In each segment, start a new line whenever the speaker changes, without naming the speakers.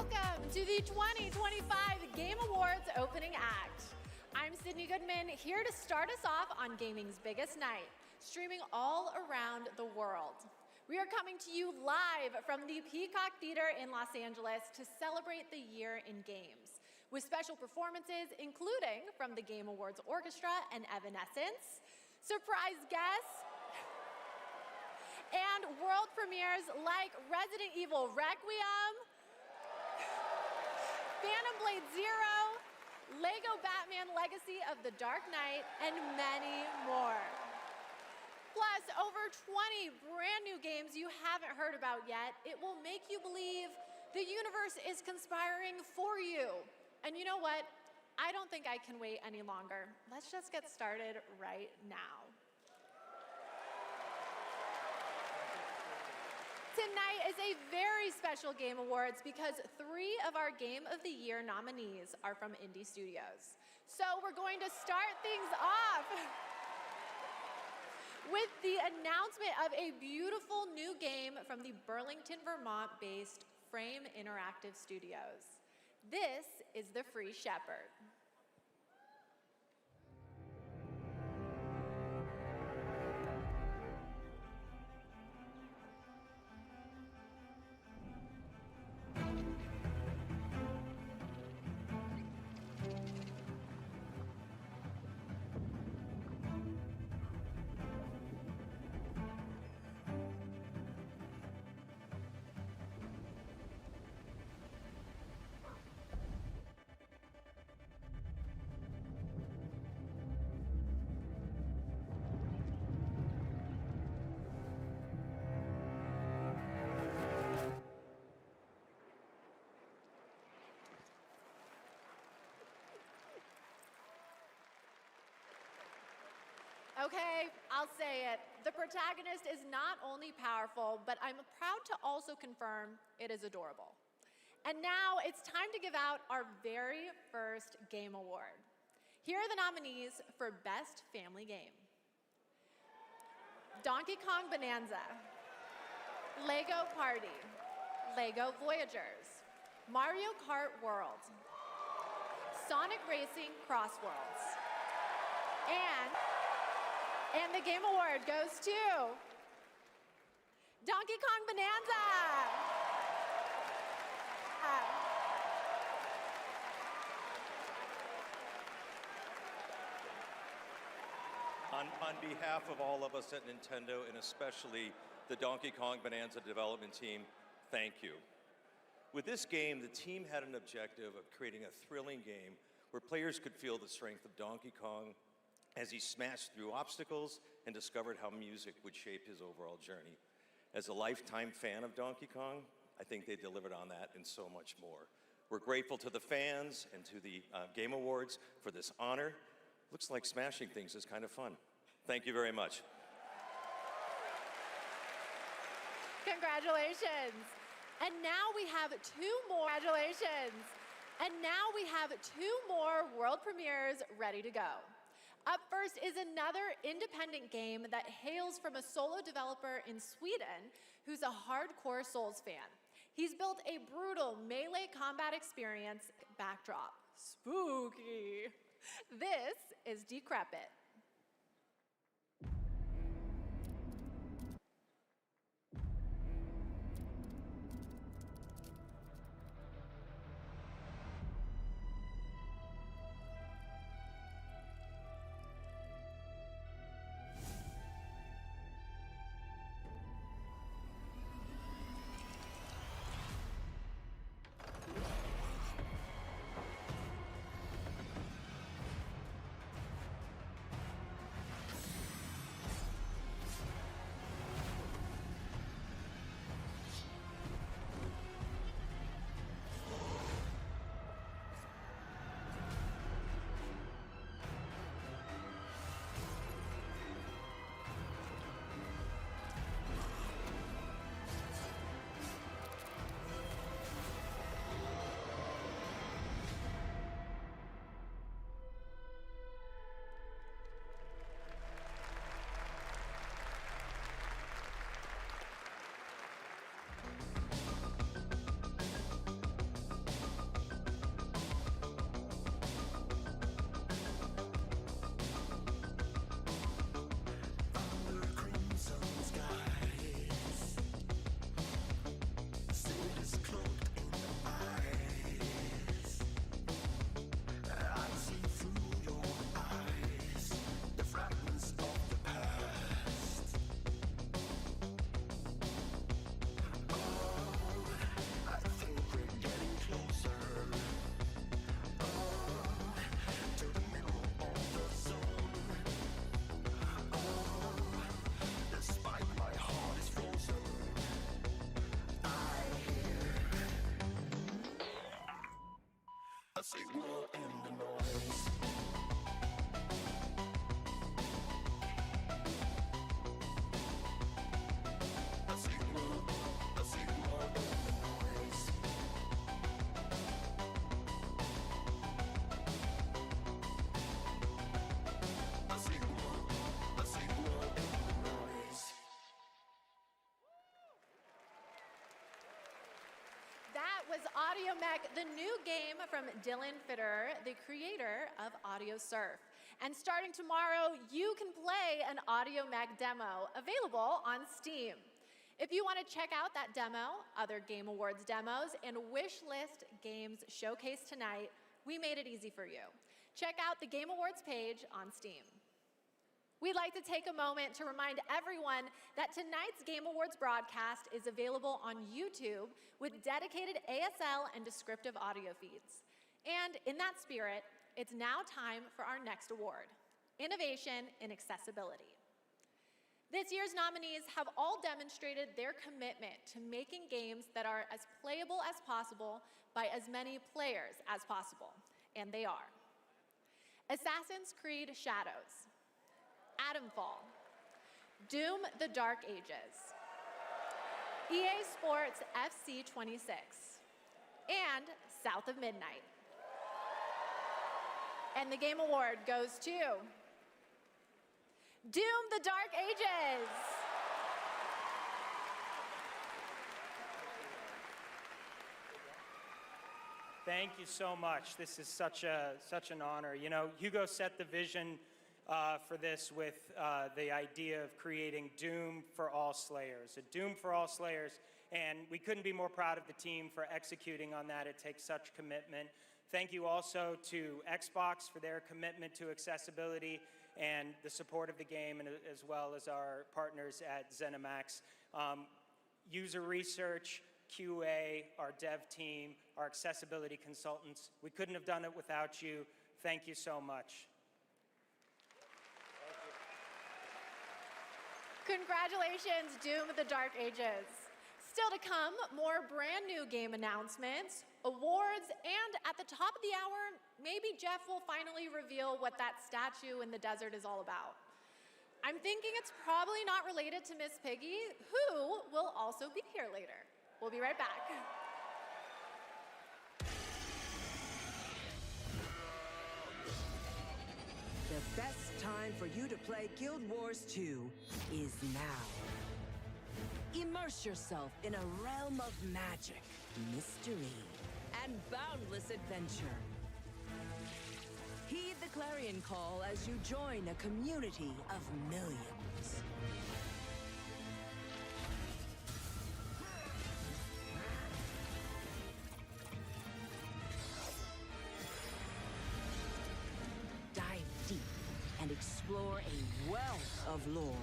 Welcome to the 2025 Game Awards opening act. I'm Sydney Goodman, here to start us off on gaming's biggest night, streaming all around the world. We are coming to you live from the Peacock Theater in Los Angeles to celebrate the year in games, with special performances including from the Game Awards Orchestra and Evanescence, surprise guests, and world premieres like Resident Evil Requiem, Phantom Blade Zero, Lego Batman Legacy of the Dark Knight, and many more. Plus, over 20 brand new games you haven't heard about yet. It will make you believe the universe is conspiring for you. And you know what? I don't think I can wait any longer. Let's just get started right now. Tonight is a very special Game Awards because 3 of our Game of the Year nominees are from indie studios. So we're going to start things off with the announcement of a beautiful new game from the Burlington, Vermont-based Frame Interactive Studios. This is The Free Shepherd. Okay, I'll say it. The protagonist is not only powerful, but I'm proud to also confirm it is adorable. And now it's time to give out our very first Game Award. Here are the nominees for Best Family Game: Donkey Kong Bonanza, Lego Party, Lego Voyagers, Mario Kart World, Sonic Racing Crossworlds, and the Game Award goes to Donkey Kong Bonanza.
On behalf of all of us at Nintendo, and especially the Donkey Kong Bonanza development team, thank you. With this game, the team had an objective of creating a thrilling game where players could feel the strength of Donkey Kong as he smashed through obstacles and discovered how music would shape his overall journey. As a lifetime fan of Donkey Kong, I think they delivered on that and so much more. We're grateful to the fans and to the Game Awards for this honor. Looks like smashing things is kind of fun. Thank you very much.
Congratulations. And now we have 2 more. Congratulations. And now we have 2 more world premieres ready to go. Up first is another independent game that hails from a solo developer in Sweden who's a hardcore Souls fan. He's built a brutal melee combat experience backdrop. Spooky. This is Decrepit. Audio Mech, the new game from Dylan Fitterer, the creator of Audio Surf. And starting tomorrow, you can play an Audio Mech demo available on Steam. If you want to check out that demo, other Game Awards demos, and wish list games showcased tonight, we made it easy for you. Check out the Game Awards page on Steam. We'd like to take a moment to remind everyone that tonight's Game Awards broadcast is available on YouTube with dedicated ASL and descriptive audio feeds. And in that spirit, it's now time for our next award, Innovation in Accessibility. This year's nominees have all demonstrated their commitment to making games that are as playable as possible by as many players as possible, and they are. Assassin's Creed Shadows, Atomfall, Doom: The Dark Ages, EA Sports FC 26, and South of Midnight. And the Game Award goes to Doom: The Dark Ages.
Thank you so much. This is such an honor. You know, Hugo set the vision for this with the idea of creating Doom for all Slayers, a Doom for all Slayers, and we couldn't be more proud of the team for executing on that. It takes such commitment. Thank you also to Xbox for their commitment to accessibility and the support of the game, and as well as our partners at ZeniMax. User research, QA, our dev team, our accessibility consultants. We couldn't have done it without you. Thank you so much.
Congratulations, Doom: The Dark Ages. Still to come, more brand new game announcements, awards, and at the top of the hour, maybe Jeff will finally reveal what that statue in the desert is all about. I'm thinking it's probably not related to Miss Piggy, who will also be here later. We'll be right back.
The best time for you to play Guild Wars 2 is now. Immerse yourself in a realm of magic, mystery, and boundless adventure. Heed the clarion call as you join a community of millions. Dive deep and explore a wealth of lore.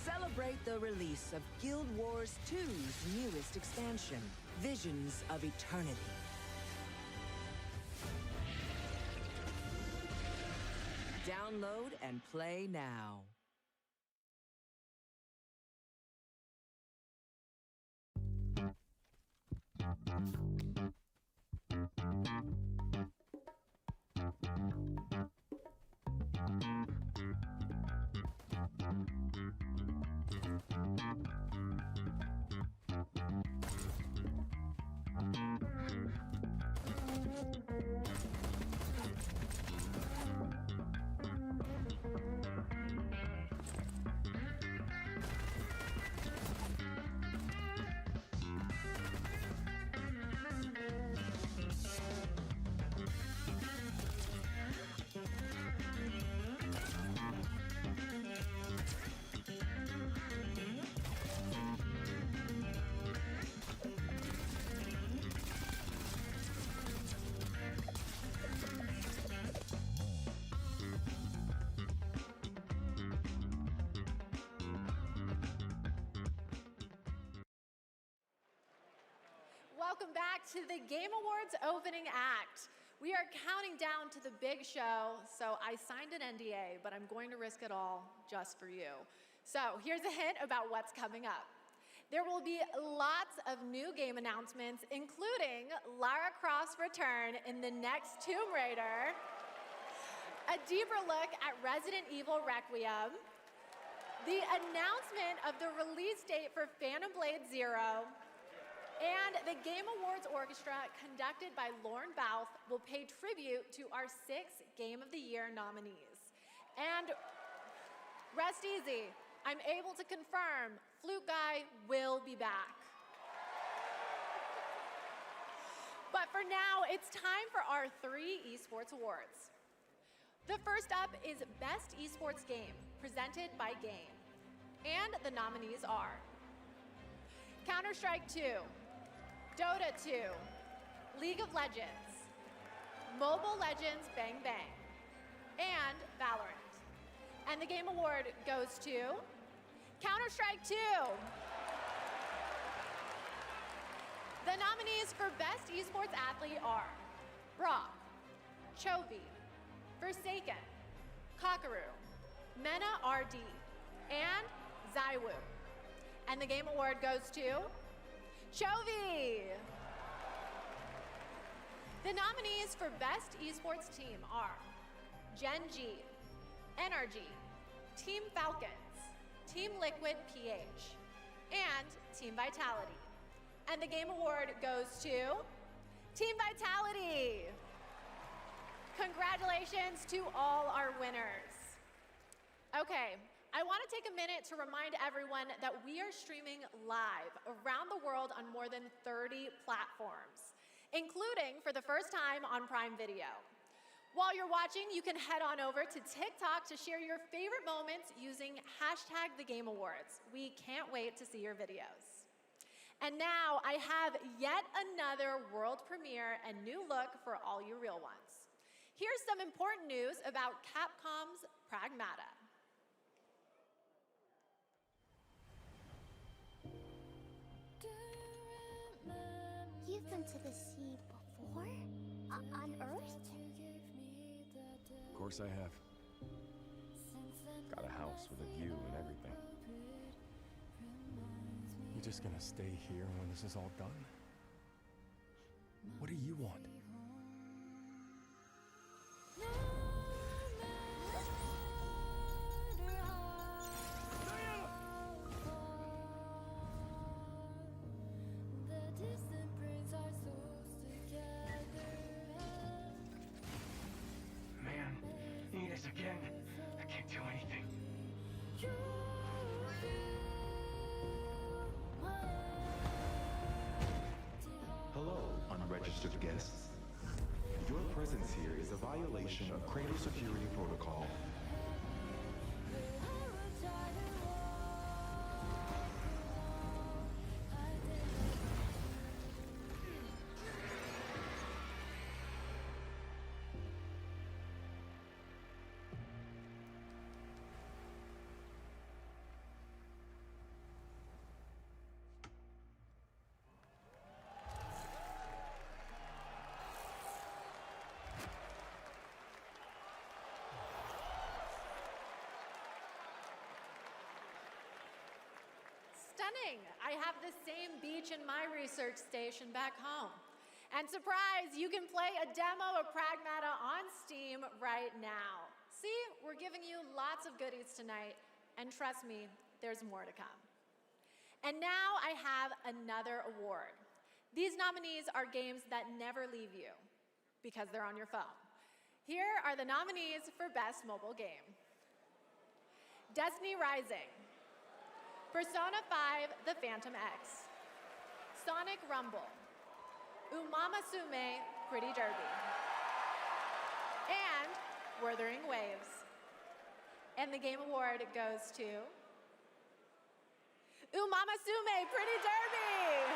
Celebrate the release of Guild Wars 2's newest expansion, Visions of Eternity. Download and play now.
Welcome back to the Game Awards opening act. We are counting down to the big show, so I signed an NDA, but I'm going to risk it all just for you. So here's a hint about what's coming up. There will be lots of new game announcements, including Lara Croft's return in the next Tomb Raider, a deeper look at Resident Evil Requiem, the announcement of the release date for Phantom Blade Zero, and the Game Awards Orchestra, conducted by Lorne Bouth, will pay tribute to our 6 Game of the Year nominees. And rest easy, I'm able to confirm Flute Guy will be back. But for now, it's time for our 3 esports awards. The first up is Best Esports Game, presented by Game. And the nominees are Counter-Strike 2, Dota 2, League of Legends, Mobile Legends Bang Bang, and Valorant. And the Game Award goes to Counter-Strike 2. The nominees for Best Esports Athlete are Brock, Chovy, Forsaken, Kakaru, Mena RD, and Zaiwu. And the Game Award goes to Chovy. The nominees for Best Esports Team are Gen G, NRG, Team Falcons, Team Liquid PH, and Team Vitality. And the Game Award goes to Team Vitality. Congratulations to all our winners. Okay, I want to take a minute to remind everyone that we are streaming live around the world on more than 30 platforms, including for the first time on Prime Video. While you're watching, you can head on over to TikTok to share your favorite moments using #TheGameAwards. We can't wait to see your videos. And now I have yet another world premiere and new look for all you real ones. Here's some important news about Capcom's Pragmata.
You've been to the sea before? On Earth?
Of course I have. Got a house with a view and everything. You just gonna stay here when this is all done? What do you want? Man, need us again. I can't do anything.
Hello, unregistered guests. Your presence here is a violation of Cradle Security Protocol.
Stunning! I have the same beach in my research station back home. And surprise, you can play a demo of Pragmata on Steam right now. See, we're giving you lots of goodies tonight, and trust me, there's more to come. And now I have another award. These nominees are games that never leave you because they're on your phone. Here are the nominees for Best Mobile Game. Destiny Rising, Persona 5 The Phantom X, Sonic Rumble, Umamasume Pretty Derby, and Wuthering Waves. And the Game Award goes to Umamasume Pretty Derby!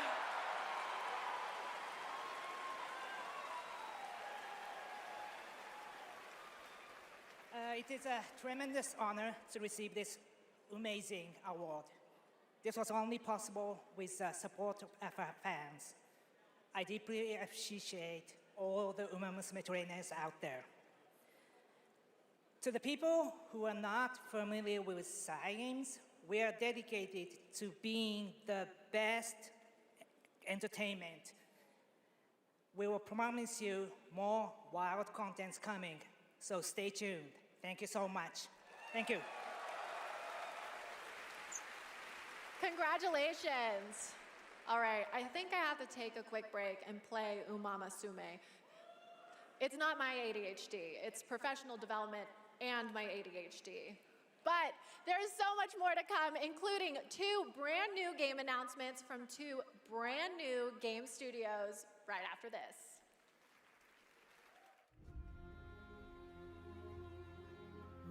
It is a tremendous honor to receive this amazing award. This was only possible with the support of our fans. I deeply appreciate all the Uma Musume trainers out there. To the people who are not familiar with games, we are dedicated to being the best entertainment. We will promise you more wild contents coming, so stay tuned. Thank you so much. Thank you.
Congratulations. All right, I think I have to take a quick break and play Umamasume. It's not my ADHD, it's professional development and my ADHD. But there's so much more to come, including 2 brand new game announcements from 2 brand new game studios right after this.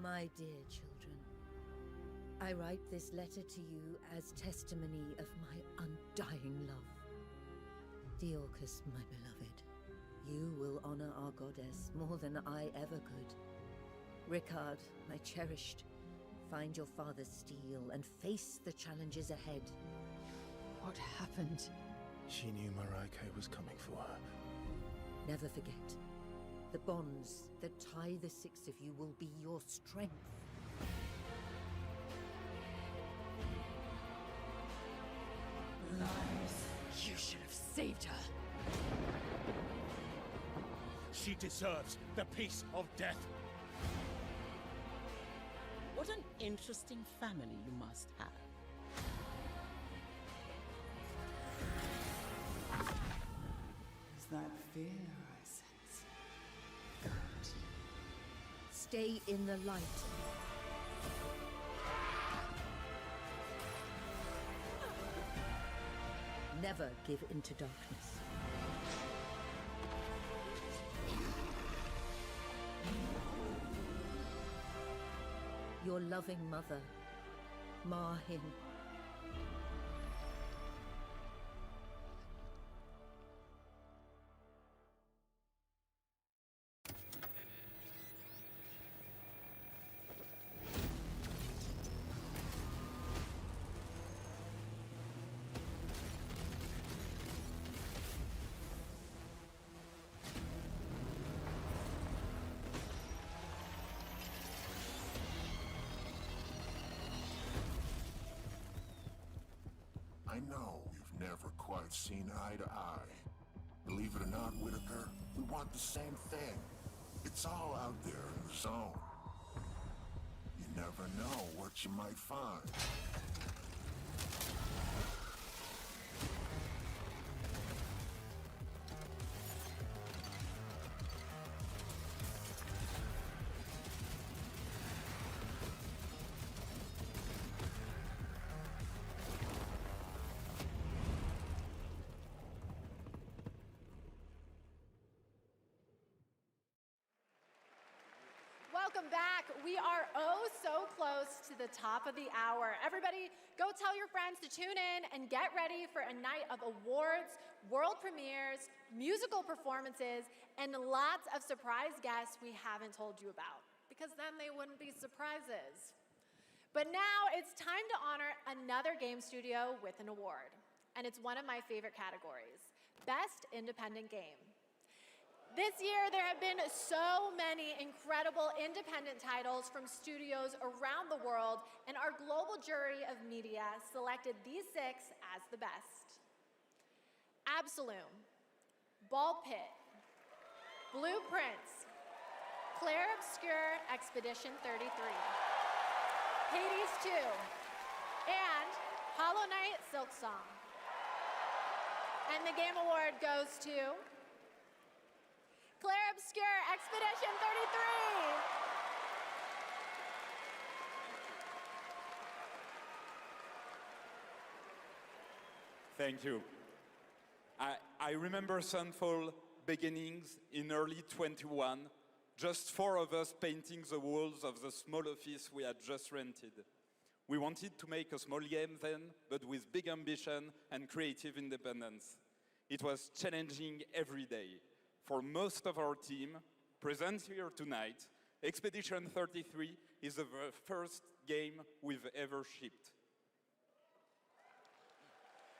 My dear children, I write this letter to you as testimony of my undying love. Deorcus, my beloved, you will honor our goddess more than I ever could. Ricard, my cherished, find your father's steel and face the challenges ahead.
What happened?
She knew Marike was coming for her.
Never forget, the bonds that tie the 6 of you will be your strength.
Lies. You should have saved her.
She deserves the peace of death.
What an interesting family you must have. Is that fear I sense? Good.
Stay in the light. Never give in to darkness. Your loving mother, Marhin.
I know we've never quite seen eye to eye. Believe it or not, Whitaker, we want the same thing. It's all out there in the zone. You never know what you might find.
Welcome back. We are oh so close to the top of the hour. Everybody, go tell your friends to tune in and get ready for a night of awards, world premieres, musical performances, and lots of surprise guests we haven't told you about, because then they wouldn't be surprises. But now it's time to honor another game studio with an award, and it's one of my favorite categories, Best Independent Game. This year, there have been so many incredible independent titles from studios around the world, and our global jury of media selected these 6 as the best. Absolum, Ball Pit, Blueprints, Clair Obscur Expedition 33, Hades 2, and Hollow Knight Silksong. And the Game Award goes to Clair Obscur Expedition 33.
Thank you. I remember Sunfall beginnings in early 21, just 4 of us painting the walls of the small office we had just rented. We wanted to make a small game then, but with big ambition and creative independence. It was challenging every day. For most of our team, present here tonight, Expedition 33 is the first game we've ever shipped.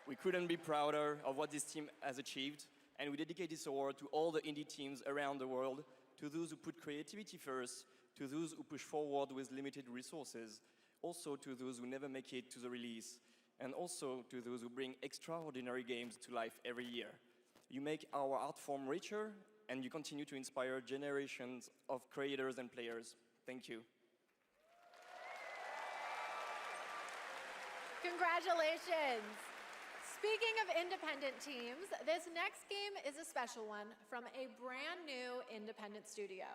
We couldn't be prouder of what this team has achieved, and we dedicate this award to all the indie teams around the world, to those who put creativity first, to those who push forward with limited resources, also to those who never make it to the release, and also to those who bring extraordinary games to life every year. You make our art form richer, and you continue to inspire generations of creators and players. Thank you.
Congratulations. Speaking of independent teams, this next game is a special one from a brand new independent studio.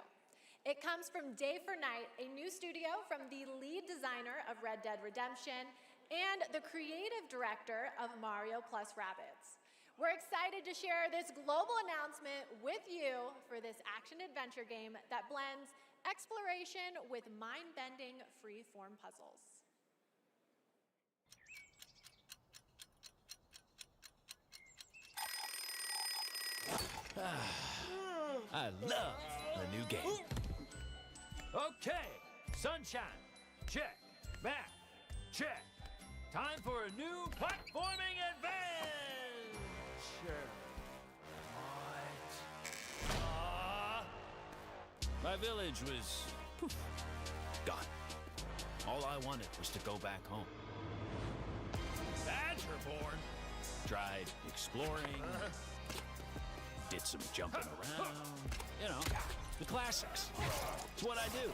It comes from Day for Night, a new studio from the lead designer of Red Dead Redemption and the creative director of Mario plus Rabbids. We're excited to share this global announcement with you for this action-adventure game that blends exploration with mind-bending free-form puzzles.
I love the new game. Okay, sunshine, check. Math, check. Time for a new platforming adventure. What? My village was poof, gone. All I wanted was to go back home. Badgerborn. Tried exploring. Did some jumping around. You know, the classics. It's what I do.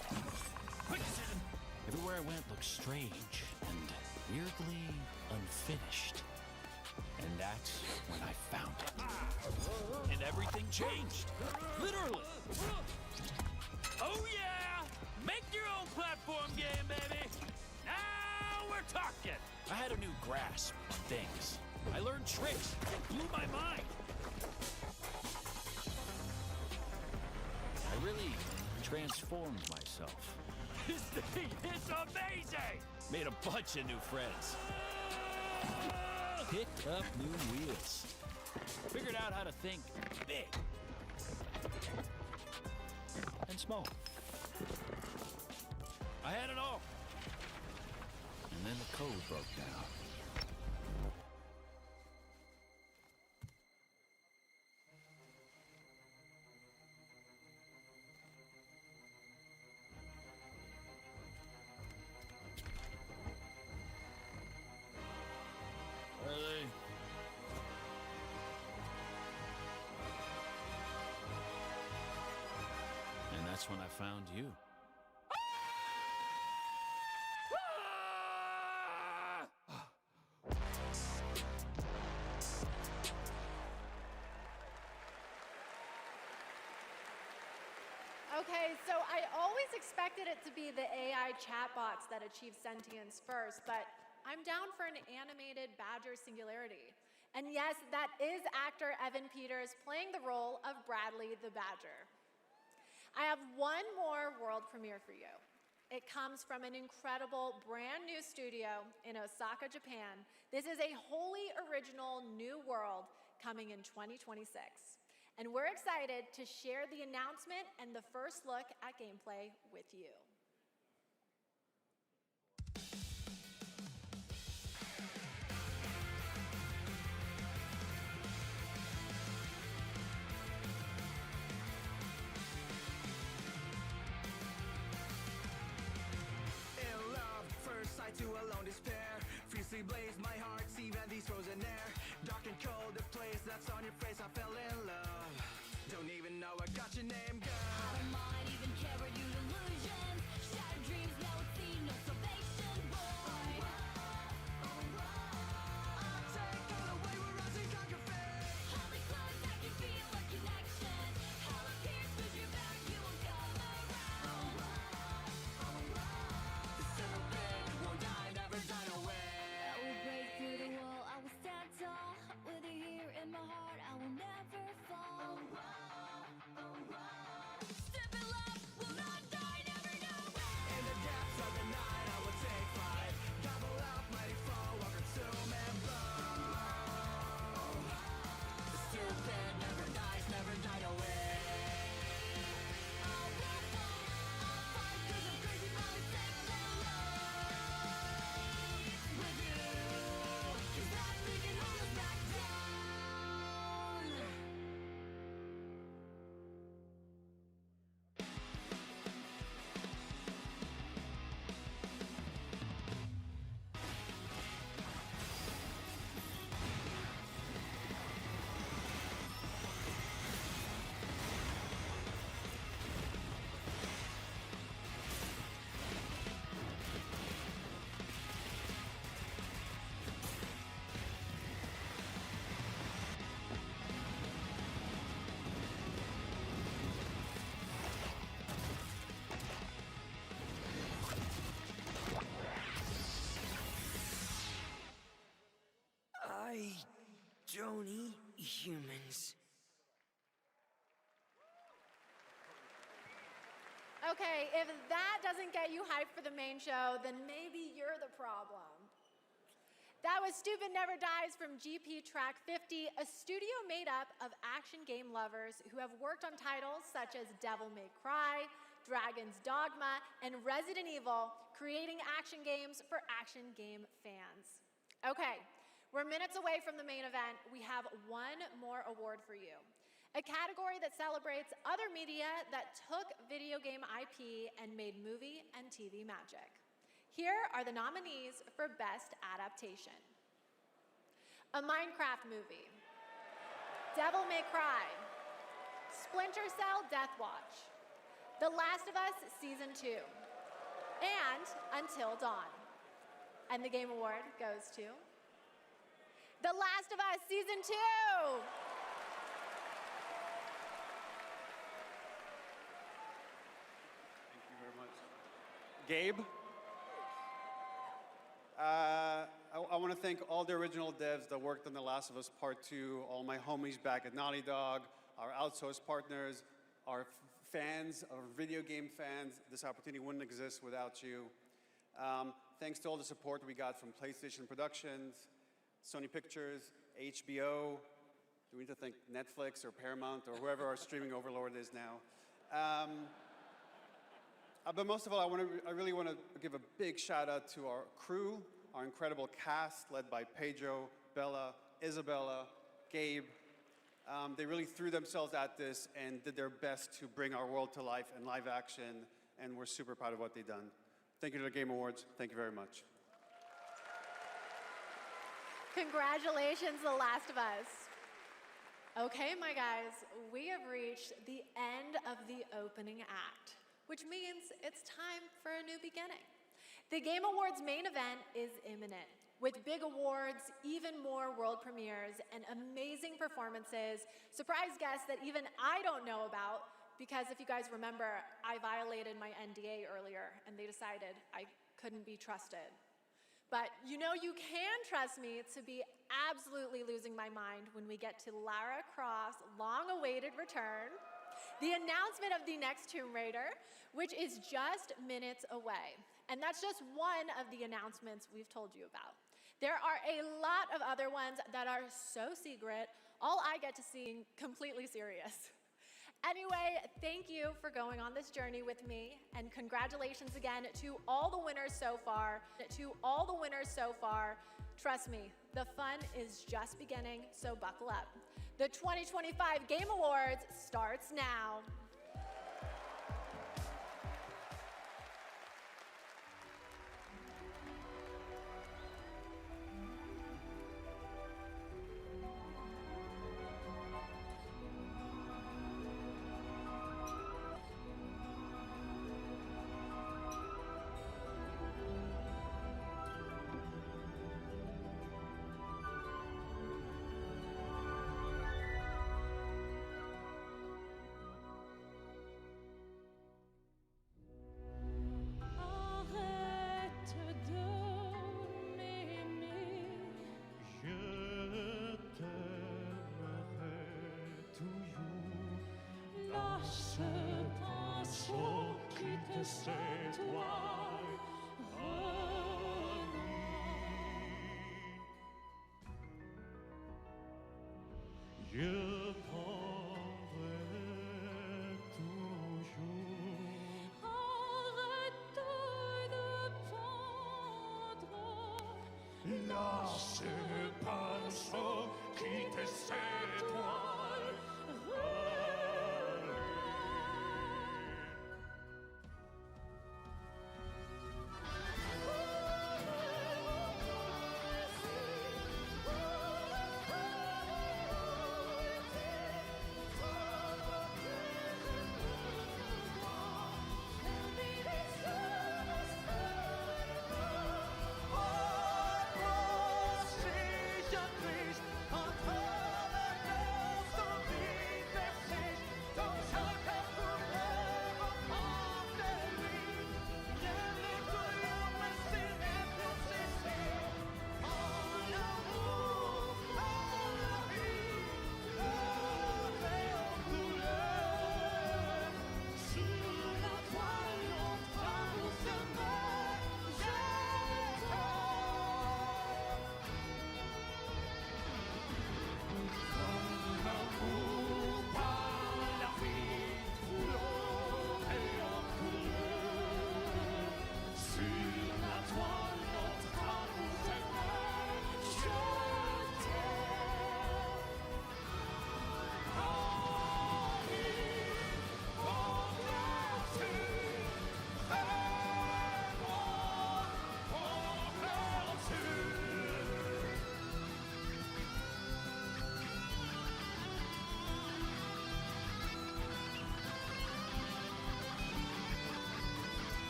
Quick decision. Everywhere I went looked strange and weirdly unfinished. And that's when I found it. And everything changed. Literally. Oh yeah! Make your own platform game, baby! Now we're talking! I had a new grasp on things. I learned tricks that blew my mind. I really transformed myself. This thing is amazing! Made a bunch of new friends. Picked up new wheels. Figured out how to think big. And small. I had it all. And then the code broke down. Really? And that's when I found you.
Okay, so I always expected it to be the AI chatbots that achieve sentience first, but I'm down for an animated Badger Singularity. And yes, that is actor Evan Peters playing the role of Bradley the Badger. I have one more world premiere for you. It comes from an incredible brand new studio in Osaka, Japan. This is a wholly original new world coming in 2026. And we're excited to share the announcement and the first look at gameplay with you.
In love, first sight to alone despair. Fiercely blazed my heart, even these frozen air. Dark and cold, the place that's on your face, I fell in love. Don't even know I got your name, girl. I don't mind, even care about you illusions. Shattered dreams, now it's seen, no salvation, boy. I'll take all the way, we're rising, conquer fate. Hold me close, I can feel a connection. Hell appears, push your back, you won't come around. The serpent won't die, never die away. I will break through the wall, I will stand tall. With you here in my heart, I will never fall.
Don't eat humans.
Okay, if that doesn't get you hyped for the main show, then maybe you're the problem. That was Stupid Never Dies from GP Track 50, a studio made up of action game lovers who have worked on titles such as Devil May Cry, Dragon's Dogma, and Resident Evil, creating action games for action game fans. Okay, we're minutes away from the main event. We have one more award for you. A category that celebrates other media that took video game IP and made movie and TV magic. Here are the nominees for Best Adaptation. A Minecraft movie, Devil May Cry, Splinter Cell Death Watch, The Last of Us Season 2, and Until Dawn. And the Game Award goes to The Last of Us Season 2!
Thank you very much. Gabe? I want to thank all the original devs that worked on The Last of Us Part 2, all my homies back at Naughty Dog, our outsourced partners, our fans, our video game fans. This opportunity wouldn't exist without you. Thanks to all the support we got from PlayStation Productions, Sony Pictures, HBO. Do we need to thank Netflix or Paramount or whoever our streaming overlord is now? But most of all, I really want to give a big shout out to our crew, our incredible cast led by Pedro, Bella, Isabella, Gabe. They really threw themselves at this and did their best to bring our world to life in live action, and we're super proud of what they've done. Thank you to the Game Awards. Thank you very much.
Congratulations, The Last of Us. Okay, my guys, we have reached the end of the opening act, which means it's time for a new beginning. The Game Awards main event is imminent, with big awards, even more world premieres, and amazing performances, surprise guests that even I don't know about, because if you guys remember, I violated my NDA earlier, and they decided I couldn't be trusted. But you know you can trust me to be absolutely losing my mind when we get to Lara Croft's long-awaited return, the announcement of the next Tomb Raider, which is just minutes away. And that's just one of the announcements we've told you about. There are a lot of other ones that are so secret, all I get to see completely serious. Anyway, thank you for going on this journey with me, and congratulations again to all the winners so far. Trust me, the fun is just beginning, so buckle up. The 2025 Game Awards starts now.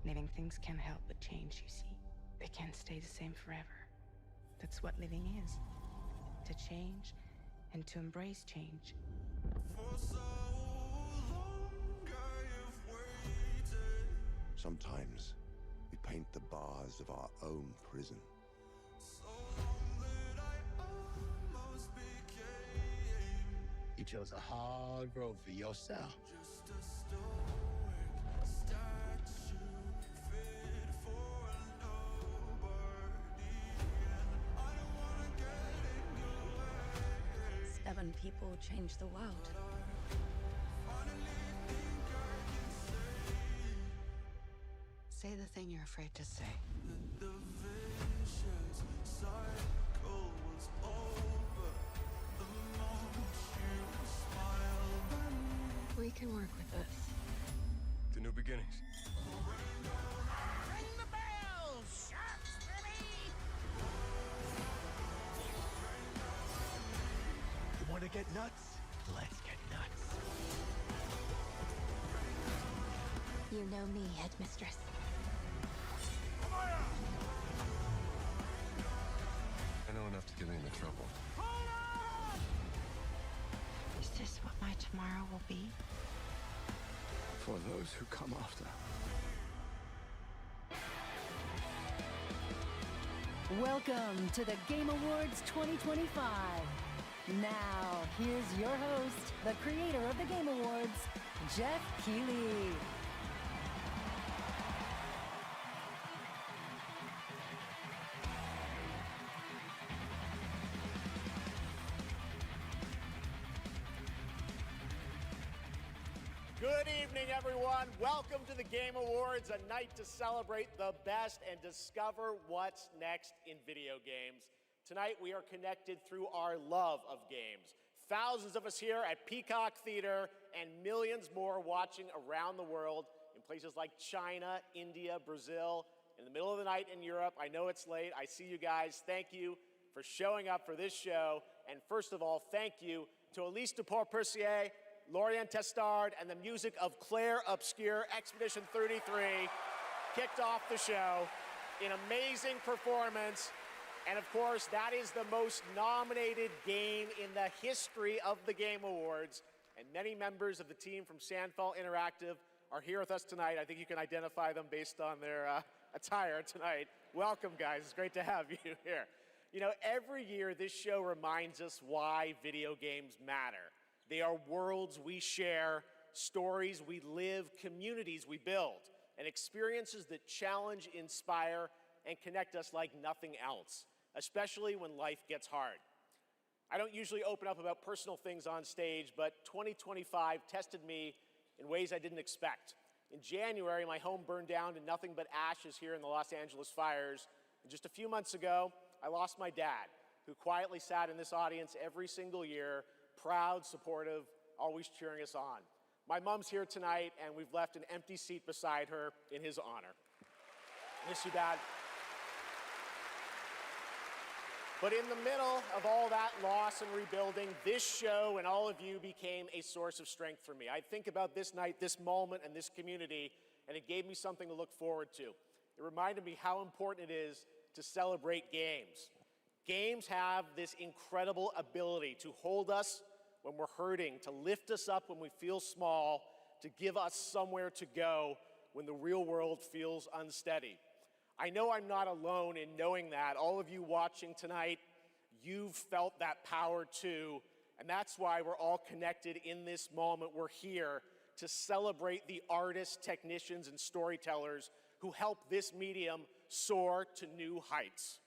Living things can't help but change, you see. They can't stay the same forever. That's what living is. To change and to embrace change.
Sometimes we paint the bars of our own prison.
You chose a hard road for yourself.
Seven people change the world.
Say the thing you're afraid to say. We can work with this.
To new beginnings.
Ring the bell! Shots, baby!
You want to get nuts? Let's get nuts.
You know me, Headmistress.
I know enough to get me into trouble.
Is this what my tomorrow will be?
For those who come after.
Welcome to the Game Awards 2025. Now, here's your host, the creator of the Game Awards, Jeff Keighley.
Good evening, everyone. Welcome to the Game Awards, a night to celebrate the best and discover what's next in video games. Tonight, we are connected through our love of games. Thousands of us here at Peacock Theater and millions more watching around the world in places like China, India, Brazil, in the middle of the night in Europe. I know it's late. I see you guys. Thank you for showing up for this show. And first of all, thank you to Elise Duport-Percier, Lorian Testard, and the music of Claire Obscure. Expedition 33 kicked off the show. An amazing performance. And of course, that is the most nominated game in the history of the Game Awards. And many members of the team from Sandfall Interactive are here with us tonight. I think you can identify them based on their attire tonight. Welcome, guys. It's great to have you here. You know, every year this show reminds us why video games matter. They are worlds we share, stories we live, communities we build, and experiences that challenge, inspire, and connect us like nothing else, especially when life gets hard. I don't usually open up about personal things on stage, but 2025 tested me in ways I didn't expect. In January, my home burned down to nothing but ashes here in the Los Angeles fires. And just a few months ago, I lost my dad, who quietly sat in this audience every single year, proud, supportive, always cheering us on. My mom's here tonight, and we've left an empty seat beside her in his honor. Miss you, Dad. But in the middle of all that loss and rebuilding, this show and all of you became a source of strength for me. I think about this night, this moment, and this community, and it gave me something to look forward to. It reminded me how important it is to celebrate games. Games have this incredible ability to hold us when we're hurting, to lift us up when we feel small, to give us somewhere to go when the real world feels unsteady. I know I'm not alone in knowing that. All of you watching tonight, you've felt that power too, and that's why we're all connected in this moment. We're here to celebrate the artists, technicians, and storytellers who help this medium soar to new heights.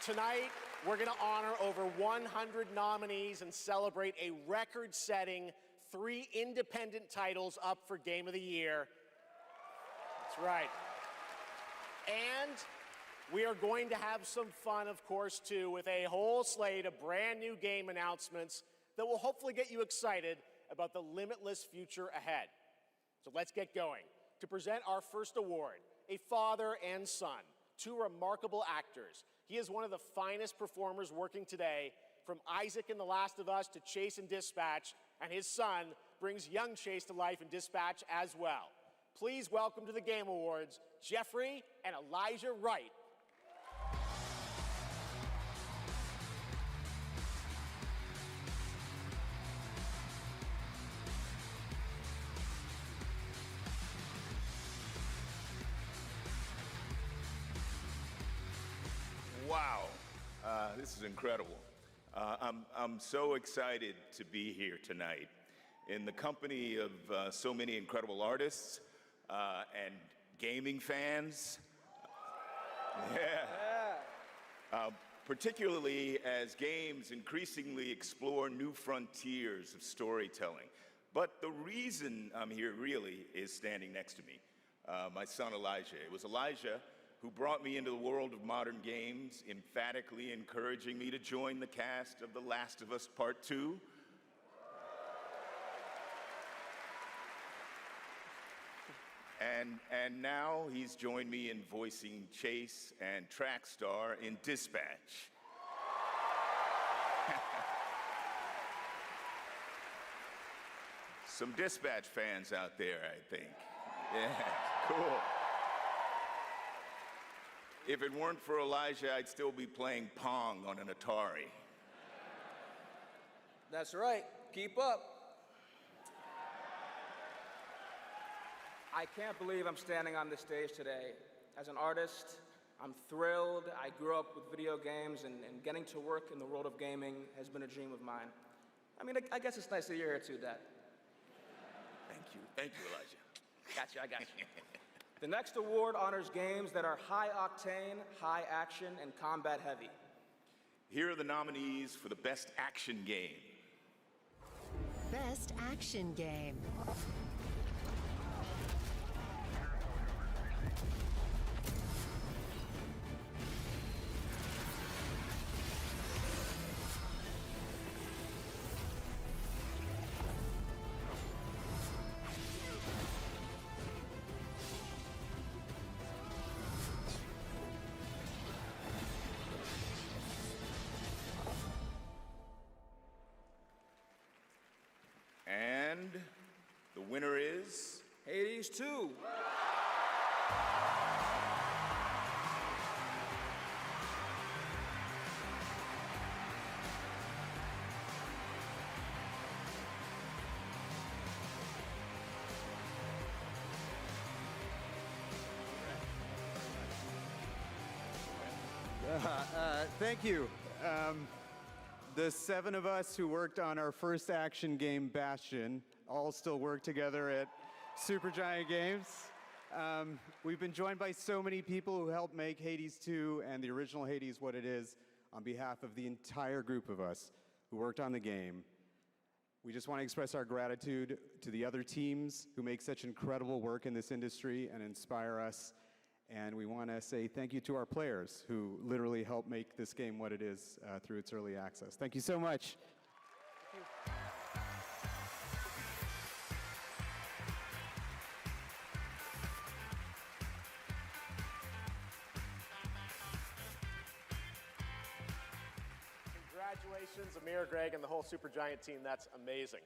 Tonight, we're going to honor over 100 nominees and celebrate a record-setting 3 independent titles up for Game of the Year. That's right. And we are going to have some fun, of course, too, with a whole slate of brand new game announcements that will hopefully get you excited about the limitless future ahead. So let's get going. To present our first award, a father and son, 2 remarkable actors. He is one of the finest performers working today, from Isaac in The Last of Us to Chase in Dispatch, and his son, brings young Chase to life in Dispatch as well. Please welcome to the Game Awards, Jeffrey and Elijah Wright.
Wow, this is incredible. I'm so excited to be here tonight in the company of so many incredible artists and gaming fans. Particularly as games increasingly explore new frontiers of storytelling. But the reason I'm here really is standing next to me, my son Elijah. It was Elijah who brought me into the world of modern games, emphatically encouraging me to join the cast of The Last of Us Part 2. And now he's joined me in voicing Chase and Trackstar in Dispatch. Some Dispatch fans out there, I think. Yeah, cool. If it weren't for Elijah, I'd still be playing Pong on an Atari.
That's right. Keep up. I can't believe I'm standing on this stage today. As an artist, I'm thrilled. I grew up with video games, and getting to work in the world of gaming has been a dream of mine. I mean, I guess it's nice that you're here too, Dad.
Thank you, Elijah.
Got you, I got you. The next award honors games that are high octane, high action, and combat heavy.
Here are the nominees for the Best Action Game.
Best Action Game.
And the winner is...
Hades 2.
Thank you. The 7 of us who worked on our first action game, Bastion, all still work together at Supergiant Games. We've been joined by so many people who helped make Hades 2 and the original Hades what it is. On behalf of the entire group of us who worked on the game, we just want to express our gratitude to the other teams who make such incredible work in this industry and inspire us. And we want to say thank you to our players who literally helped make this game what it is through its early access. Thank you so much.
Congratulations, Amir, Greg, and the whole Supergiant team. That's amazing.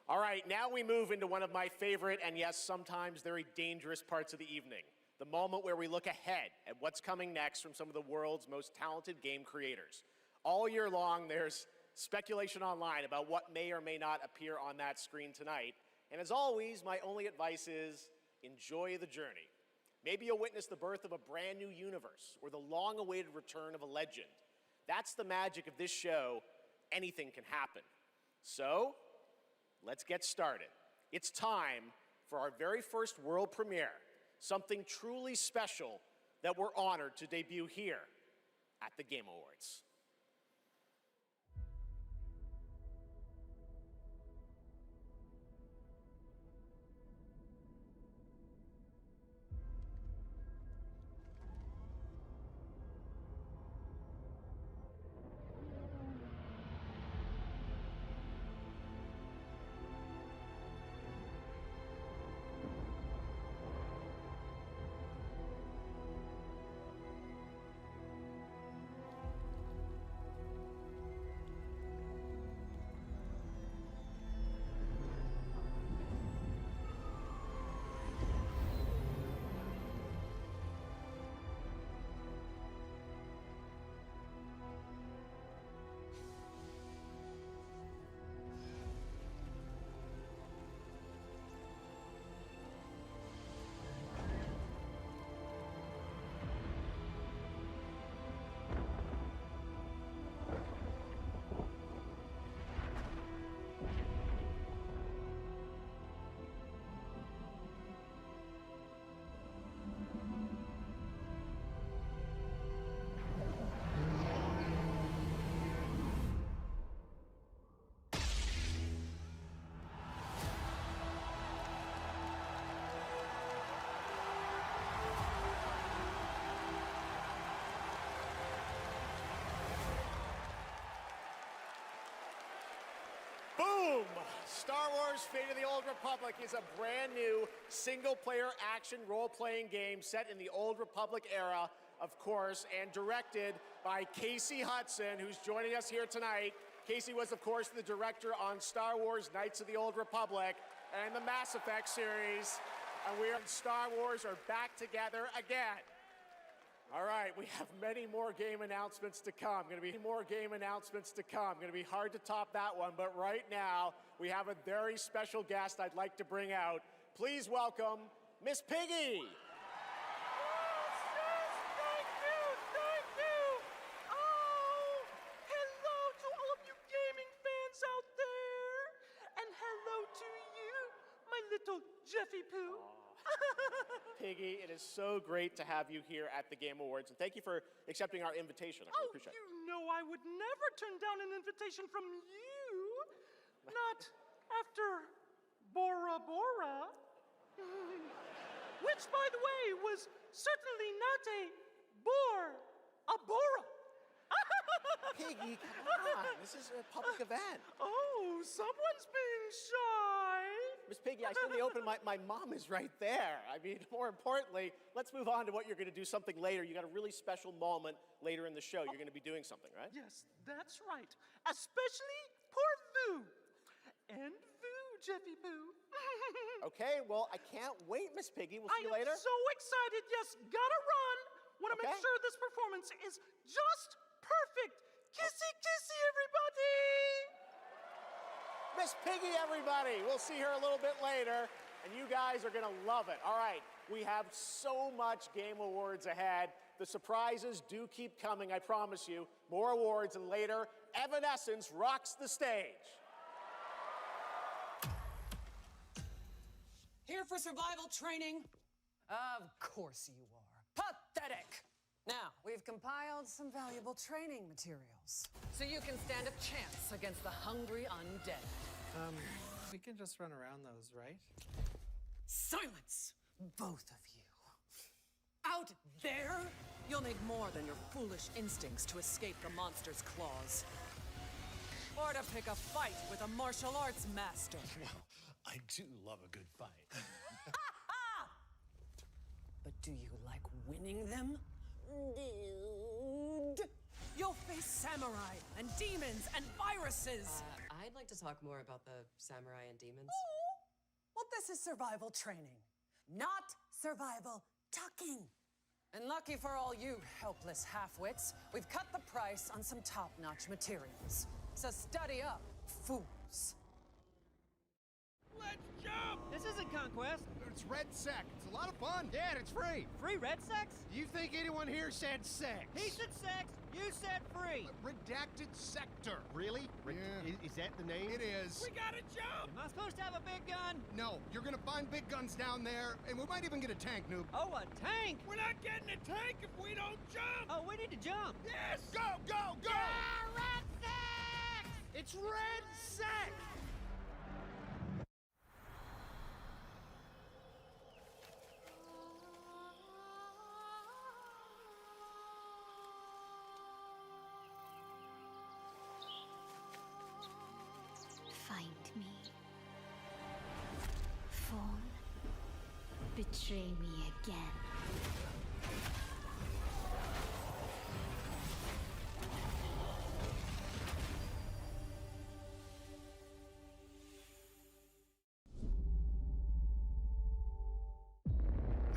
All right, now we move into one of my favorite and, yes, sometimes very dangerous parts of the evening. The moment where we look ahead at what's coming next from some of the world's most talented game creators. All year long, there's speculation online about what may or may not appear on that screen tonight. And as always, my only advice is enjoy the journey. Maybe you'll witness the birth of a brand new universe or the long-awaited return of a legend. That's the magic of this show. Anything can happen. So, let's get started. It's time for our very first world premiere. Something truly special that we're honored to debut here at the Game Awards. Boom! Star Wars Fate of the Old Republic is a brand new single-player action role-playing game set in the Old Republic era, of course, and directed by Casey Hudson, who's joining us here tonight. Casey was, of course, the director on Star Wars Knights of the Old Republic and the Mass Effect series. And we and Star Wars are back together again. All right, we have many more game announcements to come. Going to be more game announcements to come. Going to be hard to top that one, but right now we have a very special guest I'd like to bring out. Please welcome Miss Piggy.
Little Jeffy Poo.
Piggy, it is so great to have you here at the Game Awards, and thank you for accepting our invitation. I really appreciate it.
You know I would never turn down an invitation from you. Not after Bora Bora. Which, by the way, was certainly not a Bora.
Piggy, come on. This is a public event.
Oh, someone's being shy.
Miss Piggy, I said in the open, my mom is right there. I mean, more importantly, let's move on to what you're going to do something later. You got a really special moment later in the show. You're going to be doing something, right?
Yes, that's right. Especially poor Voo. And Voo, Jeffy Poo.
Okay, well, I can't wait, Miss Piggy. We'll see you later.
I am so excited. Yes, gotta run. Want to make sure this performance is just perfect. Kissy, kissy, everybody!
Miss Piggy, everybody! We'll see her a little bit later, and you guys are gonna love it. All right, we have so much Game Awards ahead. The surprises do keep coming, I promise you. More awards, and later, Evanescence rocks the stage.
Here for survival training? Of course you are. Pathetic! Now, we've compiled some valuable training materials, so you can stand a chance against the hungry undead.
We can just run around those, right?
Silence, both of you. Out there, you'll need more than your foolish instincts to escape the monster's claws. Or to pick a fight with a martial arts master.
Well, I do love a good fight.
But do you like winning them? Dude. You'll face samurai and demons and viruses.
I'd like to talk more about the samurai and demons.
Well, this is survival training, not survival tucking. And lucky for all you helpless half-wits, we've cut the price on some top-notch materials. So study up, fools.
Let's jump! This isn't Conquest. It's Red Sec. It's a lot of fun. Yeah, and it's free. Free Red Sex? Do you think anyone here said sex? He said sex. You said free. Redacted Sector. Really? Yeah. Is that the name? It is. We gotta jump! Am I supposed to have a big gun? No. You're gonna find big guns down there, and we might even get a tank, noob. Oh, a tank? We're not getting a tank if we don't jump! Oh, we need to jump. Yes! Go, go, go! Yeah, Red Sex! It's Red Sex!
Find me. Phone. Betray me again.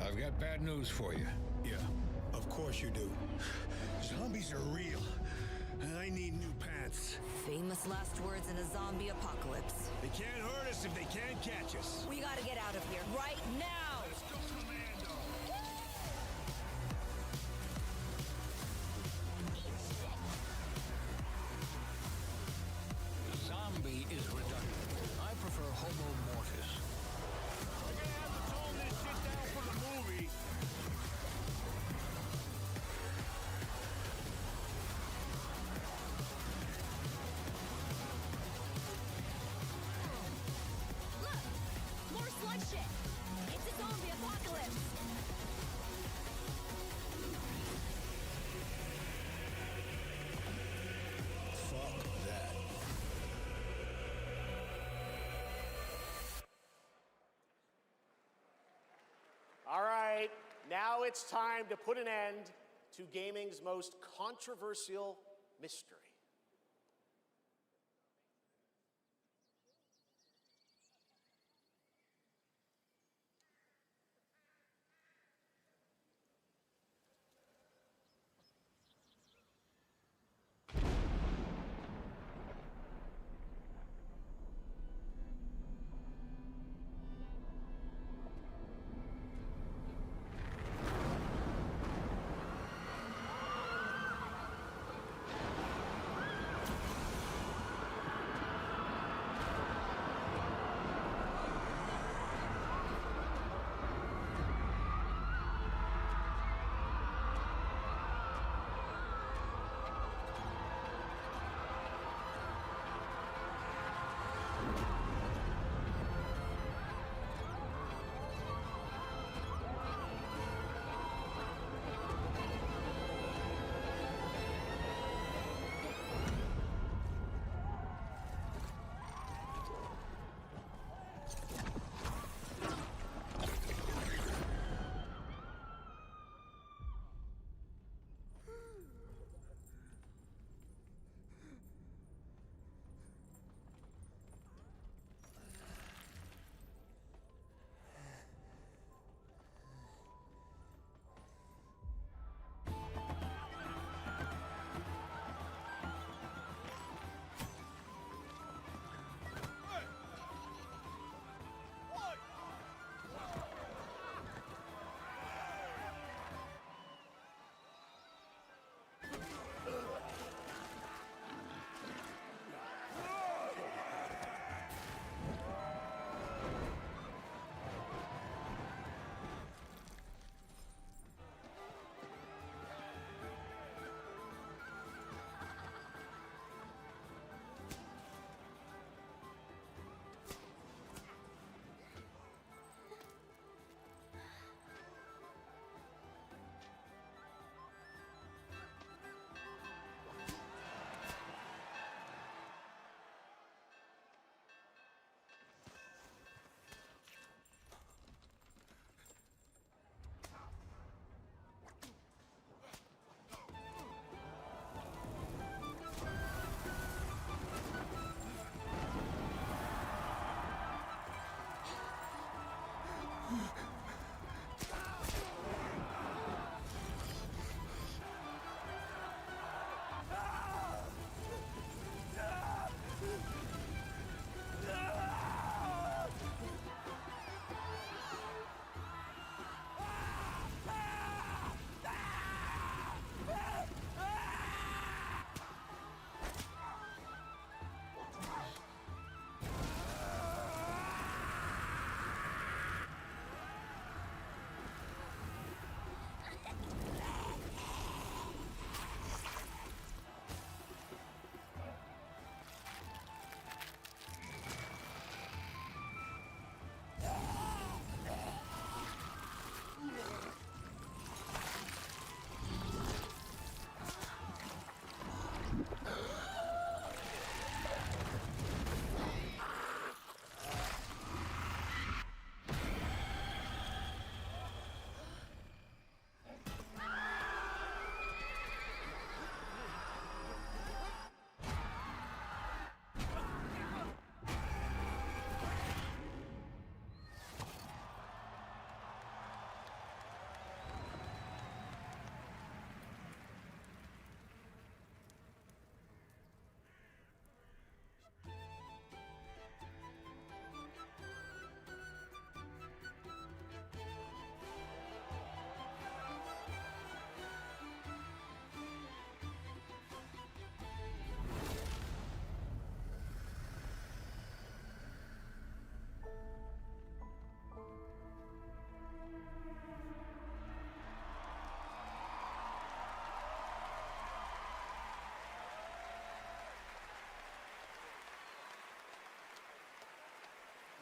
I've got bad news for you.
Yeah, of course you do. Zombies are real, and I need new pants.
Famous last words in a zombie apocalypse.
They can't hurt us if they can't catch us.
We gotta get out of here right now!
Let's go, Commando!
Zombie is redundant. I prefer Homo Mortis.
We're gonna have to tone this shit down for the movie.
Look! More sludge shit! It's a zombie!
Now it's time to put an end to gaming's most controversial mystery.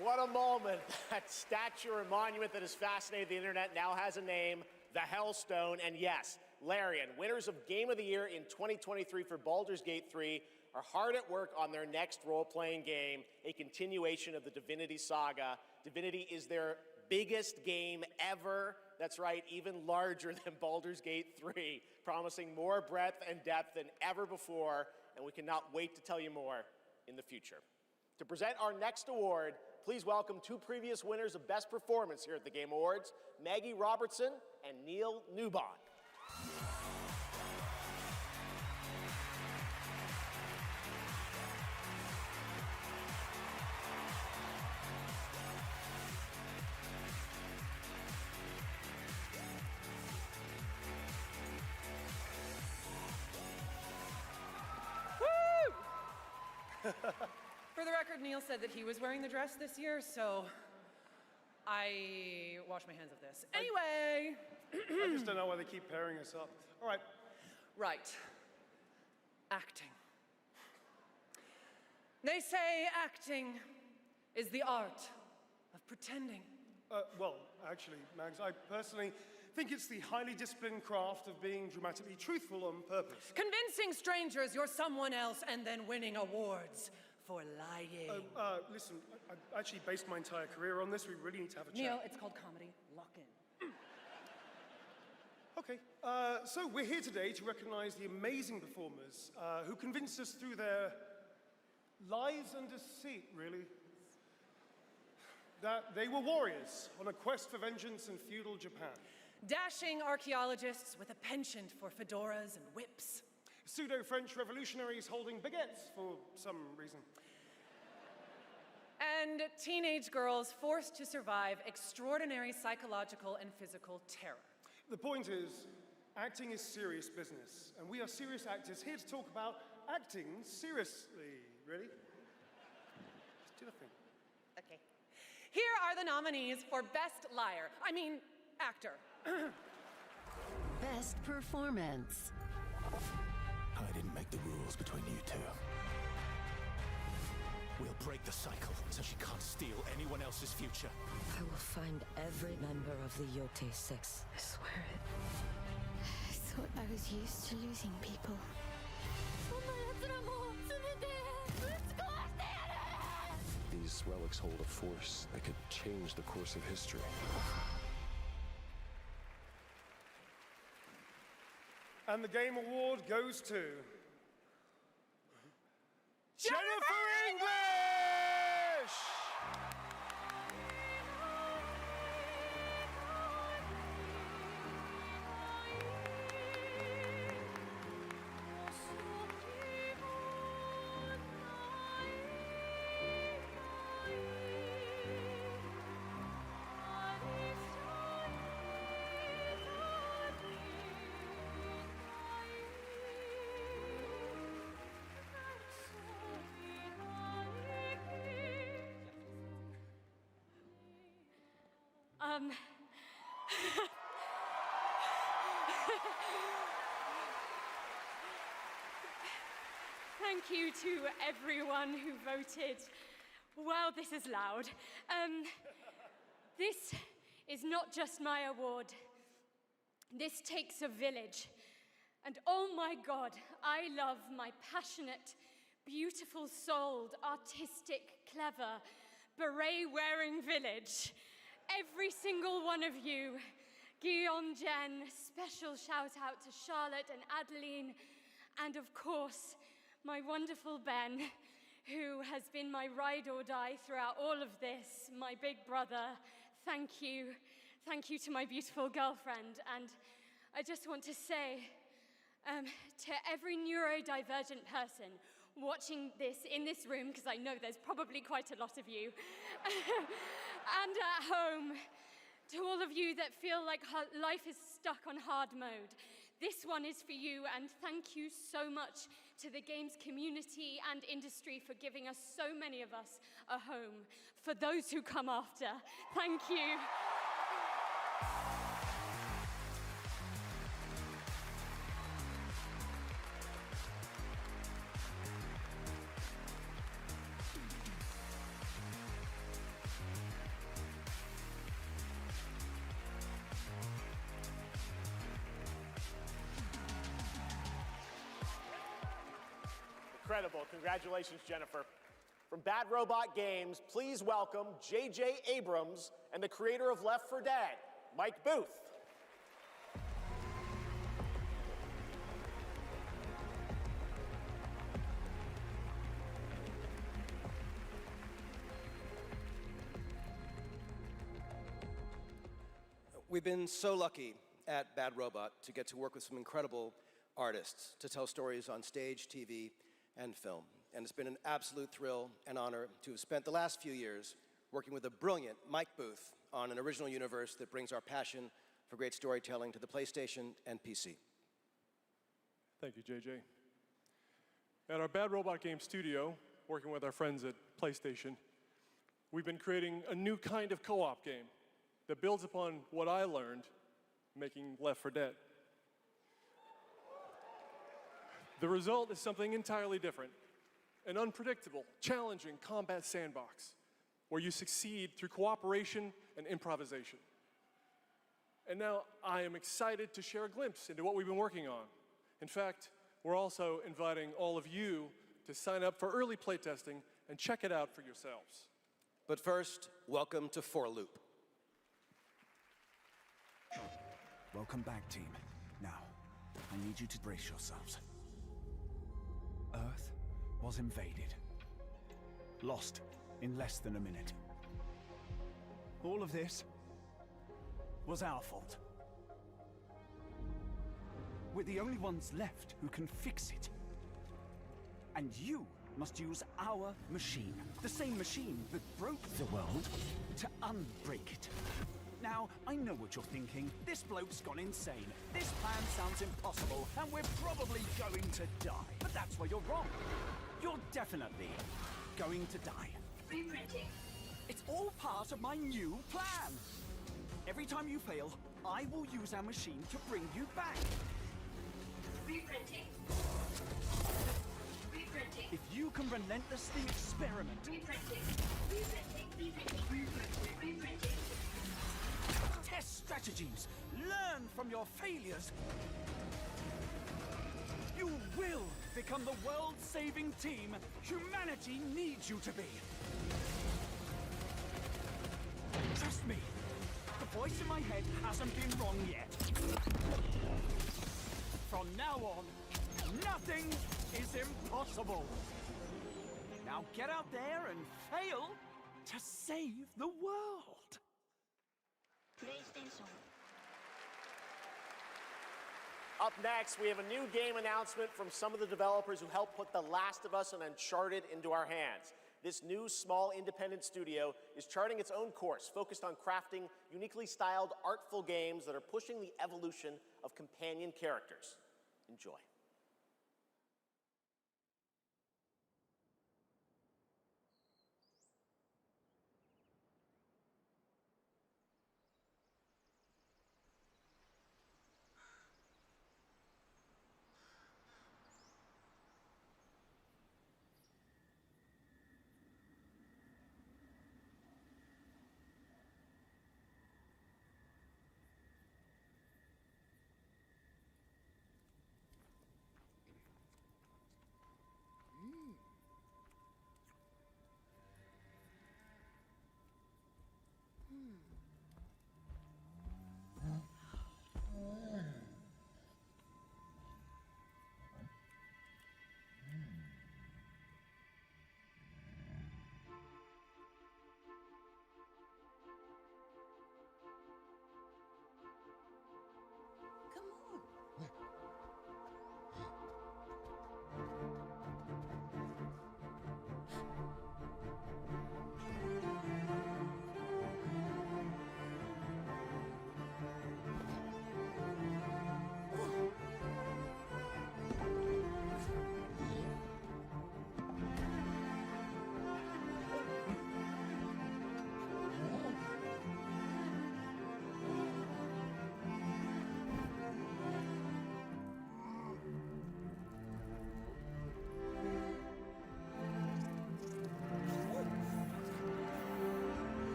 What a moment. That statue or monument that has fascinated the internet now has a name, the Hellstone. And yes, Larian, winners of Game of the Year in 2023 for Baldur's Gate 3, are hard at work on their next role-playing game, a continuation of the Divinity saga. Divinity is their biggest game ever. That's right, even larger than Baldur's Gate 3, promising more breadth and depth than ever before, and we cannot wait to tell you more in the future. To present our next award, please welcome two previous winners of Best Performance here at the Game Awards, Maggie Robertson and Neil Newbon.
For the record, Neil said that he was wearing the dress this year, so I wash my hands of this. Anyway.
I just don't know why they keep pairing us up. All right.
Right. Acting. They say acting is the art of pretending.
Well, actually, Mags, I personally think it's the highly disciplined craft of being dramatically truthful on purpose.
Convincing strangers you're someone else and then winning awards for lying.
Listen, I actually based my entire career on this. We really need to have a chat.
Neil, it's called comedy. Lock in.
Okay, so we're here today to recognize the amazing performers who convinced us through their lies and deceit, really, that they were warriors on a quest for vengeance in feudal Japan.
Dashing archaeologists with a penchant for fedoras and whips.
Pseudo-French revolutionaries holding baguettes for some reason.
And teenage girls forced to survive extraordinary psychological and physical terror.
The point is, acting is serious business, and we are serious actors here to talk about acting seriously, really. Just do the thing.
Okay. Here are the nominees for Best Actor.
Best Performance.
I didn't make the rules between you two. We'll break the cycle so she can't steal anyone else's future.
I will find every member of the Yote Six. I swear it.
I thought I was used to losing people.
These relics hold a force that could change the course of history.
And the Game Award goes to Jennifer English!
Thank you to everyone who voted. Wow, this is loud. This is not just my award. This takes a village. And oh my God, I love my passionate, beautiful-souled, artistic, clever, beret-wearing village. Every single one of you. Guillaume, Jen, special shout out to Charlotte and Adeline, and of course, my wonderful Ben, who has been my ride or die throughout all of this, my big brother. Thank you. Thank you to my beautiful girlfriend. And I just want to say to every neurodivergent person watching this in this room, because I know there's probably quite a lot of you, and at home, to all of you that feel like life is stuck on hard mode, this one is for you, and thank you so much to the games community and industry for giving us, so many of us, a home. For those who come after, thank you.
Incredible. Congratulations, Jennifer. From Bad Robot Games, please welcome J.J. Abrams and the creator of Left 4 Dead, Mike Booth.
We've been so lucky at Bad Robot to get to work with some incredible artists to tell stories on stage, TV, and film. And it's been an absolute thrill and honor to have spent the last few years working with the brilliant Mike Booth on an original universe that brings our passion for great storytelling to the PlayStation and PC.
Thank you, JJ. At our Bad Robot Game studio, working with our friends at PlayStation, we've been creating a new kind of co-op game that builds upon what I learned making Left 4 Dead. The result is something entirely different, an unpredictable, challenging combat sandbox where you succeed through cooperation and improvisation. And now I am excited to share a glimpse into what we've been working on. In fact, we're also inviting all of you to sign up for early playtesting and check it out for yourselves.
But first, welcome to 4 Loop.
Welcome back, team. Now, I need you to brace yourselves. Earth was invaded. Lost in less than a minute. All of this was our fault. We're the only ones left who can fix it. And you must use our machine, the same machine that broke the world, to unbreak it. Now, I know what you're thinking. This bloke's gone insane. This plan sounds impossible, and we're probably going to die. But that's where you're wrong. You're definitely going to die.
Reprinting.
It's all part of my new plan. Every time you fail, I will use our machine to bring you back.
Reprinting. Reprinting.
If you can relentlessly experiment.
Reprinting. Reprinting. Reprinting. Reprinting.
Test strategies. Learn from your failures. You will become the world-saving team humanity needs you to be. Trust me, the voice in my head hasn't been wrong yet. From now on, nothing is impossible. Now get out there and fail to save the world.
PlayStation.
Up next, we have a new game announcement from some of the developers who helped put The Last of Us and Uncharted into our hands. This new, small, independent studio is charting its own course, focused on crafting uniquely styled, artful games that are pushing the evolution of companion characters. Enjoy.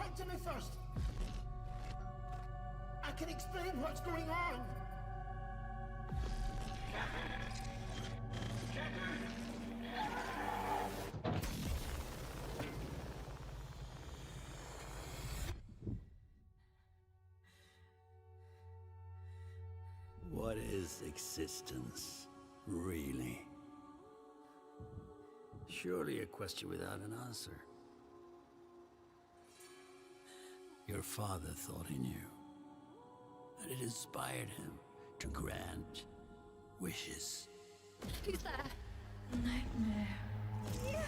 Talk to me first. I can explain what's going on.
What is existence, really? Surely a question without an answer. Your father thought he knew, and it inspired him to grant wishes.
Who's there? Nightmare. Yes!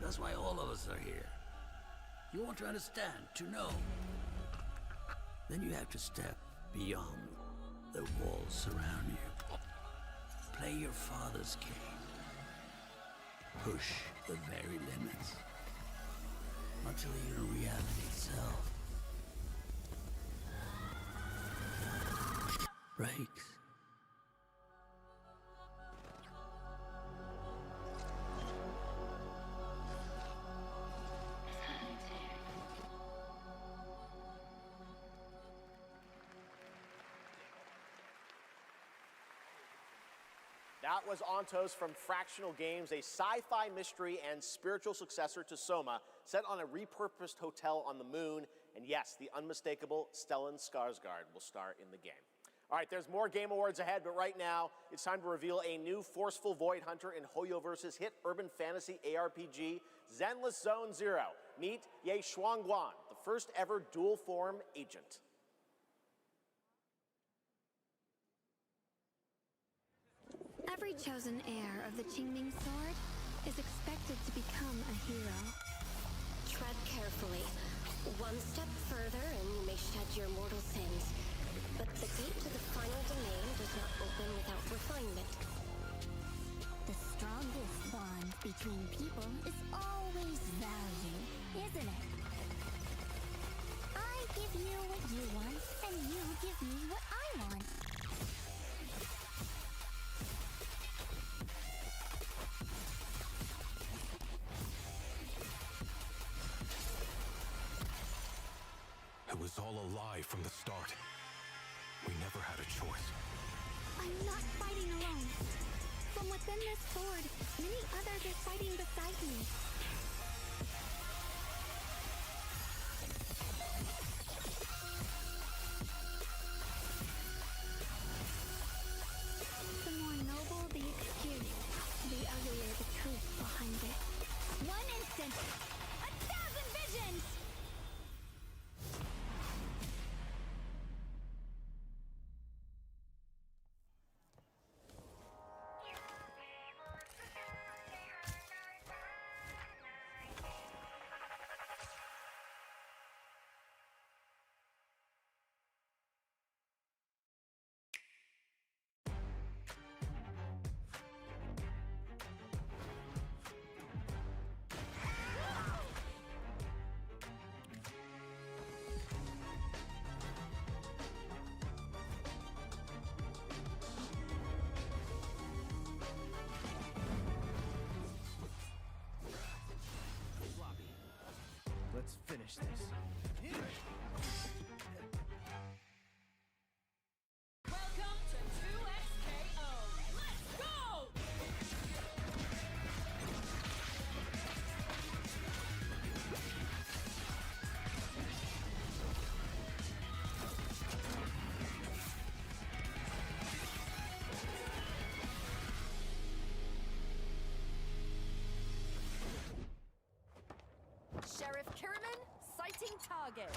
That's why all of us are here. You want to understand, to know. Then you have to step beyond the walls surround you. Play your father's game. Push the very limits. Until even reality itself breaks.
That was Ontos from Fractional Games, a sci-fi mystery and spiritual successor to Soma, set on a repurposed hotel on the moon. And yes, the unmistakable Stellan Skarsgård will star in the game. All right, there's more Game Awards ahead, but right now, it's time to reveal a new forceful Void Hunter in HoYoverse's hit urban fantasy ARPG, Zenless Zone Zero. Meet Ye Shuangguan, the first ever dual-form agent.
Every chosen heir of the Qingming sword is expected to become a hero.
Tread carefully. One step further and you may shed your mortal sins. But the gate to the final domain does not open without refinement.
The strongest bond between people is always value, isn't it? I give you what you want, and you give me what I want.
It was all a lie from the start. We never had a choice.
I'm not fighting alone. From within this sword, many others are fighting beside me. The more noble the excuse, the uglier the truth behind it. One instant, 1,000 visions!
Let's finish this.
Welcome to 2XKO. Let's go!
Sheriff Kiriman, sighting target.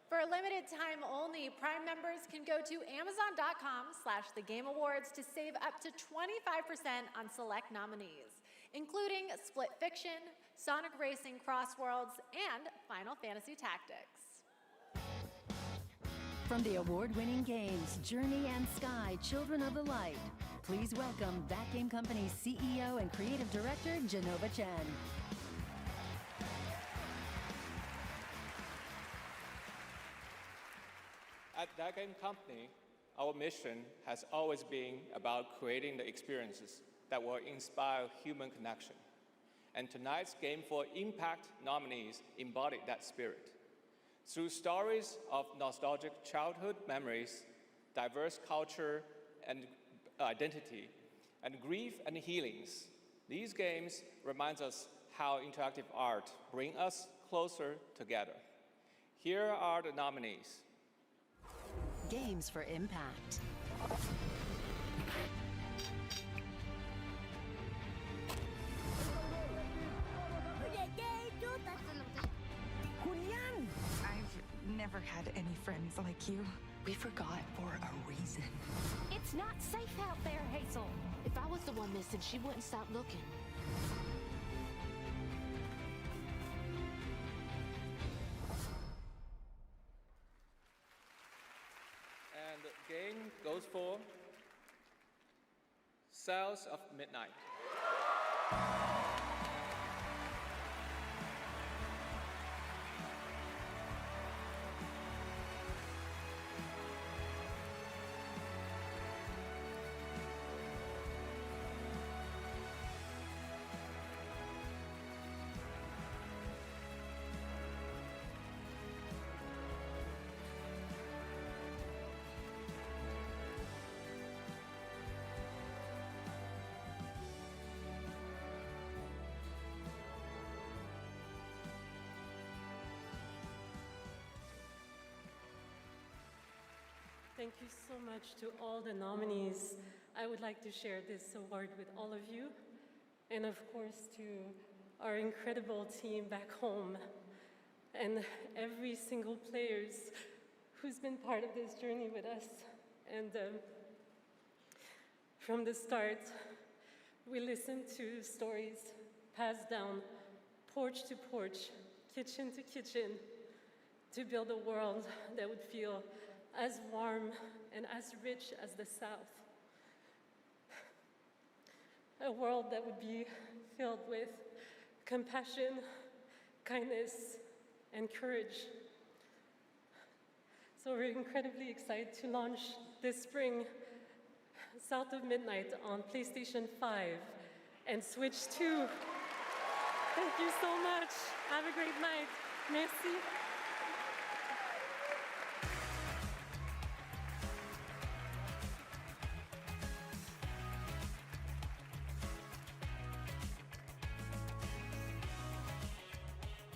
For a limited time only, Prime members can go to Amazon.com/thegameawards to save up to 25% on select nominees, including Split Fiction, Sonic Racing Crossworlds, and Final Fantasy Tactics.
From the award-winning games Journey and Sky, Children of the Light, please welcome That Game Company's CEO and Creative Director, Genova Chen.
At That Game Company, our mission has always been about creating the experiences
that will inspire human connection. And tonight's Game for Impact nominees embody that spirit. Through stories of nostalgic childhood memories, diverse culture and identity, and grief and healings, these games remind us how interactive art brings us closer together. Here are the nominees.
Games for Impact.
Julian! I've never had any friends like you. We forgot for a reason.
It's not safe out there, Hazel. If I was the one missing, she wouldn't stop looking.
And the game goes for Cells of Midnight.
Thank you so much to all the nominees. I would like to share this award with all of you, and of course to our incredible team back home, and every single players who's been part of this journey with us. And from the start, we listened to stories passed down porch to porch, kitchen to kitchen, to build a world that would feel as warm and as rich as the South. A world that would be filled with compassion, kindness, and courage. So we're incredibly excited to launch this spring South of Midnight on PlayStation 5 and Switch 2. Thank you so much. Have a great night. Merci.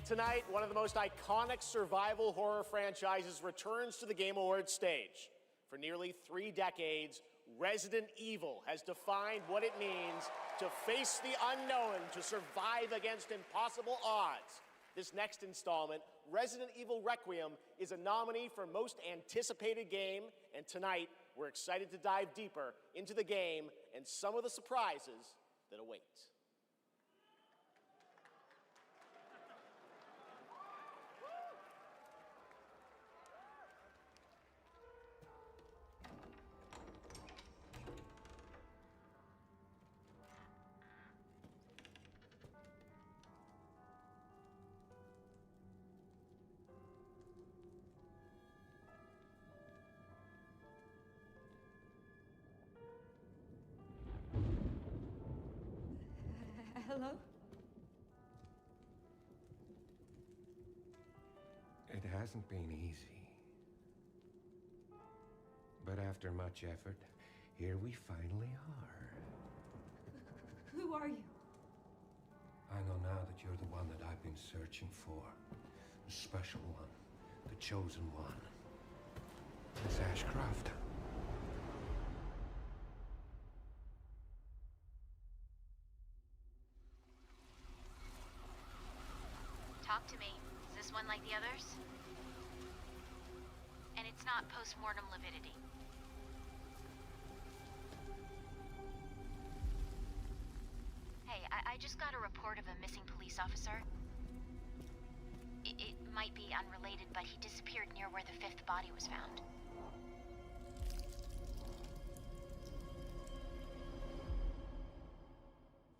Tonight, one of the most iconic survival horror franchises returns to the Game Awards stage. For nearly 3 decades, Resident Evil has defined what it means to face the unknown, to survive against impossible odds. This next installment, Resident Evil Requiem, is a nominee for Most Anticipated Game, and tonight, we're excited to dive deeper into the game and some of the surprises that await.
Hello?
It hasn't been easy. But after much effort, here we finally are.
Who are you?
I know now that you're the one that I've been searching for. The special one. The chosen one. Miss Ashcroft.
Talk to me. Is this one like the others? And it's not post-mortem lividity. Hey, I just got a report of a missing police officer. It might be unrelated, but he disappeared near where the 5th body was found.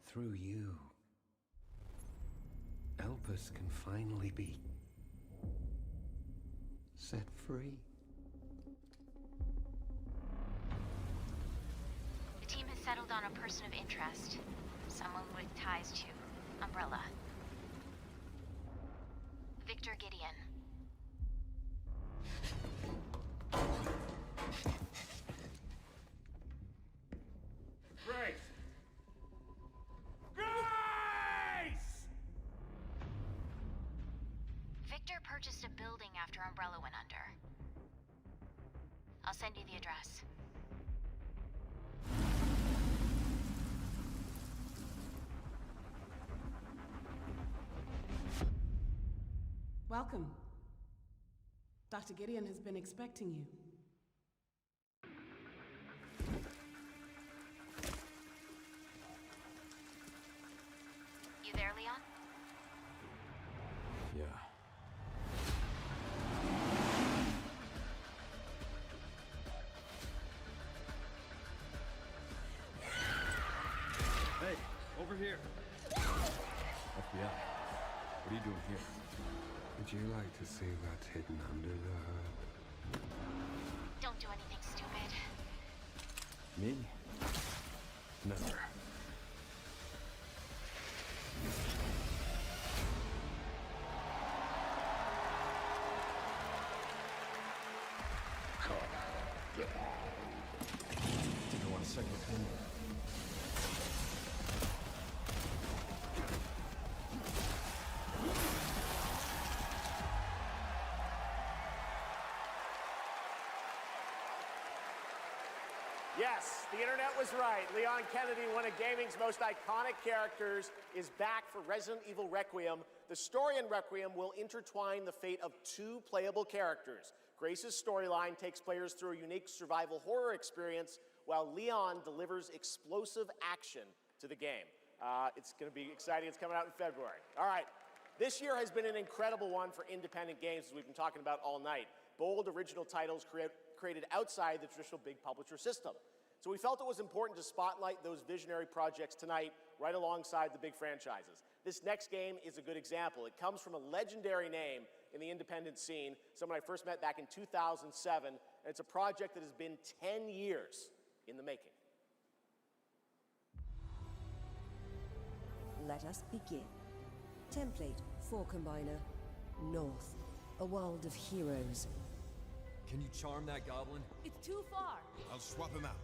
Through you, Elpis can finally be set free.
The team has settled on a person of interest. Someone with ties to Umbrella. Victor Gideon.
Grace! Grace!
Victor purchased a building after Umbrella went under. I'll send you the address.
Welcome. Dr. Gideon has been expecting you.
You there, Leon?
Yeah.
Hey, over here. FBI. What are you doing here?
Would you like to see what's hidden under the hood?
Don't do anything stupid.
Me? Never.
Didn't want a second opinion.
Yes, the internet was right. Leon Kennedy, one of gaming's most iconic characters, is back for Resident Evil Requiem. The story in Requiem will intertwine the fate of two playable characters. Grace's storyline takes players through a unique survival horror experience, while Leon delivers explosive action to the game. It's going to be exciting. It's coming out in February. All right. This year has been an incredible one for independent games, as we've been talking about all night. Bold, original titles created outside the traditional big publisher system. So we felt it was important to spotlight those visionary projects tonight, right alongside the big franchises. This next game is a good example. It comes from a legendary name in the independent scene, someone I first met back in 2007, and it's a project that has been 10 years in the making.
Let us begin. Template for Combiner. North, a world of heroes.
Can you charm that goblin?
It's too far.
I'll swap him out.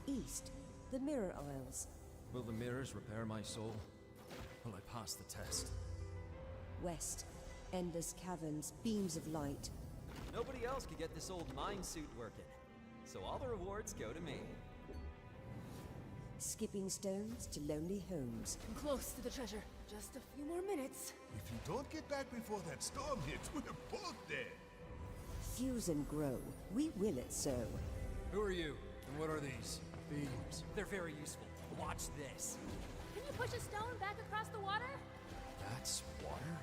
East, the Mirror Isles.
Will the mirrors repair my soul? Will I pass the test?
West, endless caverns, beams of light.
Nobody else could get this old mine suit working, so all the rewards go to me.
Skipping stones to lonely homes.
I'm close to the treasure. Just a few more minutes.
If you don't get back before that storm hits, we're both dead.
Fuse and grow. We will it so.
Who are you? And what are these? Beams. They're very useful. Watch this.
Can you push a stone back across the water?
That's water?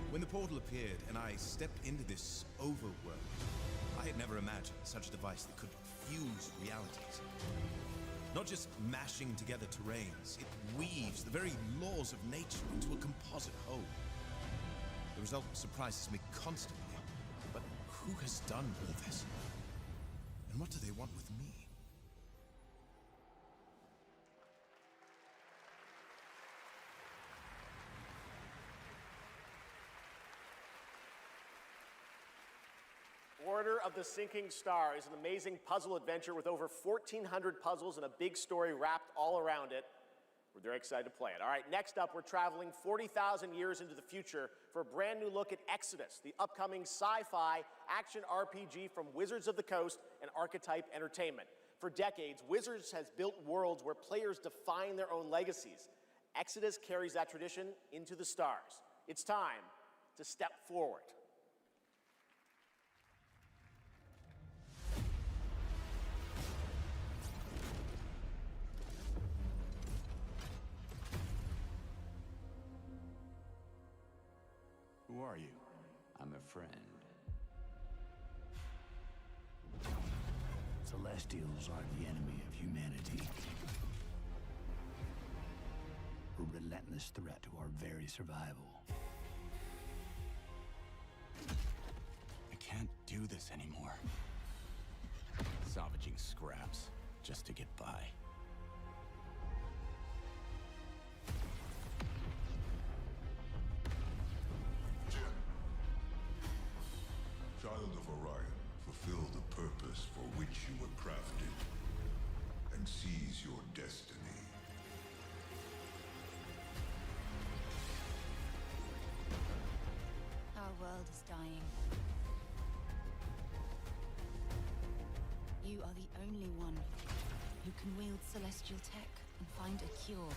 When the portal appeared and I stepped into this overworld, I had never imagined such a device that could fuse realities. Not just mashing together terrains, it weaves the very laws of nature into a composite whole. The result surprises me constantly, but who has done all this? And what do they want with me?
Order of the Sinking Star is an amazing puzzle adventure with over 1,400 puzzles and a big story wrapped all around it. We're very excited to play it. All right, next up, we're traveling 40,000 years into the future for a brand new look at Exodus, the upcoming sci-fi action RPG from Wizards of the Coast and Archetype Entertainment. For decades, Wizards has built worlds where players define their own legacies. Exodus carries that tradition into the stars. It's time to step forward.
Who are you? I'm a friend. Celestials are the enemy of humanity. A relentless threat to our very survival.
do this anymore. Salvaging scraps just to get by.
Child of Orion, fulfill the purpose for which you were crafted, and seize your destiny.
Our world is dying. You are the only one who can wield celestial tech and find a cure.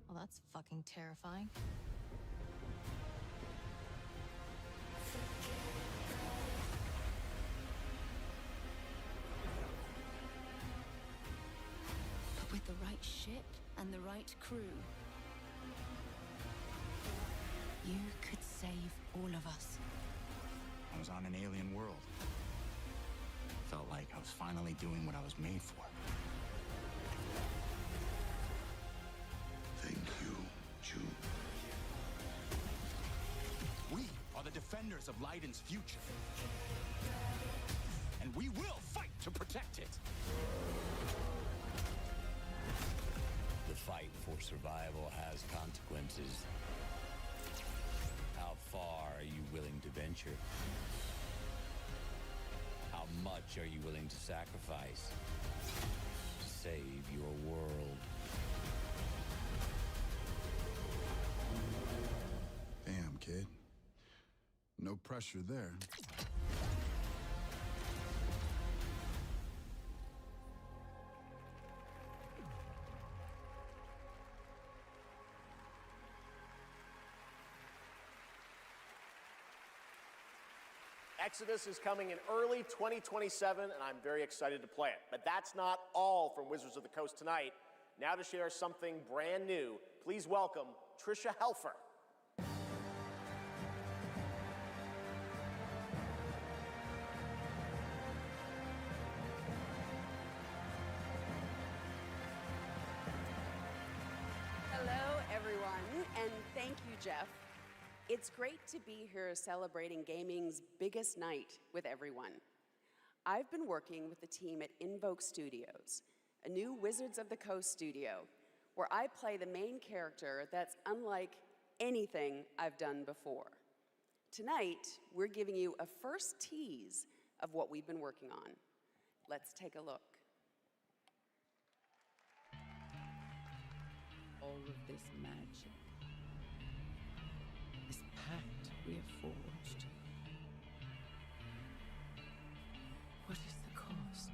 Well, that's fucking terrifying.
But with the right ship and the right crew, you could save all of us.
I was on an alien world. Felt like I was finally doing what I was made for.
Thank you, June.
We are the defenders of Leiden's future. And we will fight to protect it.
The fight for survival has consequences. How far are you willing to venture? How much are you willing to sacrifice to save your world?
Damn, kid. No pressure there.
Exodus is coming in early 2027, and I'm very excited to play it. But that's not all from Wizards of the Coast tonight. Now to share something brand new, please welcome Trisha Helfer.
Hello, everyone, and thank you, Jeff. It's great to be here celebrating gaming's biggest night with everyone. I've been working with the team at Invoke Studios, a new Wizards of the Coast studio, where I play the main character that's unlike anything I've done before. Tonight, we're giving you a first tease of what we've been working on. Let's take a look.
All of this magic, this pact we have forged, what is the cost?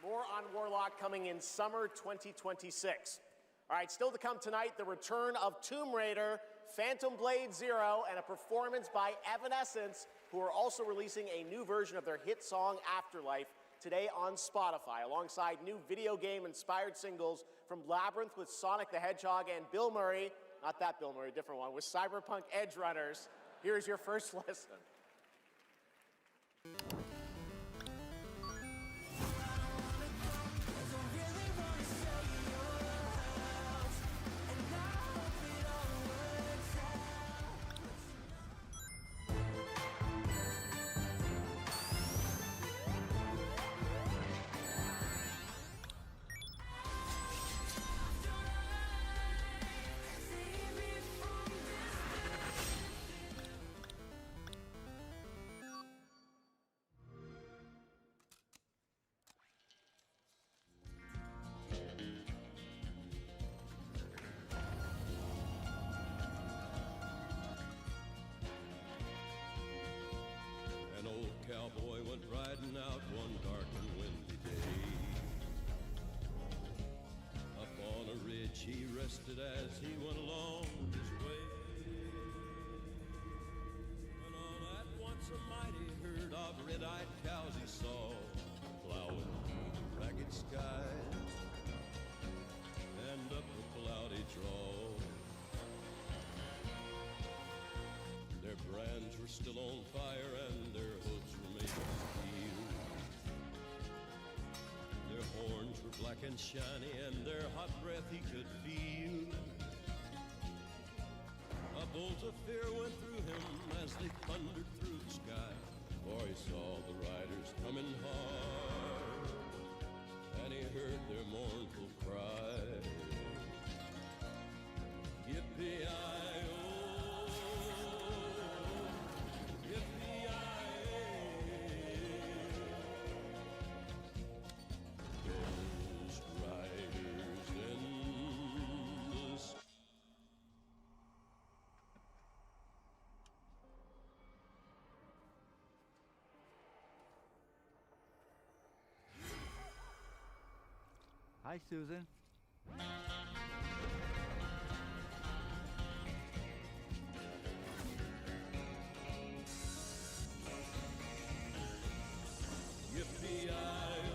More on Warlock coming in summer 2026. All right, still to come tonight, the return of Tomb Raider, Phantom Blade Zero, and a performance by Evanescence, who are also releasing a new version of their hit song Afterlife today on Spotify, alongside new video game-inspired singles from Labyrinth with Sonic the Hedgehog and Bill Murray, not that Bill Murray, a different one, with Cyberpunk Edge Runners. Here's your first listen.
riding out one dark and windy day. Up on a ridge he rested as he went along his way. When all at once a mighty herd of red-eyed cows he saw plowing through the ragged skies and up a cloudy draw. Their brands were still on fire and their hooves were made of steel. Their horns were black and shiny and their hot breath he could feel. A bolt of fear went through him as they thundered through the sky, for he saw the riders coming hard, and he heard their mournful cry. Yippee-i-oh, Ghost riders in the sky.
Hi, Susan.
Yippee-i-oh,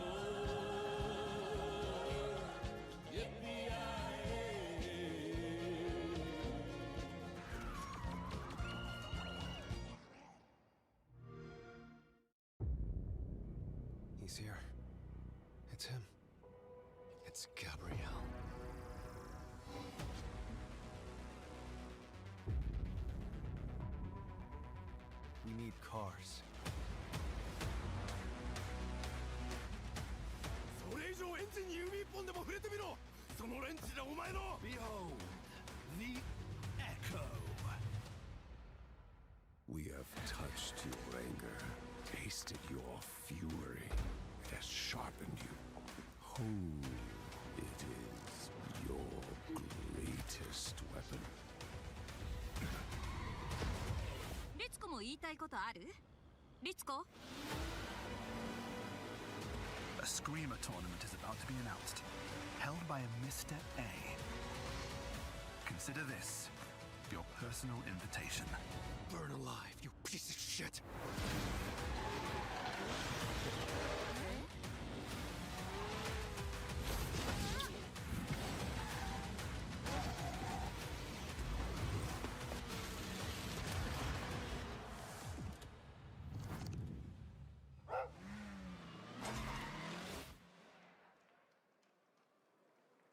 yippee-i-oh.
He's here. It's him. It's Gabrielle. We need cars.
Behold, the echo.
We have touched your anger, tasted your fury. It has sharpened you, honed you. It is your greatest weapon.
リツコも言いたいことある？リツコ？
A Screamer tournament is about to be announced, held by a Mr. A. Consider this your personal invitation.
Burn alive, you piece of shit!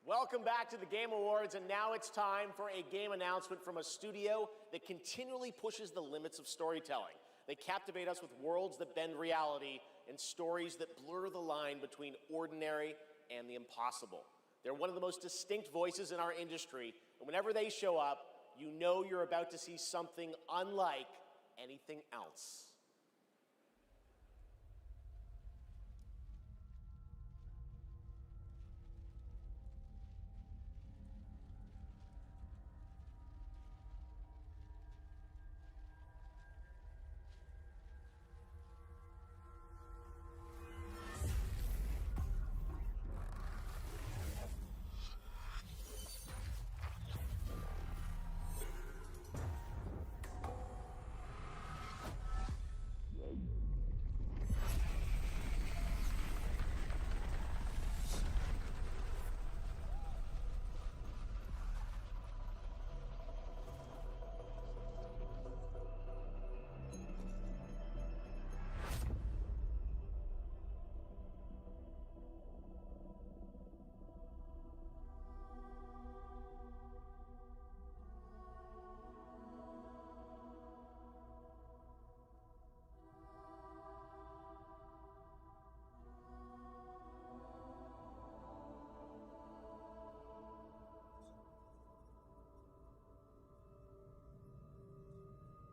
Welcome back to the Game Awards, and now it's time for a game announcement from a studio that continually pushes the limits of storytelling. They captivate us with worlds that bend reality and stories that blur the line between ordinary and the impossible. They're one of the most distinct voices in our industry, and whenever they show up, you know you're about to see something unlike anything else.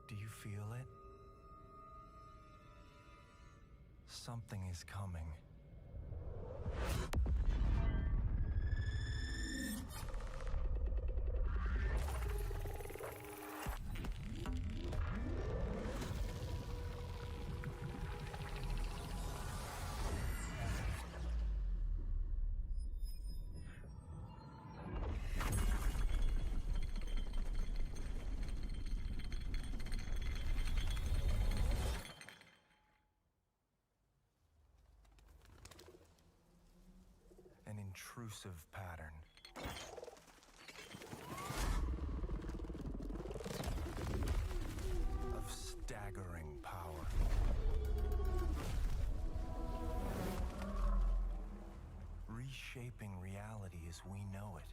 Do you feel it? Something is coming.
intrusive pattern. Of staggering power. Reshaping reality as we know it.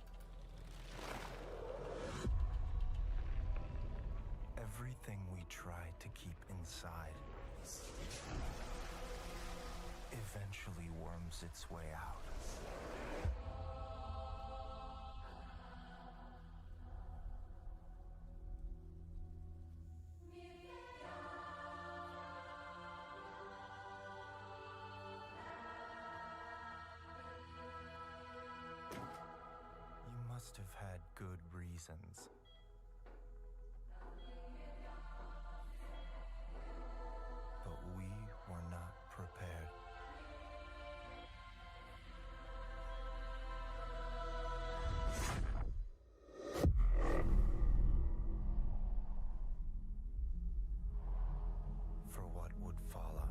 Everything we tried to keep inside eventually worms its way out. You must have had good reasons. But we were not prepared. For what would follow.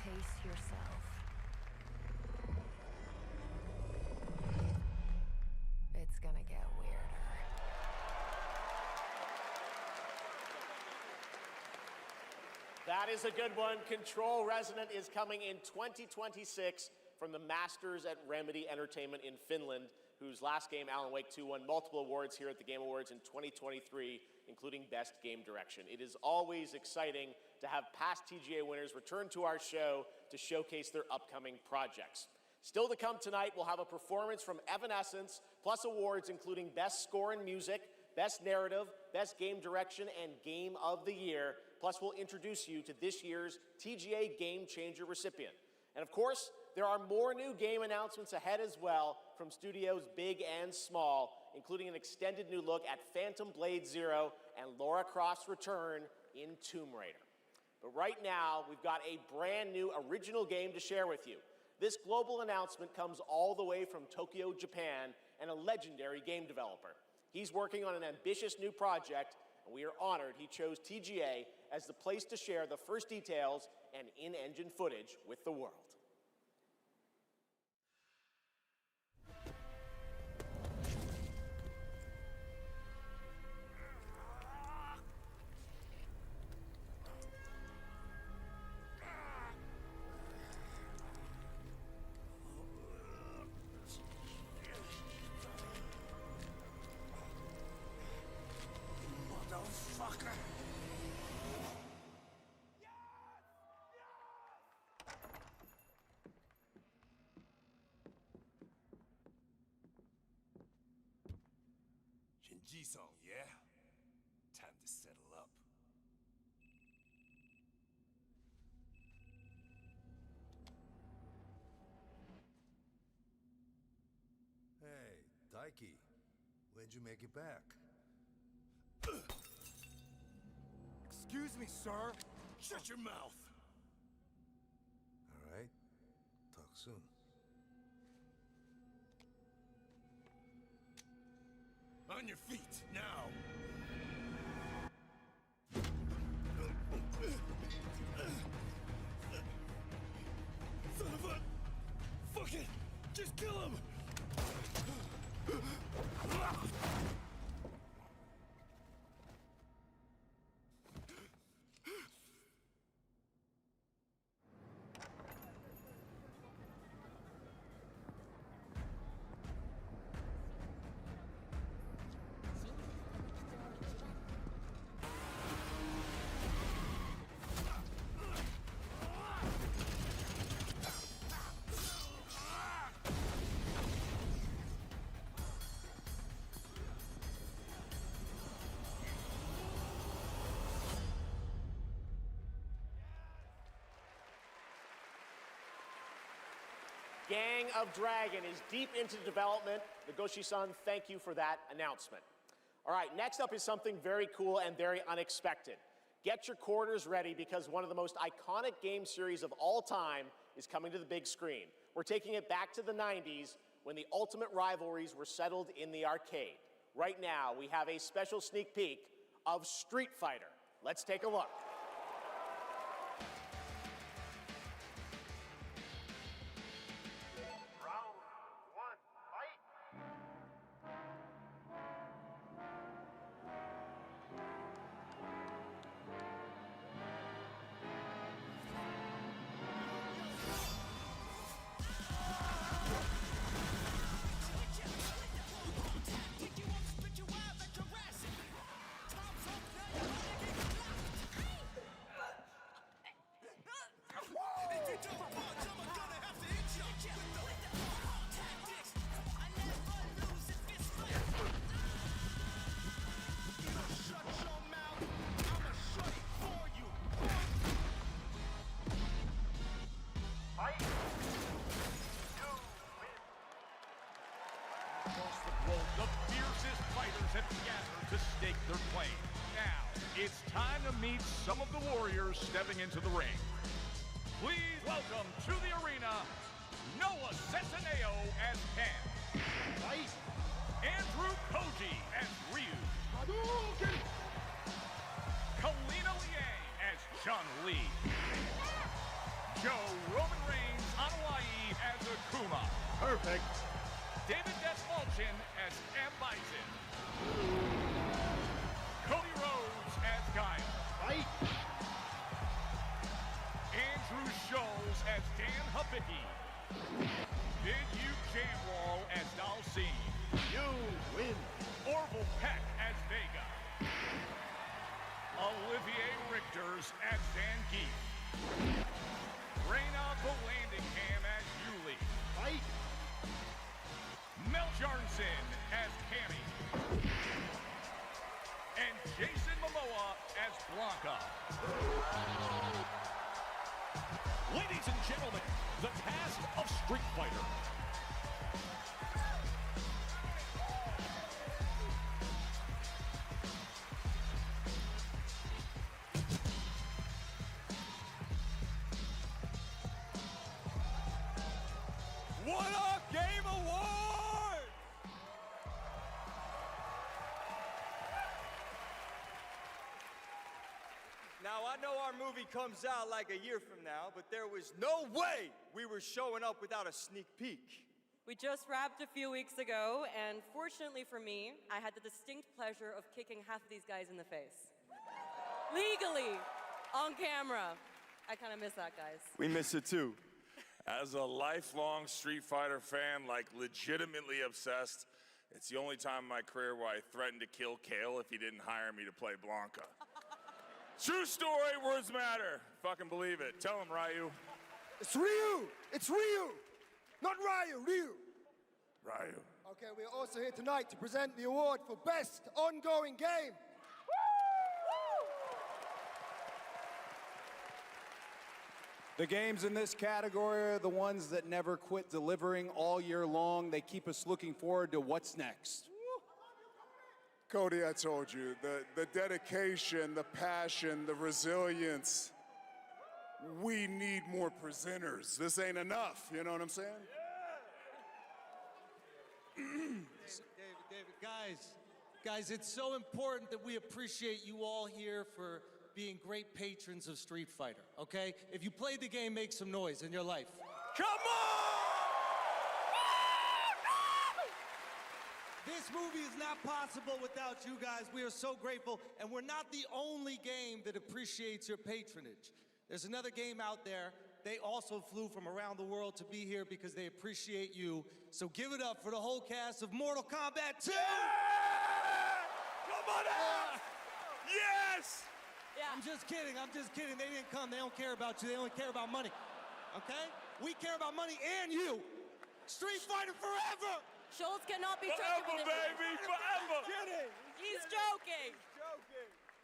Pace yourself. It's gonna get weirder.
That is a good one. Control Resonant is coming in 2026 from the Masters at Remedy Entertainment in Finland, whose last game, Alan Wake 2, won multiple awards here at the Game Awards in 2023, including Best Game Direction. It is always exciting to have past TGA winners return to our show to showcase their upcoming projects. Still to come tonight, we'll have a performance from Evanescence, plus awards including Best Score in Music, Best Narrative, Best Game Direction, and Game of the Year. Plus, we'll introduce you to this year's TGA Game Changer recipient. And of course, there are more new game announcements ahead as well from studios big and small, including an extended new look at Phantom Blade Zero and Lara Croft's return in Tomb Raider. But right now, we've got a brand new original game to share with you. This global announcement comes all the way from Tokyo, Japan, and a legendary game developer. He's working on an ambitious new project, and we are honored he chose TGA as the place to share the first details and in-engine footage with the world.
Motherfucker!
Shinji-song, yeah? Time to settle up.
Hey, Daiki. When'd you make it back?
Excuse me, sir. Shut your mouth.
All right. Talk soon.
On your feet, now. Son of a fucking Just kill him!
Gang of Dragon is deep into development. Nagoshi-san, thank you for that announcement. All right, next up is something very cool and very unexpected. Get your quarters ready because one of the most iconic game series of all time is coming to the big screen. We're taking it back to the 90s when the ultimate rivalries were settled in the arcade. Right now, we have a special sneak peek of Street Fighter. Let's take a look.
Across the globe, the fiercest fighters have gathered to stake their claim. Now, it's time to meet some of the warriors stepping into the ring. Please welcome to the arena, Noah Cesaneo as Ken. Fight. Andrew Koji as Ryu. Hadouken! Kalina Liang as Chun-Li. Joe Roman Reigns Anoa'i as Akuma. Perfect. David Desmalchin as M. Bison. Cody Rhodes as Guile. Fight. Andrew Scholes as Dan Habicki. Big U Jamwal as Dalcine. You win. Orville Peck as Vega. Olivier Richters as Zangief. Reyna Vallandigham as Yuli. Fight. Mel Jarnson as Cammy. And Jason Momoa as Blanca. Ladies and gentlemen, the cast of Street Fighter. What a Game Award!
Now, I know our movie comes out like a year from now, but there was no way we were showing up without a sneak peek.
We just wrapped a few weeks ago, and fortunately for me, I had the distinct pleasure of kicking half of these guys in the face. Legally, on camera. I kind of miss that, guys.
We miss it too.
As a lifelong Street Fighter fan, like legitimately obsessed, it's the only time in my career where I threatened to kill Kale if he didn't hire me to play Blanca. True story, words matter. Fucking believe it. Tell him, Ryu.
It's Ryu! It's Ryu! Not Ryu, Ryu!
Ryu.
Okay, we're also here tonight to present the award for Best Ongoing Game.
The games in this category are the ones that never quit delivering all year long. They keep us looking forward to what's next.
Cody, I told you, the dedication, the passion, the resilience. We need more presenters. This ain't enough, you know what I'm saying?
David, guys, it's so important that we appreciate you all here for being great patrons of Street Fighter, okay? If you played the game, make some noise in your life.
Come on!
This movie is not possible without you guys. We are so grateful, and we're not the only game that appreciates your patronage. There's another game out there. They also flew from around the world to be here because they appreciate you. So give it up for the whole cast of Mortal Kombat 2!
Yeah! Come on out! Yes!
Yeah. I'm just kidding. They didn't come. They don't care about you. They only care about money. Okay? We care about money and you. Street Fighter forever!
Schultz cannot be
Forever,
joking with
baby, forever!
Kidding.
He's joking.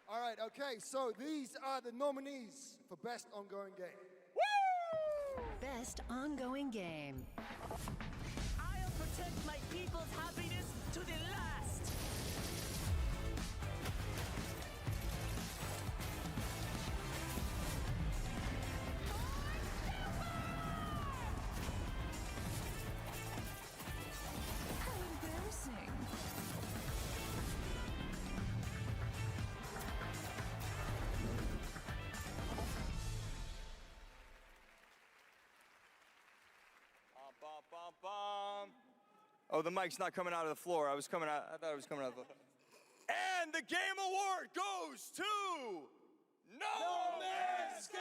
All right, okay, so these are the nominees for Best Ongoing Game.
Best ongoing game.
I'll protect my people's happiness to the last. How embarrassing.
Oh, the mic's not coming out of the floor. I thought it was coming out of the floor. And the Game Award goes to No Man's Sky!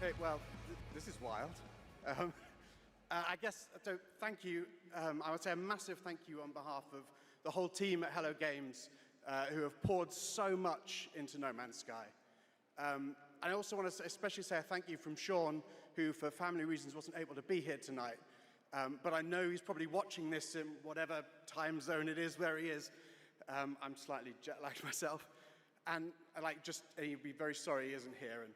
Hey, well, this is wild. I guess, so thank you. I would say a massive thank you on behalf of the whole team at Hello Games who have poured so much into No Man's Sky. I also want to especially say a thank you from Sean, who for family reasons wasn't able to be here tonight. But I know he's probably watching this in whatever time zone it is where he is. I'm slightly jet-lagged myself. And he'd be very sorry he isn't here. And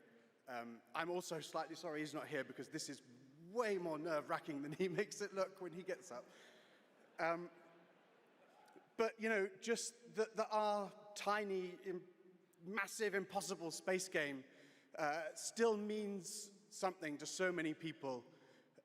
I'm also slightly sorry he's not here because this is way more nerve-wracking than he makes it look when he gets up. But, you know, just that our tiny, massive, impossible space game still means something to so many people,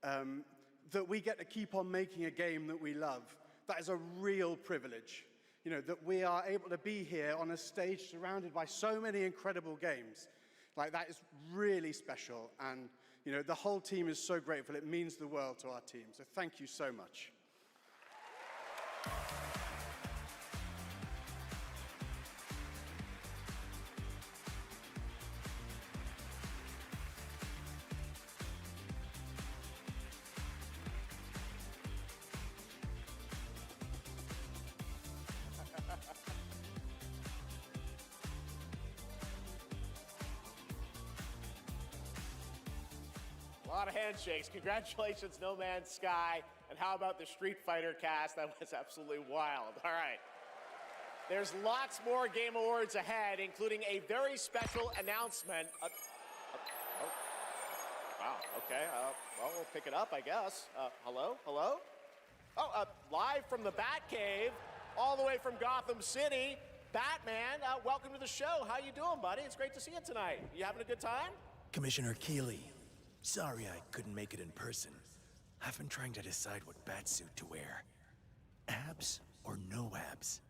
that we get to keep on making a game that we love. That is a real privilege. You know, that we are able to be here on a stage surrounded by so many incredible games. Like, that is really special, and, you know, the whole team is so grateful. It means the world to our team, so thank you so much.
A lot of handshakes. Congratulations, No Man's Sky. And how about the Street Fighter cast? That was absolutely wild. All right. There's lots more Game Awards ahead, including a very special announcement. Wow, okay. Well, we'll pick it up, I guess. Hello? Hello? Oh, live from the Batcave, all the way from Gotham City, Batman, welcome to the show. How you doing, buddy? It's great to see you tonight. You having a good time?
Commissioner Keeley, sorry I couldn't make it in person. I've been trying to decide what batsuit to wear. Abs or no abs?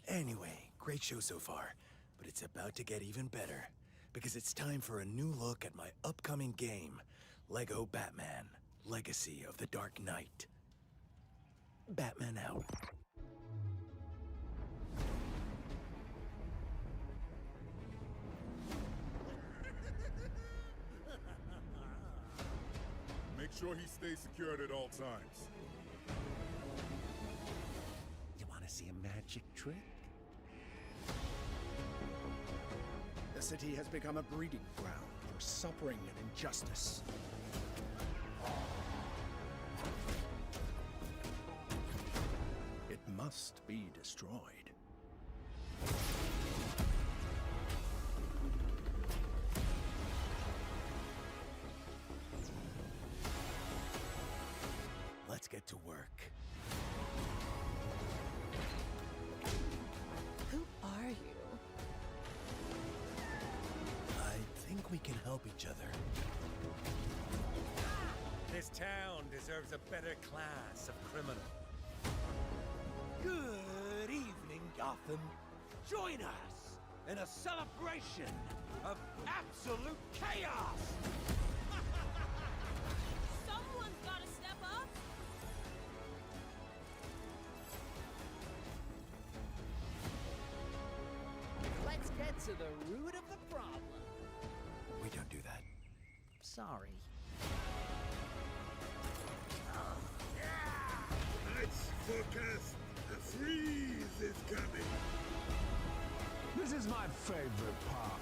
Anyway, great show so far, but it's about to get even better, because it's time for a new look at my upcoming game, Lego Batman, Legacy of the Dark Knight. Batman out.
Make sure he stays secured at all times.
You want to see a magic trick?
The city has become a breeding ground for suffering and injustice. It must be destroyed.
Let's get to work.
Who are you?
help each other. This town deserves a better class of criminal. Good evening, Gotham. Join us in a celebration of absolute chaos!
Someone's gotta step up!
Let's get to the root of the problem.
We don't do that.
Sorry.
Let's forecast. A freeze is coming.
This is my favorite part.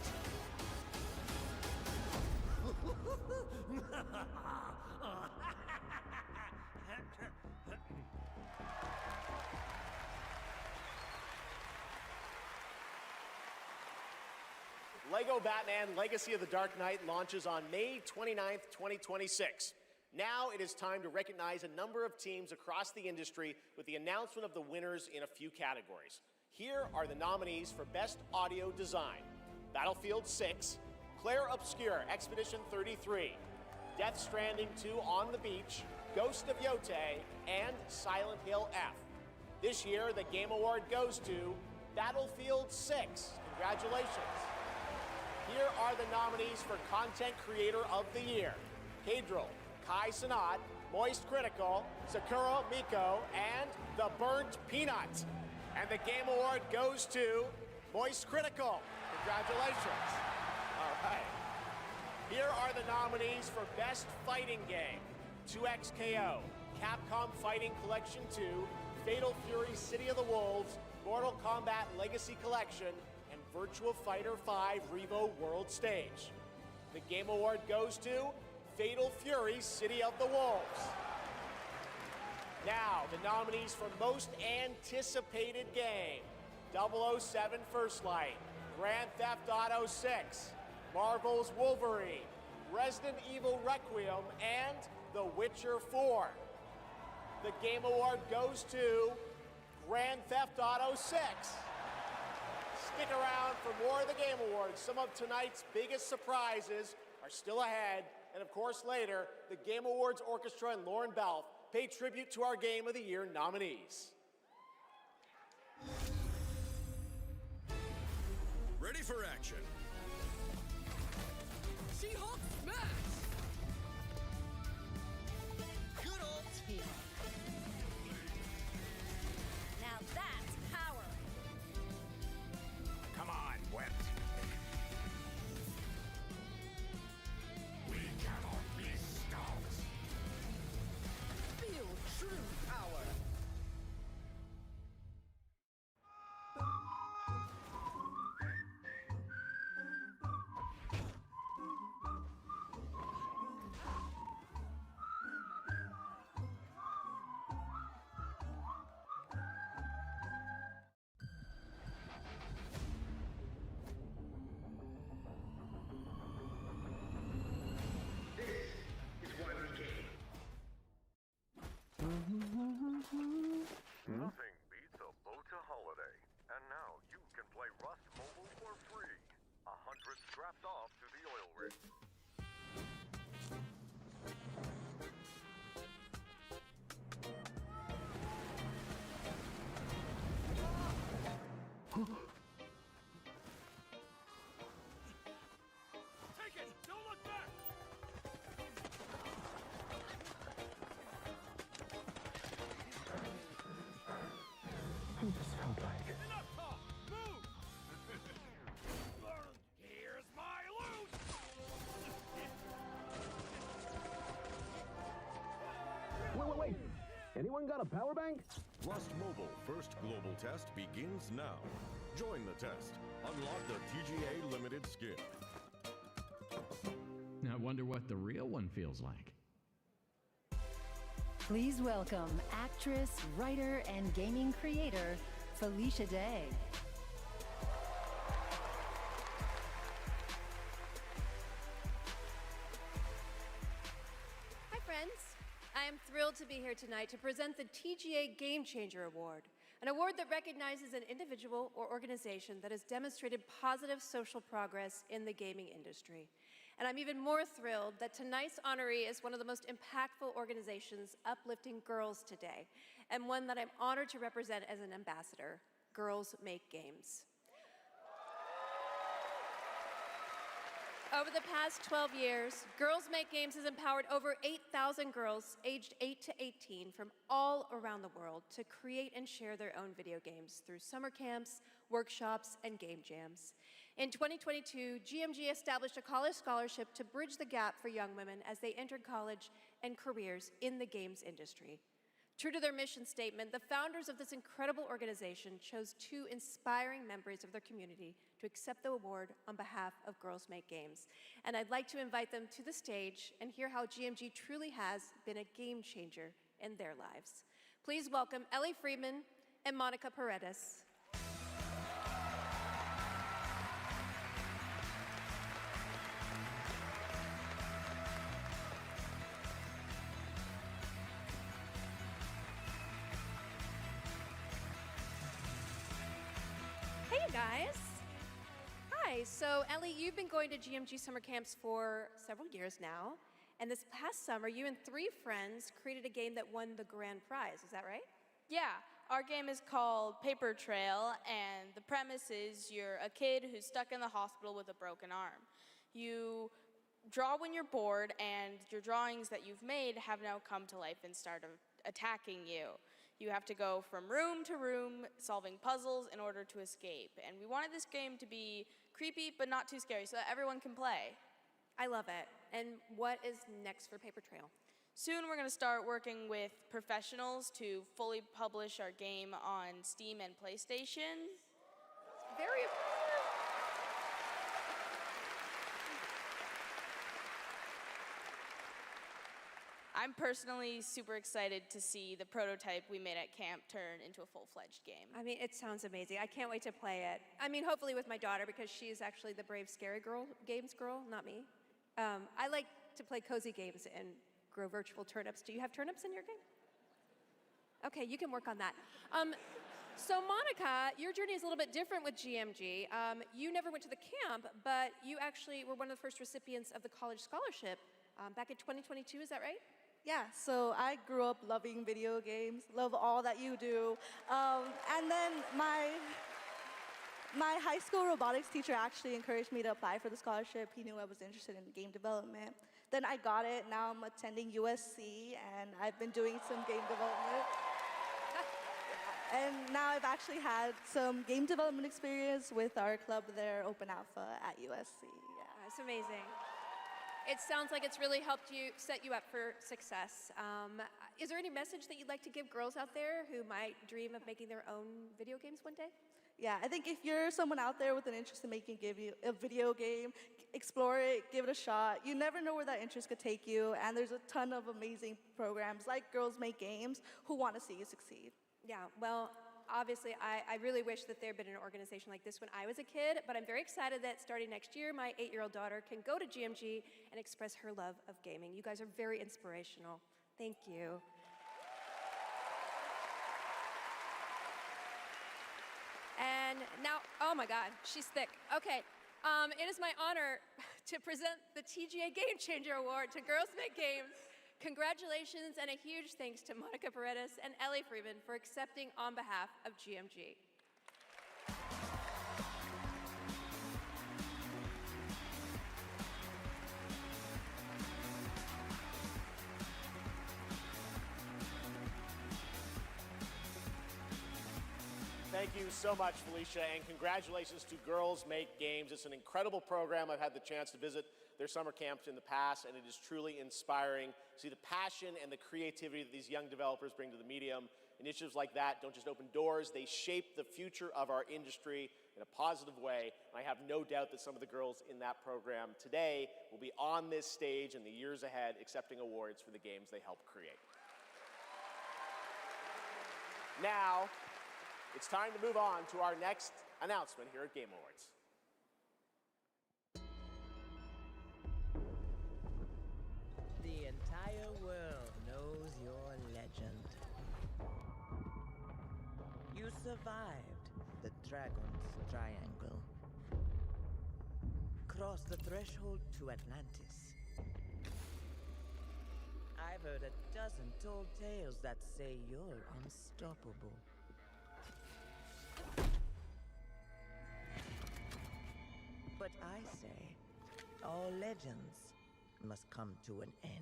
Lego Batman Legacy of the Dark Knight launches on May 29th, 2026. Now it is time to recognize a number of teams across the industry with the announcement of the winners in a few categories. Here are the nominees for Best Audio Design: Battlefield 6, Claire Obscure Expedition 33, Death Stranding 2 On the Beach, Ghost of Yotei, and Silent Hill F. This year, the Game Award goes to Battlefield 6. Congratulations. Here are the nominees for Content Creator of the Year: Cadril, Kai Sanat, Moist Critical, Sakura Miko, and The Burnt Peanut. And the Game Award goes to Moist Critical. Congratulations. All right. Here are the nominees for Best Fighting Game: 2XKO, Capcom Fighting Collection 2, Fatal Fury City of the Wolves, Mortal Kombat Legacy Collection, and Virtua Fighter 5 Revo World Stage. The Game Award goes to Fatal Fury City of the Wolves. Now, the nominees for Most Anticipated Game: 007 First Light, Grand Theft Auto 6, Marvel's Wolverine, Resident Evil Requiem, and The Witcher 4. The Game Award goes to Grand Theft Auto 6. Stick around for more of the Game Awards. Some of tonight's biggest surprises are still ahead. And of course, later, the Game Awards Orchestra and Lauren Balfe pay tribute to our Game of the Year nominees.
Ready for action.
She-Hulk smash! Good old team.
Now that's power!
Come on, Wet. We cannot be stopped.
Feel true power.
Nothing beats a Bota holiday. And now you can play Rust Mobile for free. 100 strapped off to the oil rig.
Take it! Don't look back!
I just felt like...
Enough talk! Move! Here's my loot!
Wait. Anyone got a power bank?
Rust Mobile first global test begins now. Join the test. Unlock the TGA limited skin.
I wonder what the real one feels like.
Please welcome actress, writer, and gaming creator, Felicia Day.
Hi, friends. I am thrilled to be here tonight to present the TGA Game Changer Award, an award that recognizes an individual or organization that has demonstrated positive social progress in the gaming industry. And I'm even more thrilled that tonight's honoree is one of the most impactful organizations uplifting girls today, and one that I'm honored to represent as an ambassador, Girls Make Games. Over the past 12 years, Girls Make Games has empowered over 8,000 girls aged 8 to 18 from all around the world to create and share their own video games through summer camps, workshops, and game jams. In 2022, GMG established a college scholarship to bridge the gap for young women as they entered college and careers in the games industry. True to their mission statement, the founders of this incredible organization chose 2 inspiring members of their community to accept the award on behalf of Girls Make Games. And I'd like to invite them to the stage and hear how GMG truly has been a game changer in their lives. Please welcome Ellie Friedman and Monica Paredes. Hey, you guys. Hi, so Ellie, you've been going to GMG summer camps for several years now, and this past summer, you and 3 friends created a game that won the grand prize, is that right?
Yeah, our game is called Paper Trail, and the premise is you're a kid who's stuck in the hospital with a broken arm. You draw when you're bored, and your drawings that you've made have now come to life and start attacking you. You have to go from room to room solving puzzles in order to escape. And we wanted this game to be creepy but not too scary so that everyone can play.
I love it. And what is next for Paper Trail?
Soon we're going to start working with professionals to fully publish our game on Steam and PlayStation.
Very impressive.
I'm personally super excited to see the prototype we made at camp turn into a full-fledged game.
I mean, it sounds amazing. I can't wait to play it. I mean, hopefully with my daughter, because she's actually the brave, scary games girl, not me. I like to play cozy games and grow virtual turnips. Do you have turnips in your game? Okay, you can work on that. So Monica, your journey is a little bit different with GMG. You never went to the camp, but you actually were one of the first recipients of the college scholarship back in 2022, is that right?
Yeah, so I grew up loving video games, love all that you do. And then my high school robotics teacher actually encouraged me to apply for the scholarship. He knew I was interested in game development. Then I got it. Now I'm attending USC, and I've been doing some game development. And now I've actually had some game development experience with our club there, Open Alpha at USC. Yeah.
That's amazing. It sounds like it's really helped you, set you up for success. Is there any message that you'd like to give girls out there who might dream of making their own video games one day?
Yeah, I think if you're someone out there with an interest in making a video game, explore it, give it a shot. You never know where that interest could take you, and there's a ton of amazing programs like Girls Make Games who want to see you succeed.
Yeah, well, obviously, I really wish that there had been an organization like this when I was a kid, but I'm very excited that starting next year, my 8-year-old daughter can go to GMG and express her love of gaming. You guys are very inspirational. Thank you. And now, oh my God, she's thick. Okay, it is my honor to present the TGA Game Changer Award to Girls Make Games. Congratulations and a huge thanks to Monica Paredes and Ellie Freeman for accepting on behalf of GMG.
Thank you so much, Felicia, and congratulations to Girls Make Games. It's an incredible program. I've had the chance to visit their summer camps in the past, and it is truly inspiring to see the passion and the creativity that these young developers bring to the medium. Initiatives like that don't just open doors, they shape the future of our industry in a positive way. And I have no doubt that some of the girls in that program today will be on this stage in the years ahead accepting awards for the games they helped create. Now, it's time to move on to our next announcement here at Game Awards.
The entire world knows your legend. You survived the Dragon's Triangle.
cross the threshold to Atlantis. I've heard a dozen tall tales that say you're unstoppable. But I say, all legends must come to an end.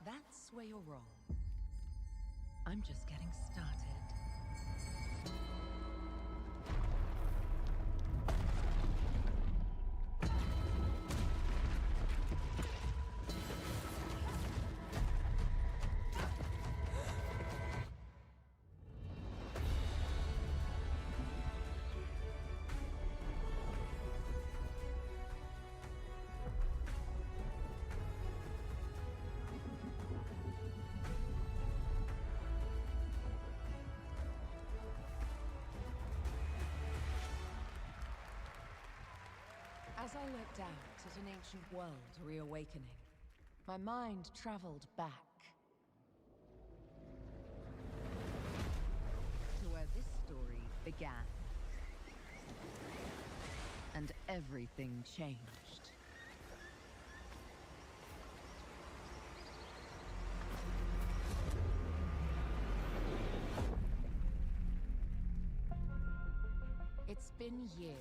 That's where you're wrong. I'm just getting started. As I looked out at an ancient world reawakening, my mind traveled back to where this story began. And everything changed. It's been years.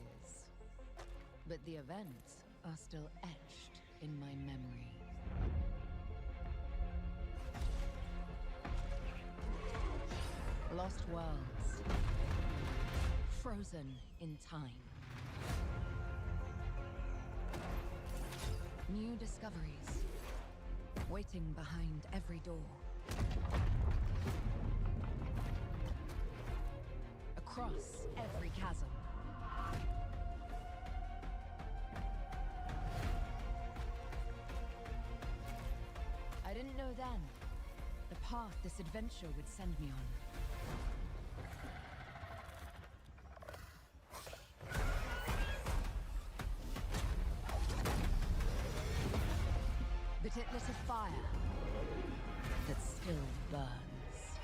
But the events are still etched in my memory. Lost worlds. Frozen in time. New discoveries. Waiting behind every door. Across every chasm. I didn't know then the path this adventure would send me on. But it lit a fire that still burns.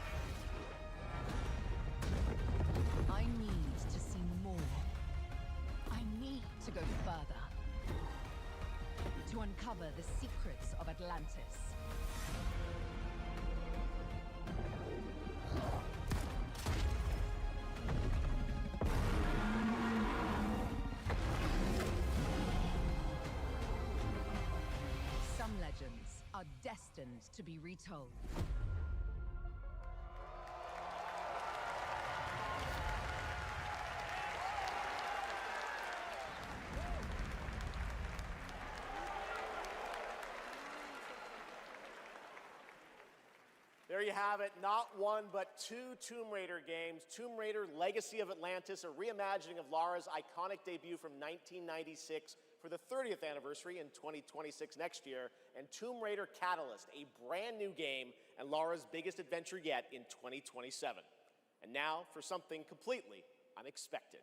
I need to see more. I need to go further. To uncover the secrets of Atlantis. Some legends are destined to be retold.
There you have it, not one but two Tomb Raider games. Tomb Raider Legacy of Atlantis, a reimagining of Lara's iconic debut from 1996 for the 30th anniversary in 2026 next year, and Tomb Raider Catalyst, a brand new game and Lara's biggest adventure yet in 2027. And now for something completely unexpected.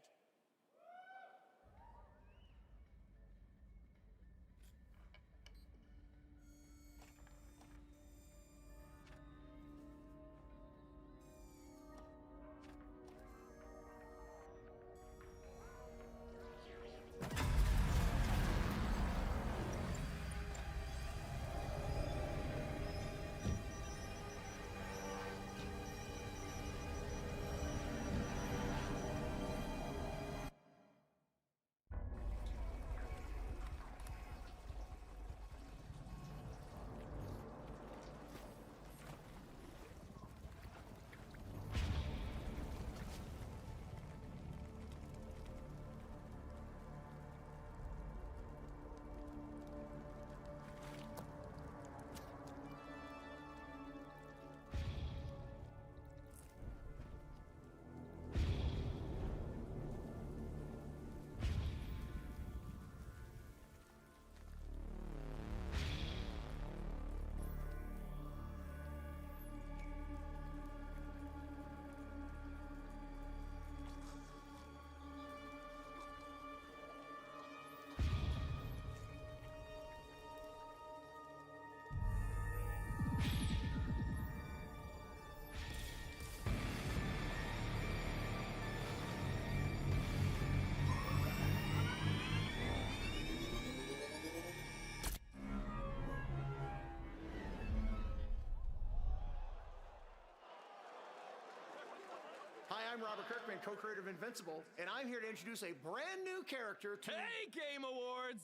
Robert Kirkman, co-creator of Invincible, and I'm here to introduce a brand new character to...
Hey, Game Awards!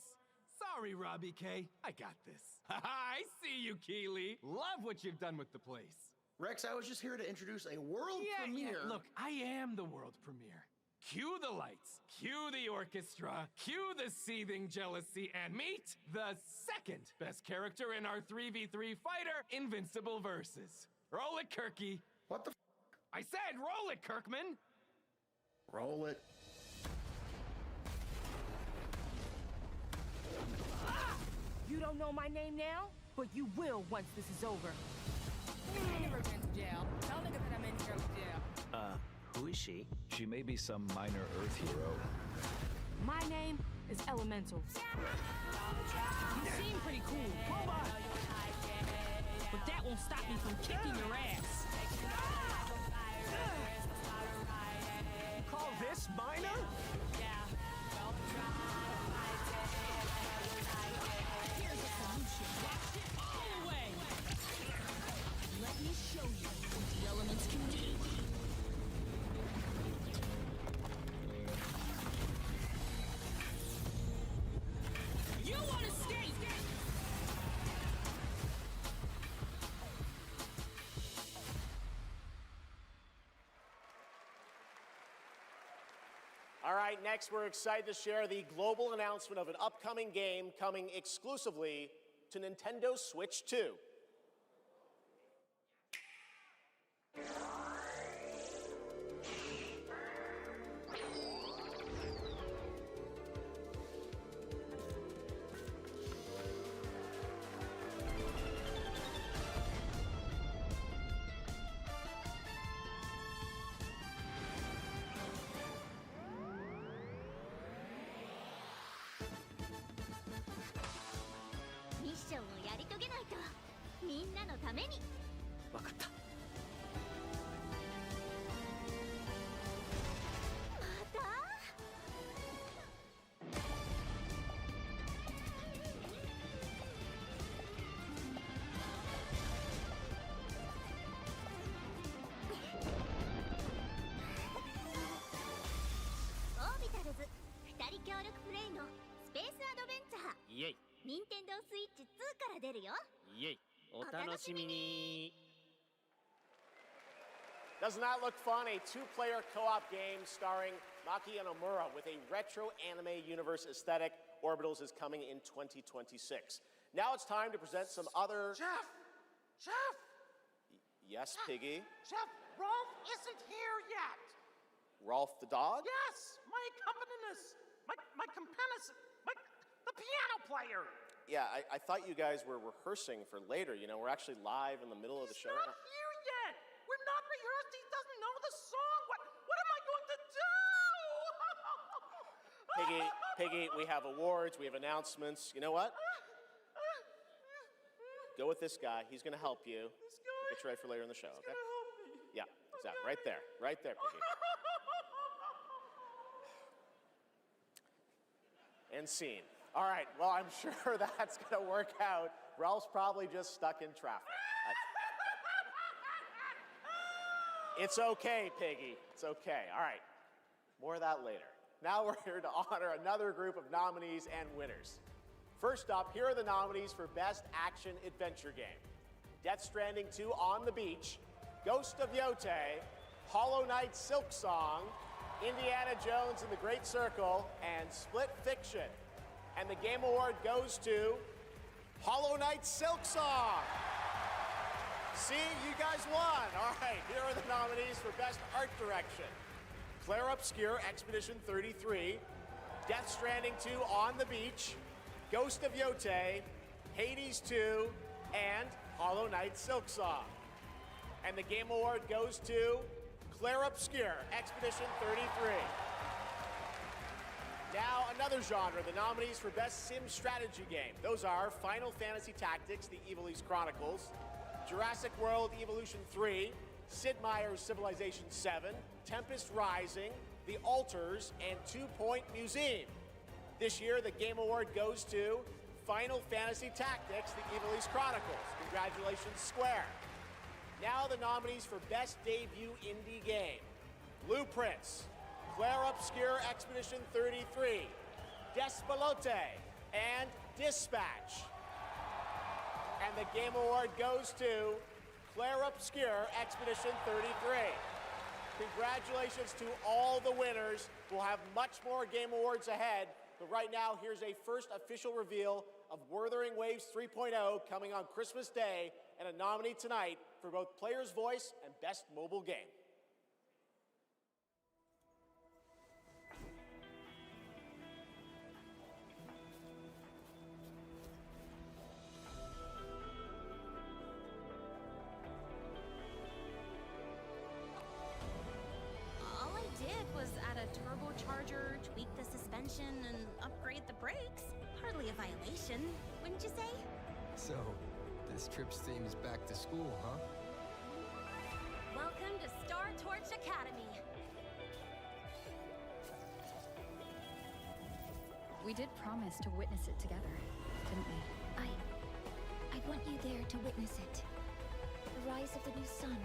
Sorry, Robbie K. I got this. I see you, Keeley. Love what you've done with the place.
Rex, I was just here to introduce a world premiere.
Yeah, look, I am the world premiere. Cue the lights, cue the orchestra, cue the seething jealousy, and meet the second best character in our 3v3 fighter, Invincible Versus. Roll it, Kirky.
What the f?
I said roll it, Kirkman.
Roll it.
You don't know my name now, but you will once this is over.
I never been to jail. Tell nigga that I'm in here with jail.
Who is she? She may be some minor Earth hero.
My name is Elemental. You seem pretty cool. Robot! But that won't stop me from kicking your ass.
Call this minor?
Here's a solution. Watch it all the way. Let me show you what the elements can do. You want to escape?
All right, next we're excited to share the global announcement of an upcoming game coming exclusively to Nintendo Switch 2. Doesn't that look fun? A two-player co-op game starring Maki and Omura with a retro anime universe aesthetic. Orbitals is coming in 2026. Now it's time to present some other...
Chef!
Yes, Piggy?
Chef, Rolf isn't here yet.
Rolf the dog?
Yes, my accompanist, the piano player.
Yeah, I thought you guys were rehearsing for later. You know, we're actually live in the middle of the show.
He's not here yet. We're not rehearsed. He doesn't know the song. What am I going to do?
Piggy, we have awards, we have announcements. You know what? Go with this guy. He's going to help you.
This guy?
Get you ready for later in the show, okay?
He's gonna help me.
Yeah, exactly. Right there, Piggy. And scene. All right, well, I'm sure that's going to work out. Ralph's probably just stuck in traffic. It's okay, Piggy. It's okay. All right, more of that later. Now we're here to honor another group of nominees and winners. First up, here are the nominees for Best Action Adventure Game. Death Stranding 2 On the Beach, Ghost of Yote, Hollow Knight Silk Song, Indiana Jones and the Great Circle, and Split Fiction. And the Game Award goes to Hollow Knight Silk Song. See, you guys won. All right, here are the nominees for Best Art Direction. Claire Obscure, Expedition 33, Death Stranding 2 On the Beach, Ghost of Yote, Hades 2, and Hollow Knight Silk Song. And the Game Award goes to Claire Obscure, Expedition 33. Now, another genre, the nominees for Best Sim Strategy Game. Those are Final Fantasy Tactics, The Evil East Chronicles, Jurassic World Evolution 3, Sid Meier's Civilization 7, Tempest Rising, The Alters, and 2 Point Museum. This year, the Game Award goes to Final Fantasy Tactics, The Evil East Chronicles. Congratulations, Square. Now the nominees for Best Debut Indie Game. Blueprints, Claire Obscure Expedition 33, Despalote, and Dispatch. And the Game Award goes to Claire Obscure Expedition 33. Congratulations to all the winners. We'll have much more Game Awards ahead, but right now, here's a first official reveal of Wuthering Waves 3.0 coming on Christmas Day, and a nominee tonight for both Player's Voice and Best Mobile Game.
All I did was add a turbocharger, tweak the suspension, and upgrade the brakes. Hardly a violation, wouldn't you say?
So, this trip's theme is back to school, huh?
Welcome to Star Torch Academy.
We did promise to witness it together, didn't we?
I want you there to witness it. The rise of the new sun.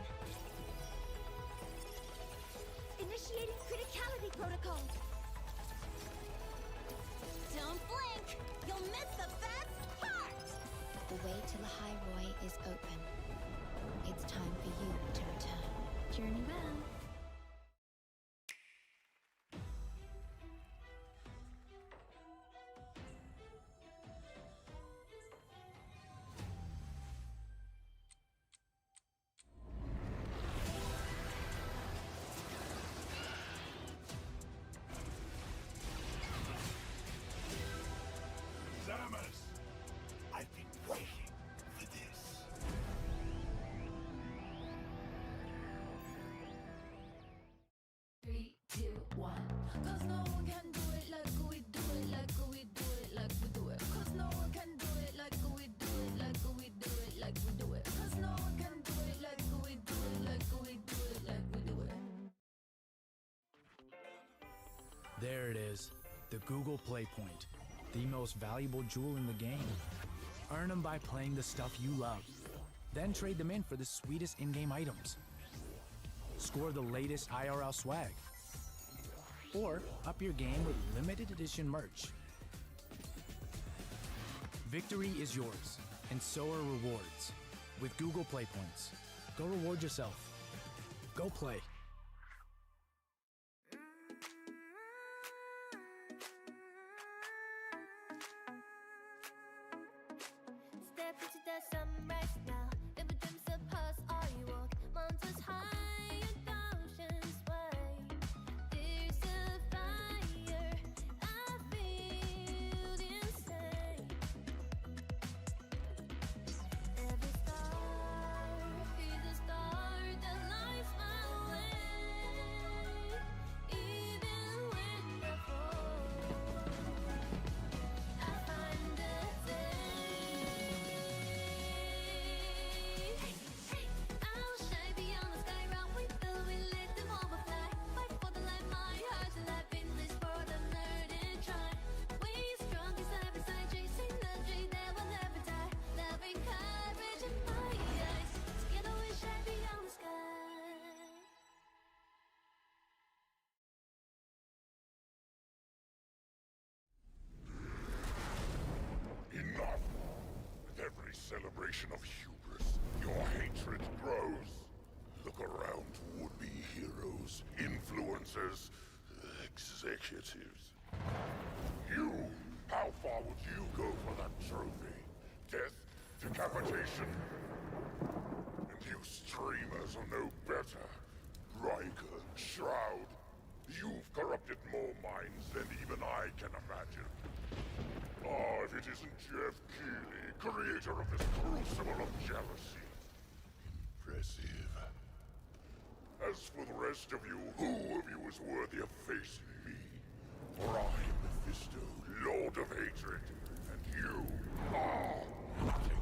Initiating criticality protocol.
Don't blink! You'll miss the best part!
The way to the High Roy is open. It's time for you to return. Journey well.
Samus! I've been waiting for this.
Three, two, one. 'Cause no one can do it like we do it, like we do it, like we do it. 'Cause no one can do it like we do it, like we do it, like we do it. 'Cause no one can do it like we do it, like we do it, like we do it.
There it is, the Google Play Point, the most valuable jewel in the game. Earn them by playing the stuff you love. Then trade them in for the sweetest in-game items. Score the latest IRL swag. Or up your game with limited edition merch. Victory is yours, and so are rewards. With Google Play Points. Go reward yourself. Go play.
Step into the sunrise now. Never dreams of us, all you walk. Mountains high and oceans wide. There's a fire I feel inside. Every star is a star that lights my way. Even when I fall, I find a I'll shine beyond the sky, run with the wind, let the moment fly. Fight for the light, my heart's alive in this world of nerd and try. We strong side by side, chasing the dream that will never die. Loving courage in my eyes, together we shine beyond the sky.
Enough! With every celebration of hubris, your hatred grows. Look around to would-be heroes, influencers, executives. You, how far would you go for that trophy? Death? Decapitation? And you streamers are no better. Riker, Shroud, you've corrupted more minds than even I can imagine. Ah, if it isn't Jeff Keighley, creator of this crucible of jealousy. Impressive. As for the rest of you, who of you is worthy of facing me? For I am Mephisto, Lord of Hatred, and you are nothing.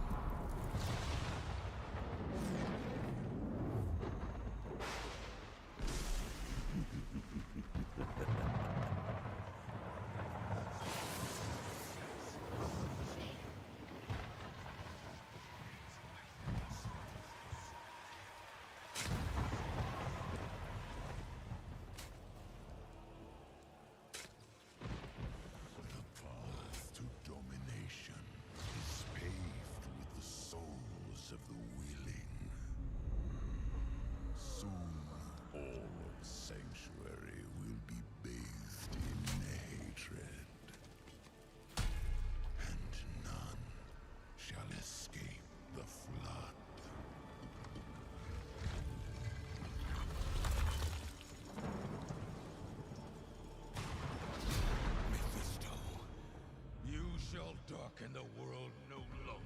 darken the world no longer.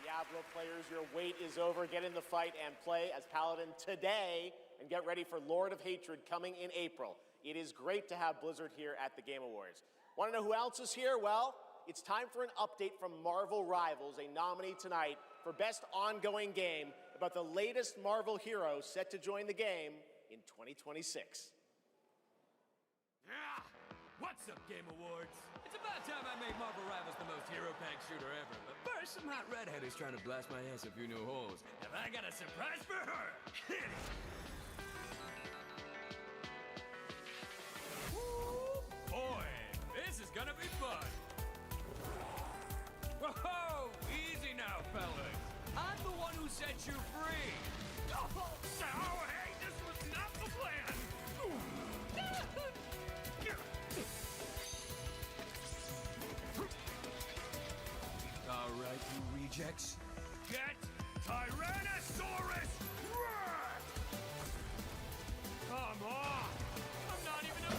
Diablo players, your wait is over. Get in the fight and play as Paladin today, and get ready for Lord of Hatred coming in April. It is great to have Blizzard here at the Game Awards. Want to know who else is here? Well, it's time for an update from Marvel Rivals, a nominee tonight for Best Ongoing Game about the latest Marvel hero set to join the game in 2026.
What's up, Game Awards? It's about time I made Marvel Rivals the most hero-packed shooter ever. But first, some hot redhead is trying to blast my ass a few new holes. And I got a surprise for her! Hit it! Woo, boy, this is gonna be fun! Whoa! Easy now, fellas! I'm the one who set you free! Oh, hey, this was not the plan! All right, you rejects. Get Tyrannosaurus Rex! Come on! I'm not even a...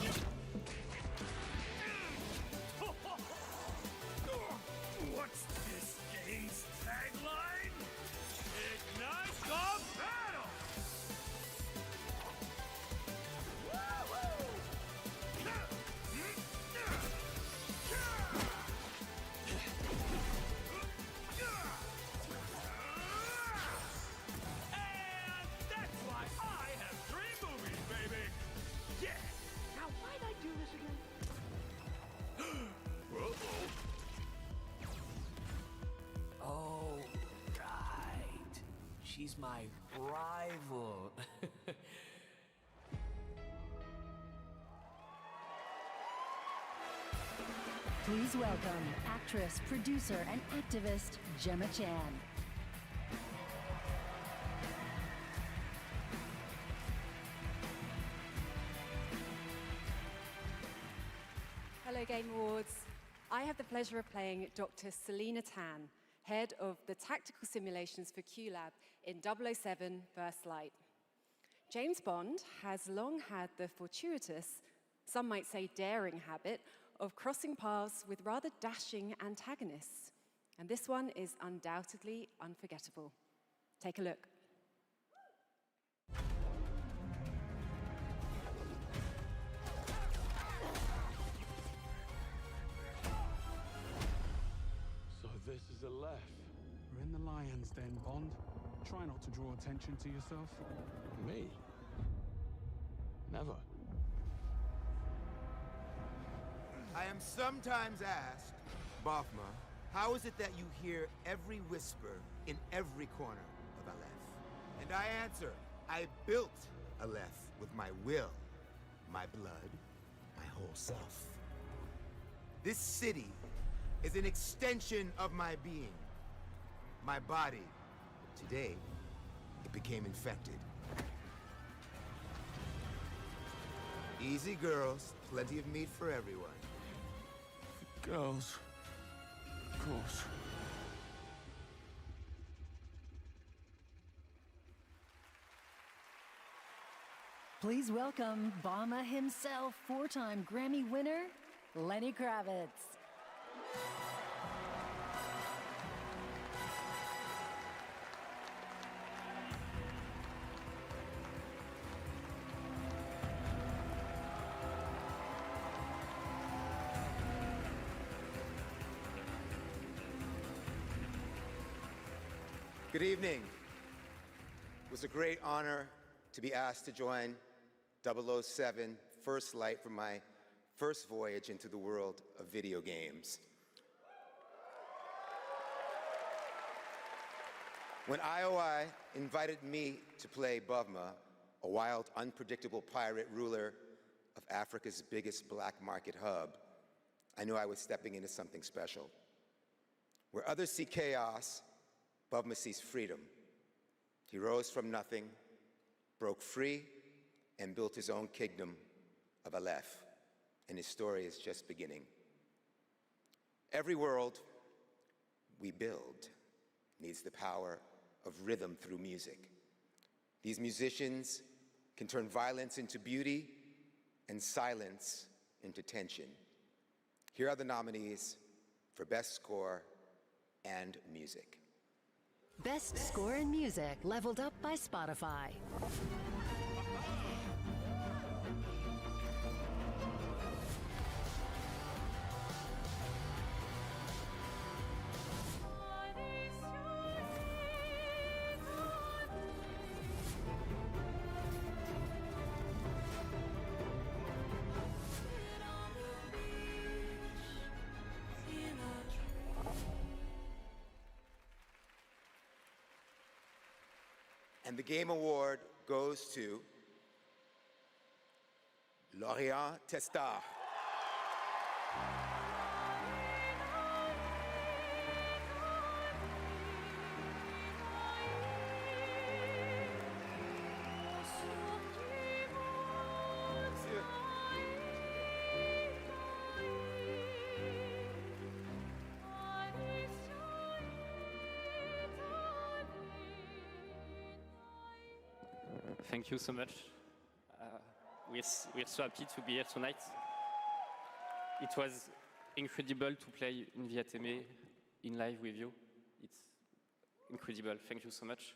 What's this game's tagline? Ignite the battle! Oh, right. She's my rival.
Please welcome actress, producer, and activist Gemma Chan.
Hello, Game Awards. I have the pleasure of playing Dr. Selena Tan, head of the tactical simulations for QLab in 007 First Light. James Bond has long had the fortuitous, some might say daring habit, of crossing paths with rather dashing antagonists. And this one is undoubtedly unforgettable. Take a look.
So this is a left. We're in the Lion's Den, Bond. Try not to draw attention to yourself. Me? Never.
I am sometimes asked, Bafma, how is it that you hear every whisper in every corner of Aleph? And I answer, I built Aleph with my will, my blood, my whole self. This city is an extension of my being, my body. Today, it became infected. Easy, girls. Plenty of meat for everyone.
Girls. Of course.
Please welcome Obama himself, four-time Grammy winner, Lenny Kravitz.
Good evening. It was a great honor to be asked to join 007 First Light for my first voyage into the world of video games. When IOI invited me to play Bavma, a wild, unpredictable pirate ruler of Africa's biggest black market hub, I knew I was stepping into something special. Where others see chaos, Bavma sees freedom. He rose from nothing, broke free, and built his own kingdom of Aleph, and his story is just beginning. Every world we build needs the power of rhythm through music. These musicians can turn violence into beauty and silence into tension. Here are the nominees for Best Score and Music.
Best Score in Music, leveled up by Spotify.
And the Game Award goes to Lorient Testard.
Thank you so much. We're so happy to be here tonight. It was incredible to play in Viateme in live with you. It's incredible. Thank you so much.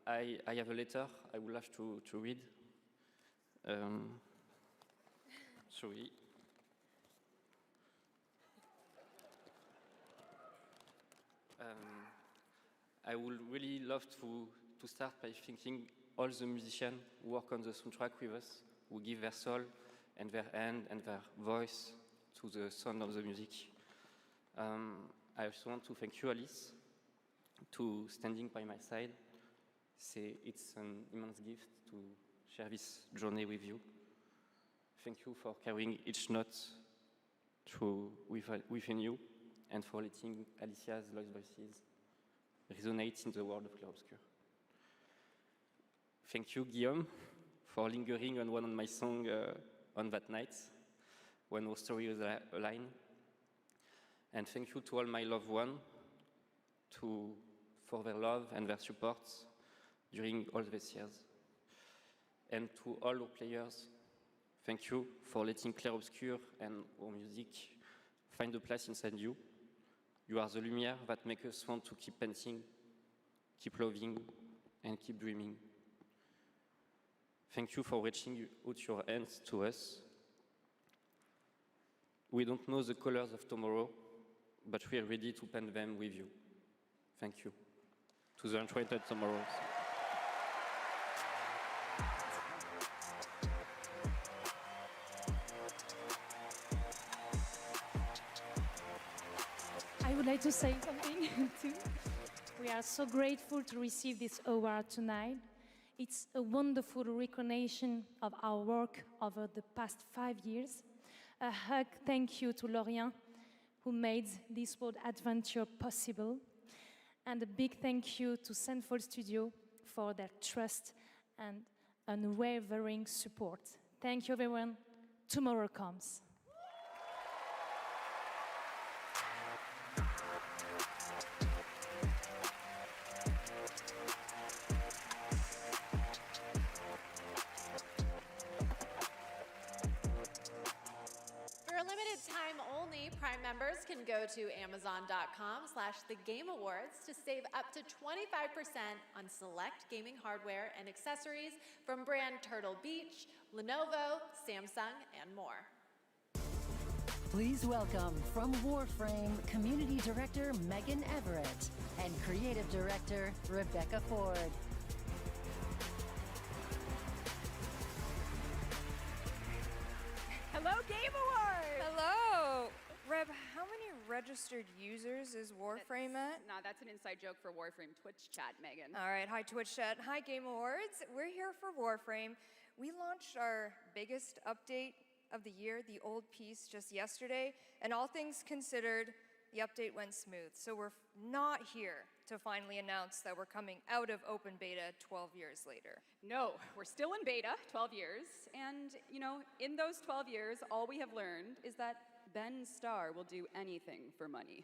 I have a letter I would love to read. Sorry. I would really love to start by thanking all the musicians who work on the soundtrack with us, who give their soul and their hand and their voice to the sound of the music. I also want to thank you, Alice, to standing by my side. It's an immense gift to share this journey with you. Thank you for carrying each note within you and for letting Alicia's lost voices resonate in the world of Clarobscur. Thank you, Guillaume, for lingering on one of my songs on that night when our story was aligned. And thank you to all my loved ones for their love and their support during all these years. And to all our players, thank you for letting Clarobscur and our music find a place inside you. You are the lumière that makes us want to keep painting, keep loving, and keep dreaming. Thank you for reaching out your hands to us. We don't know the colors of tomorrow, but we are ready to paint them with you. Thank you. To the enchanted tomorrows.
I would like to say something too. We are so grateful to receive this award tonight. It's a wonderful recognition of our work over the past 5 years. A hug thank you to Lorient, who made this world adventure possible. And a big thank you to Central Studio for their trust and unwavering support. Thank you, everyone. Tomorrow comes.
members can go to amazon.com/thegameawards to save up to 25% on select gaming hardware and accessories from brand Turtle Beach, Lenovo, Samsung, and more.
Please welcome from Warframe Community Director Megan Everett and Creative Director Rebecca Ford.
Hello, Game Awards! Hello! Reb, how many registered users is Warframe at?
Nah, that's an inside joke for Warframe Twitch chat, Megan.
All right, hi Twitch chat, hi Game Awards. We're here for Warframe. We launched our biggest update of the year, the old piece, just yesterday, and all things considered, the update went smooth. So we're not here to finally announce that we're coming out of open beta 12 years later.
No, we're still in beta, 12 years, and, you know, in those 12 years, all we have learned is that Ben Starr will do anything for money.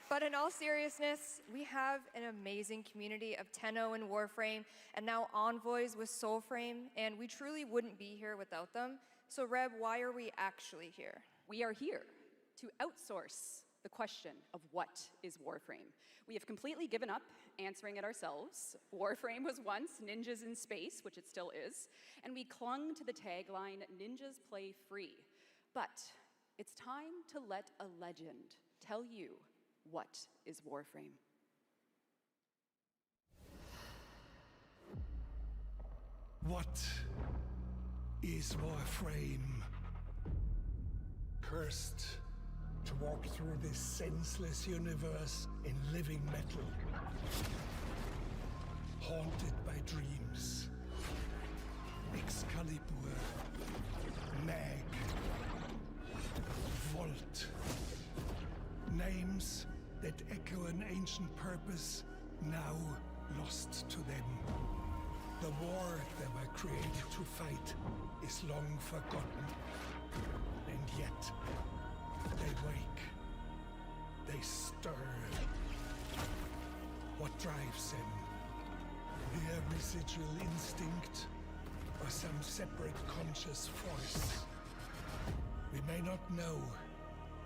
But in all seriousness, we have an amazing community of Tenno and Warframe, and now Envoys with Soulframe, and we truly wouldn't be here without them. So Reb, why are we actually here?
We are here to outsource the question of what is Warframe. We have completely given up answering it ourselves. Warframe was once ninjas in space, which it still is, and we clung to the tagline, ninjas play free. But it's time to let a legend tell you what is Warframe.
What is Warframe? Cursed to walk through this senseless universe in living metal. Haunted by dreams. Excalibur. Mag. Volt. Names that echo an ancient purpose now lost to them. The war they were created to fight is long forgotten. And yet, they wake. They stir. What drives them? Their residual instinct or some separate conscious force? We may not know,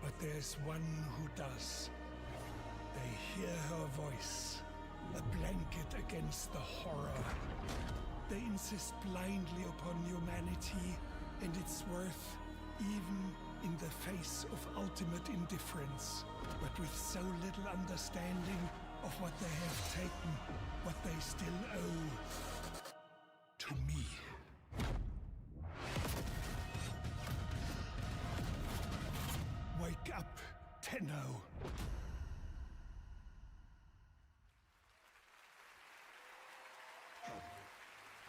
but there's one who does. They hear her voice, a blanket against the horror. They insist blindly upon humanity and its worth, even in the face of ultimate indifference, but with so little understanding of what they have taken, what they still owe to me. Wake up, Tenno.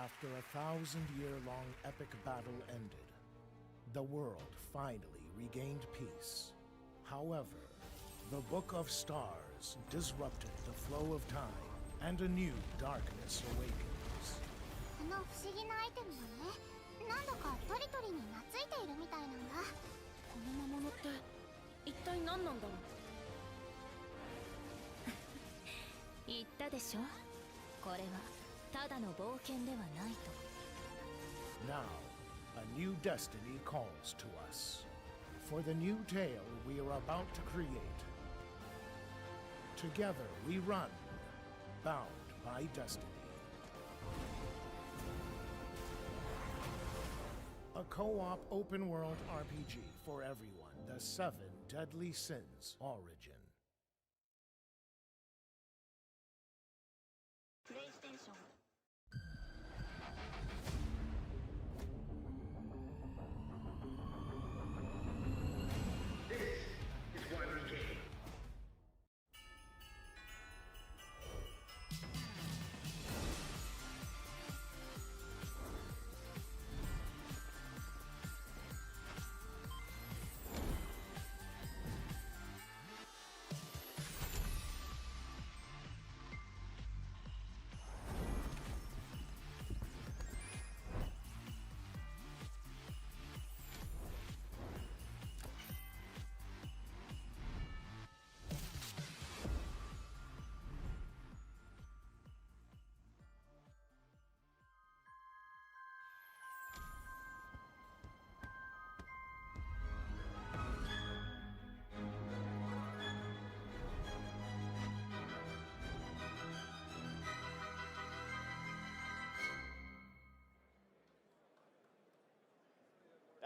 After a 1,000-year-long epic battle ended, the world finally regained peace. However, the Book of Stars disrupted the flow of time, and a new darkness awakens.
この不思議なアイテムがね、なんだかトリトリに懐いているみたいなんだ。この魔物って一体何なんだろう。
言ったでしょ。これはただの冒険ではないと。
Now, a new destiny calls to us. For the new tale we are about to create. Together we run, bound by destiny. A co-op open-world RPG for everyone. The 7 Deadly Sins Origin.
PlayStation.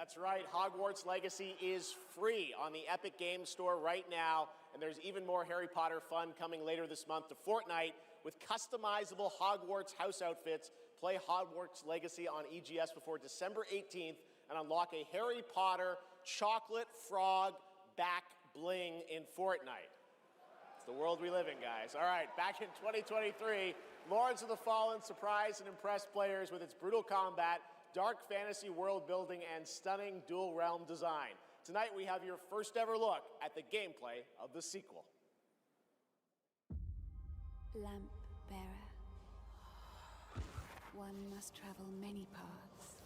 That's right, Hogwarts Legacy is free on the Epic Games Store right now, and there's even more Harry Potter fun coming later this month to Fortnite with customizable Hogwarts house outfits. Play Hogwarts Legacy on EGS before December 18th and unlock a Harry Potter chocolate frog back bling in Fortnite. It's the world we live in, guys. All right, back in 2023, Lords of the Fallen surprised and impressed players with its brutal combat, dark fantasy world building, and stunning dual realm design. Tonight we have your first ever look at the gameplay of the sequel.
Lamp bearer. One must travel many paths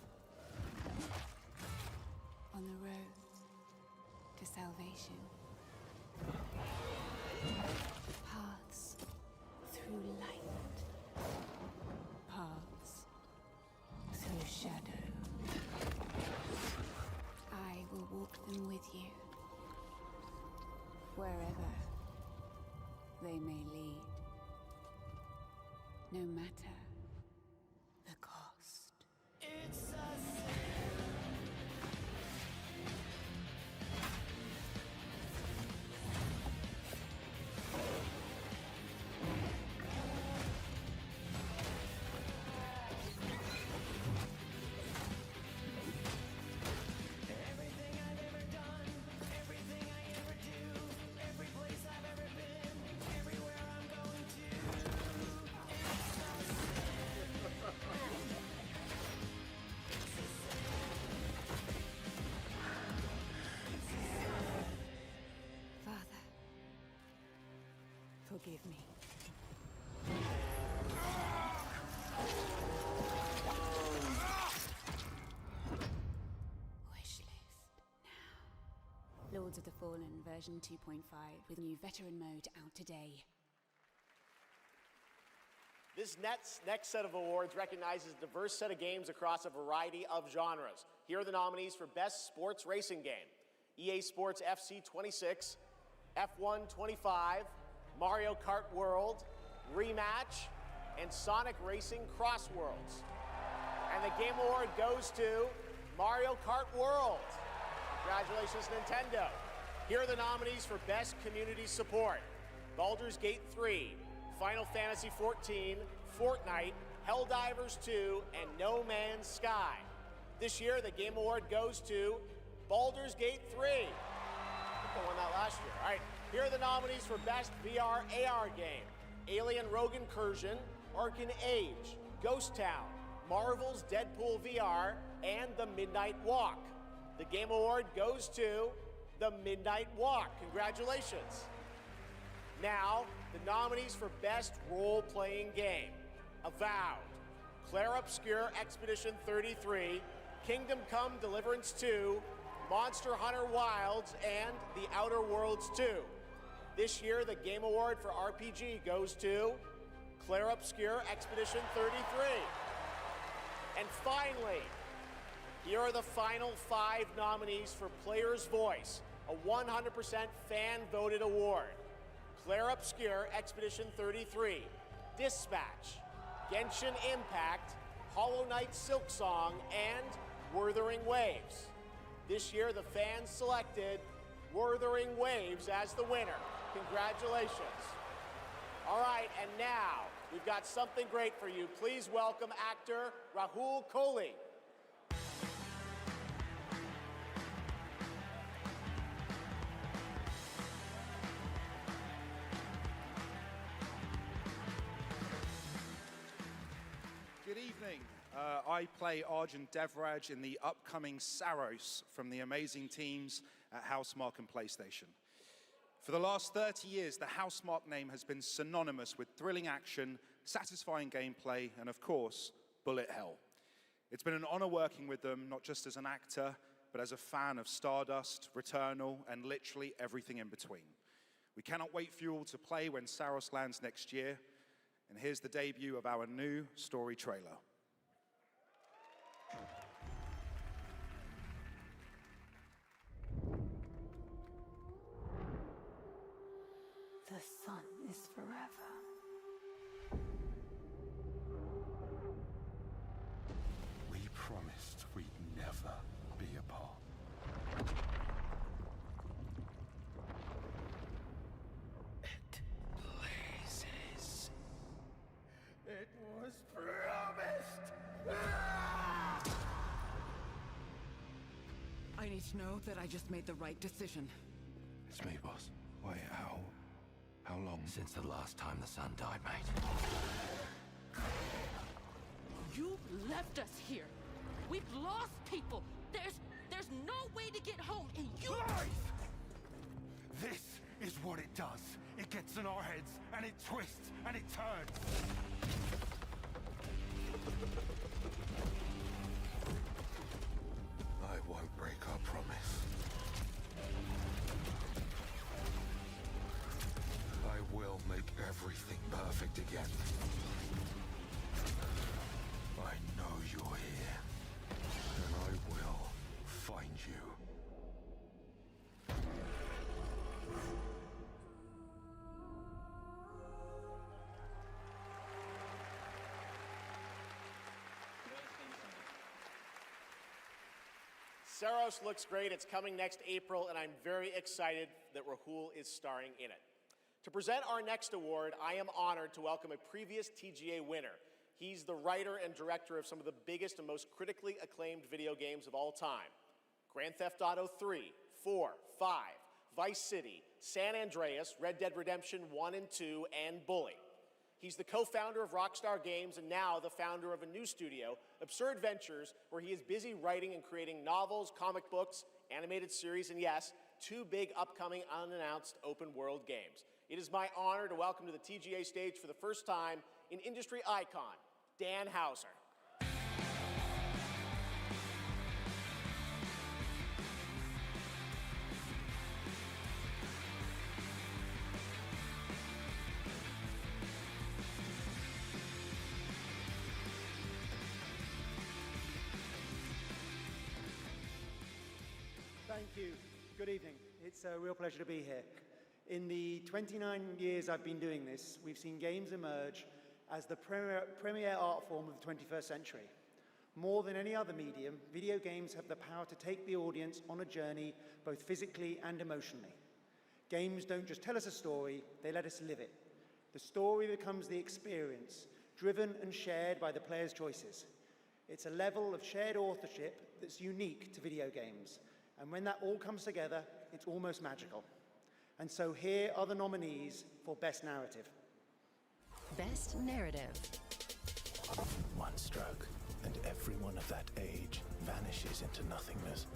on the road to salvation. Paths through light. Paths through shadow. I will walk them with you, wherever they may lead, no matter the cost.
It's a
Father, forgive me. Wishlist now. Lords of the Fallen version 2.5 with new veteran mode out today.
This next set of awards recognizes a diverse set of games across a variety of genres. Here are the nominees for Best Sports Racing Game: EA Sports FC 26, F1 25, Mario Kart World, Rematch, and Sonic Racing Cross Worlds. And the Game Award goes to Mario Kart World. Congratulations, Nintendo. Here are the nominees for Best Community Support: Baldur's Gate 3, Final Fantasy XIV, Fortnite, Helldivers 2, and No Man's Sky. This year, the Game Award goes to Baldur's Gate 3. I think I won that last year. All right, here are the nominees for Best VR AR Game: Alien Rogue Incursion, Arcan Age, Ghost Town, Marvel's Deadpool VR, and The Midnight Walk. The Game Award goes to The Midnight Walk. Congratulations. Now, the nominees for Best Role-Playing Game: Avowed, Claire Obscure Expedition 33, Kingdom Come Deliverance 2, Monster Hunter Wilds, and The Outer Worlds 2. This year, the Game Award for RPG goes to Claire Obscure Expedition 33. And finally, here are the final 5 nominees for Player's Voice, a 100% fan-voted award: Claire Obscure Expedition 33, Dispatch, Genshin Impact, Hollow Knight Silksong, and Wuthering Waves. This year, the fans selected Wuthering Waves as the winner. Congratulations. All right, and now we've got something great for you. Please welcome actor Rahul Kohli.
Good evening. I play Arjun Devraj in the upcoming Saros from the amazing teams at Housemarque and PlayStation. For the last 30 years, the Housemarque name has been synonymous with thrilling action, satisfying gameplay, and of course, bullet hell. It's been an honor working with them, not just as an actor, but as a fan of Stardust, Returnal, and literally everything in between. We cannot wait for you all to play when Saros lands next year. And here's the debut of our new story trailer.
The sun is forever.
We promised we'd never be apart.
need to know that I just made the right decision.
It's me, boss. Wait, how long?
Since the last time the sun died, mate.
You left us here. We've lost people. There's no way to get home, and you...
Lies! This is what it does. It gets in our heads, and it twists, and it turns. I won't break our promise. I will make everything perfect again. I know you're here, and I will find you.
Saros looks great. It's coming next April, and I'm very excited that Rahul is starring in it. To present our next award, I am honored to welcome a previous TGA winner. He's the writer and director of some of the biggest and most critically acclaimed video games of all time. Grand Theft Auto 3, 4, 5, Vice City, San Andreas, Red Dead Redemption 1 and 2, and Bully. He's the co-founder of Rockstar Games and now the founder of a new studio, Absurd Ventures, where he is busy writing and creating novels, comic books, animated series, and yes, 2 big upcoming unannounced open world games. It is my honor to welcome to the TGA stage for the first time an industry icon, Dan Houser.
Thank you. Good evening. It's a real pleasure to be here. In the 29 years I've been doing this, we've seen games emerge as the premier art form of the 21st century. More than any other medium, video games have the power to take the audience on a journey, both physically and emotionally. Games don't just tell us a story, they let us live it. The story becomes the experience, driven and shared by the player's choices. It's a level of shared authorship that's unique to video games. And when that all comes together, it's almost magical. And so here are the nominees for Best Narrative.
Best Narrative.
One stroke, and everyone of that age vanishes into nothingness.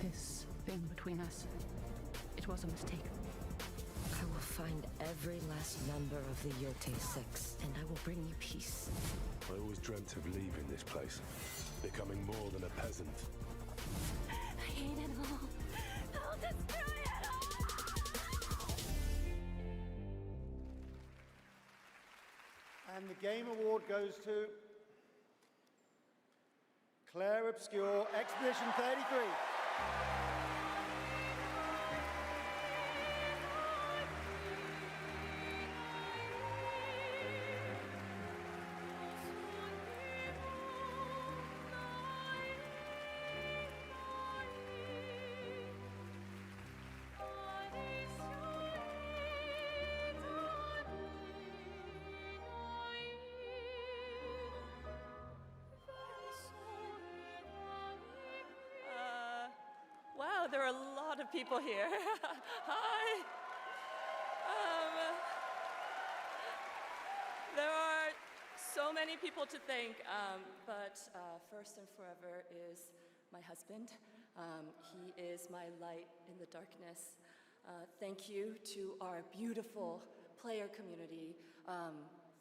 This thing between us, it was a mistake.
I will find every last member of the Yote Six, and I will bring you peace.
I always dreamt of leaving this place, becoming more than a peasant.
I hate it all. I'll destroy it all!
And the Game Award goes to Claire Obscure, Expedition 33.
Wow, there are a lot of people here. Hi. There are so many people to thank, but first and forever is my husband. He is my light in the darkness. Thank you to our beautiful player community.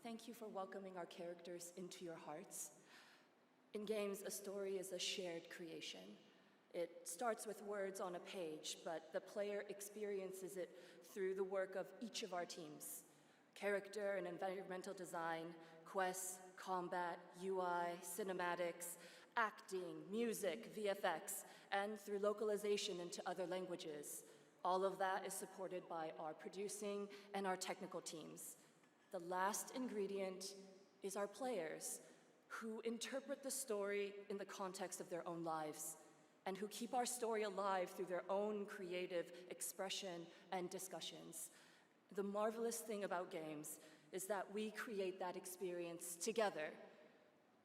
Thank you for welcoming our characters into your hearts. In games, a story is a shared creation. It starts with words on a page, but the player experiences it through the work of each of our teams. Character and environmental design, quests, combat, UI, cinematics, acting, music, VFX, and through localization into other languages. All of that is supported by our producing and our technical teams. The last ingredient is our players, who interpret the story in the context of their own lives, and who keep our story alive through their own creative expression and discussions. The marvelous thing about games is that we create that experience together,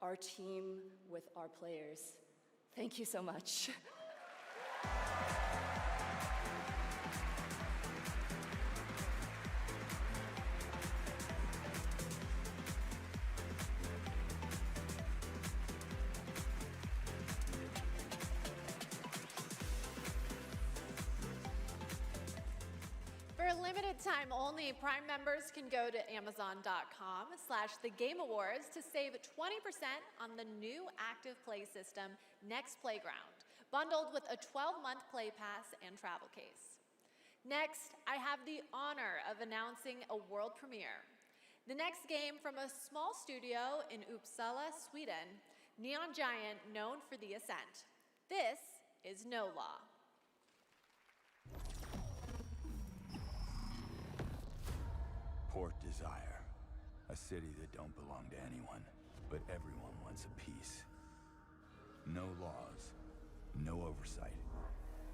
our team with our players. Thank you so much.
For a limited time only, Prime members can go to Amazon.com/thegameawards to save 20% on the new active play system, Next Playground, bundled with a 12-month play pass and travel case. Next, I have the honor of announcing a world premiere. The next game from a small studio in Uppsala, Sweden, Neon Giant, known for The Ascent. This is No Law.
Port Desire, a city that don't belong to anyone, but everyone wants a piece. No laws, no oversight,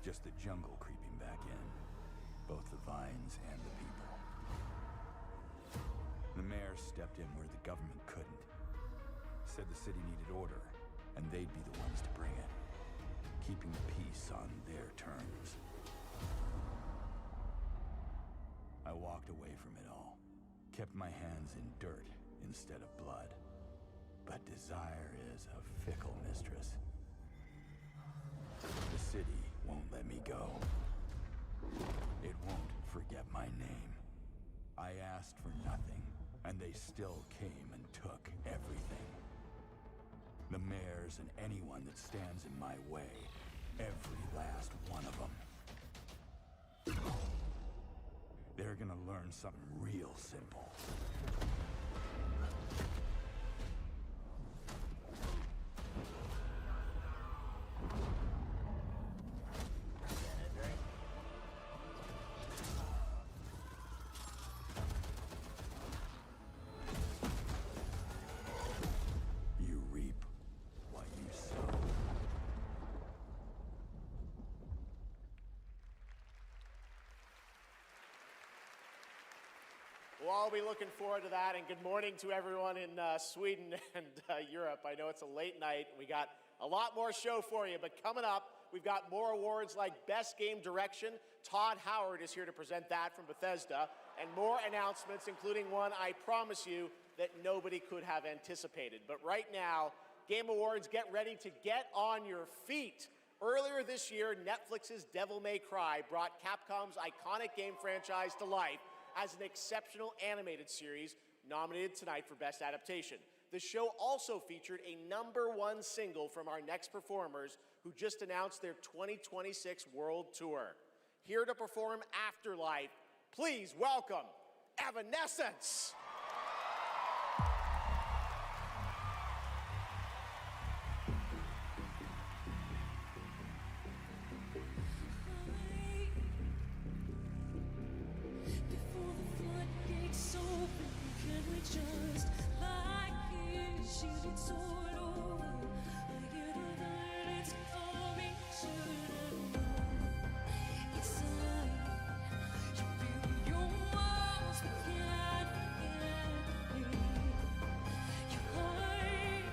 just the jungle creeping back in, both the vines and the people. The mayor stepped in where the government couldn't. Said the city needed order, and they'd be the ones to bring it, keeping the peace on their terms. I walked away from it all. Kept my hands in dirt instead of blood. But desire is a fickle mistress. The city won't let me go. It won't forget my name. I asked for nothing, and they still came and took everything. The mayors and anyone that stands in my way, every last one of them. They're gonna learn something real simple. You reap what you sow.
We'll all be looking forward to that, and good morning to everyone in Sweden and Europe. I know it's a late night. We got a lot more show for you, but coming up, we've got more awards like Best Game Direction. Todd Howard is here to present that from Bethesda, and more announcements, including one I promise you that nobody could have anticipated. But right now, Game Awards, get ready to get on your feet. Earlier this year, Netflix's Devil May Cry brought Capcom's iconic game franchise to life as an exceptional animated series nominated tonight for Best Adaptation. The show also featured a #1 single from our next performers who just announced their 2026 World Tour. Here to perform Afterlife, please welcome Evanescence.
Before the floodgates open, can we just lie here, shielded sword over? I hear the violence coming, should have known. It's a lie. You build your walls, but can't forget me. You hide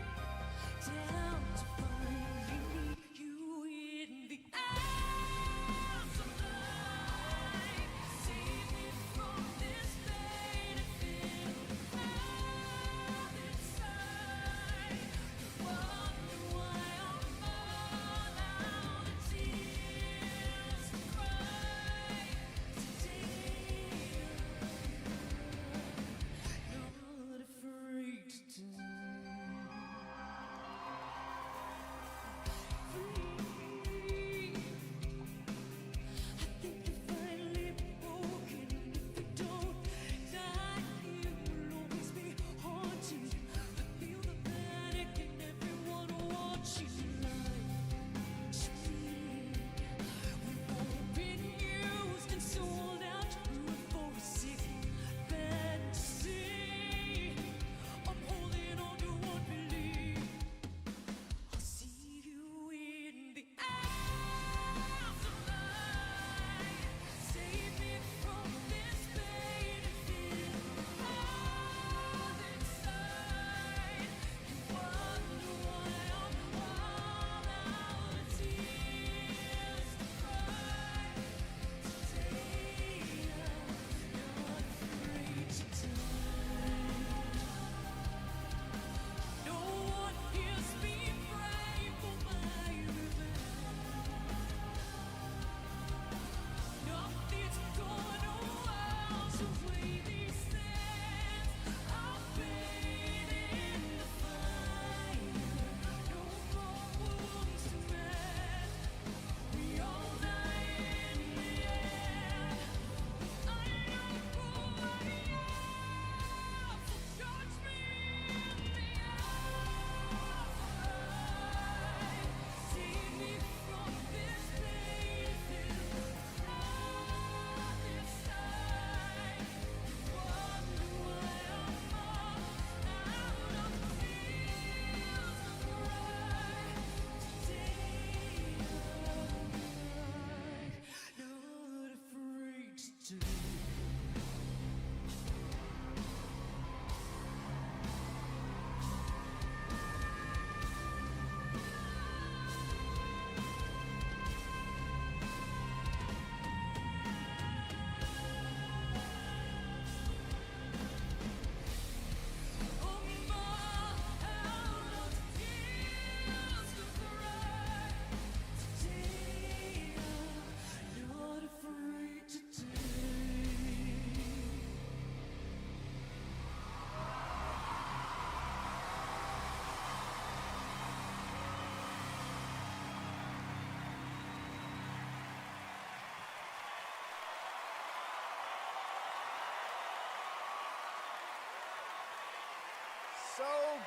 down to finally meet you in the arms of light. Save me from this pain and feel inside.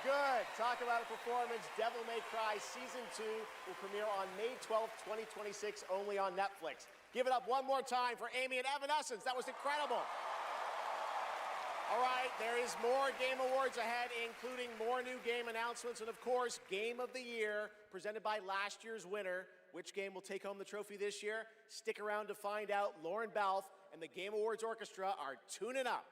good. Talk about a performance. Devil May Cry Season 2 will premiere on May 12th, 2026, only on Netflix. Give it up one more time for Amy and Evanescence. That was incredible. All right, there is more Game Awards ahead, including more new game announcements and, of course, Game of the Year, presented by last year's winner. Which game will take home the trophy this year? Stick around to find out. Lauren Balfe and the Game Awards Orchestra are tuning up.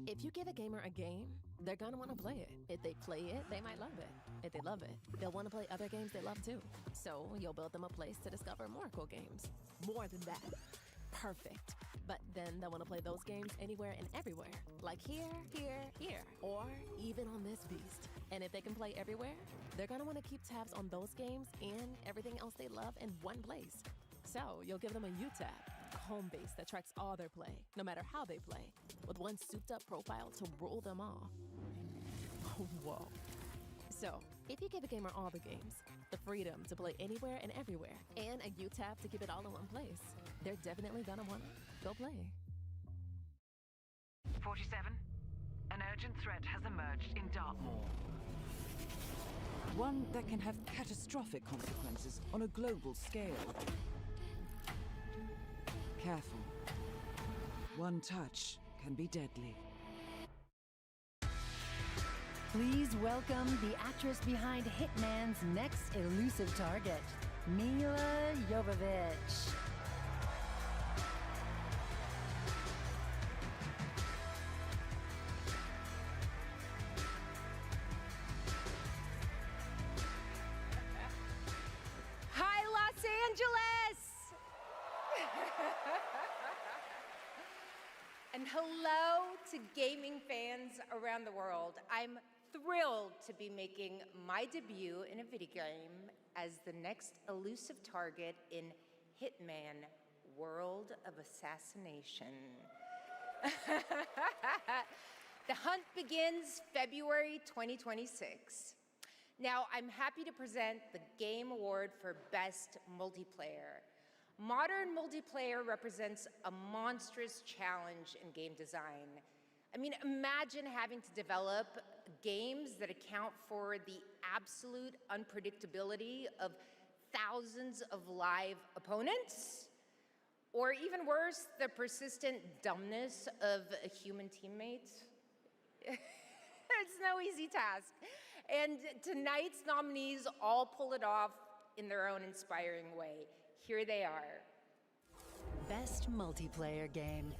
If you give a gamer a game, they're gonna want to play it. If they play it, they might love it. If they love it, they'll want to play other games they love too. So you'll build them a place to discover more cool games. More than that. Perfect. But then they'll want to play those games anywhere and everywhere. Like here, here, or even on this beast. And if they can play everywhere, they're gonna want to keep tabs on those games and everything else they love in one place. So you'll give them a U-tab, a home base that tracks all their play, no matter how they play, with one souped-up profile to rule them all. Whoa. So, if you give a gamer all the games, the freedom to play anywhere and everywhere, and a U-tab to keep it all in one place, they're definitely gonna wanna go play.
47. An urgent threat has emerged in Dartmoor. One that can have catastrophic consequences on a global scale. Careful. One touch can be deadly.
Please welcome the actress behind Hitman's next elusive target, Mila Jovovich.
Hi, Los Angeles! And hello to gaming fans around the world. I'm thrilled to be making my debut in a video game as the next elusive target in Hitman: World of Assassination. The hunt begins February 2026. Now, I'm happy to present the Game Award for Best Multiplayer. Modern multiplayer represents a monstrous challenge in game design. I mean, imagine having to develop games that account for the absolute unpredictability of thousands of live opponents, or even worse, the persistent dumbness of human teammates. It's no easy task. And tonight's nominees all pull it off in their own inspiring way. Here they are.
Best multiplayer game.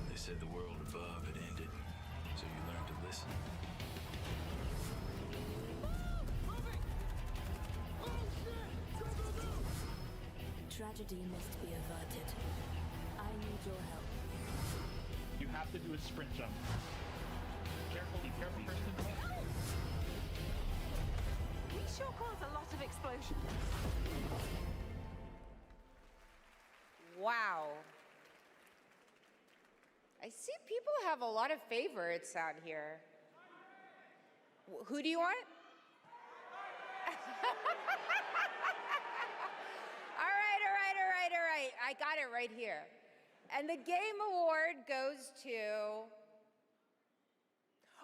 They said the world above had ended, so you learned to listen.
Tragedy must be averted. I need your help.
You have to do a sprint jump. Carefully, careful first and left.
We sure cause a lot of explosions.
Wow. I see people have a lot of favorites out here. Who do you want? All right. I got it right here. And the game award goes to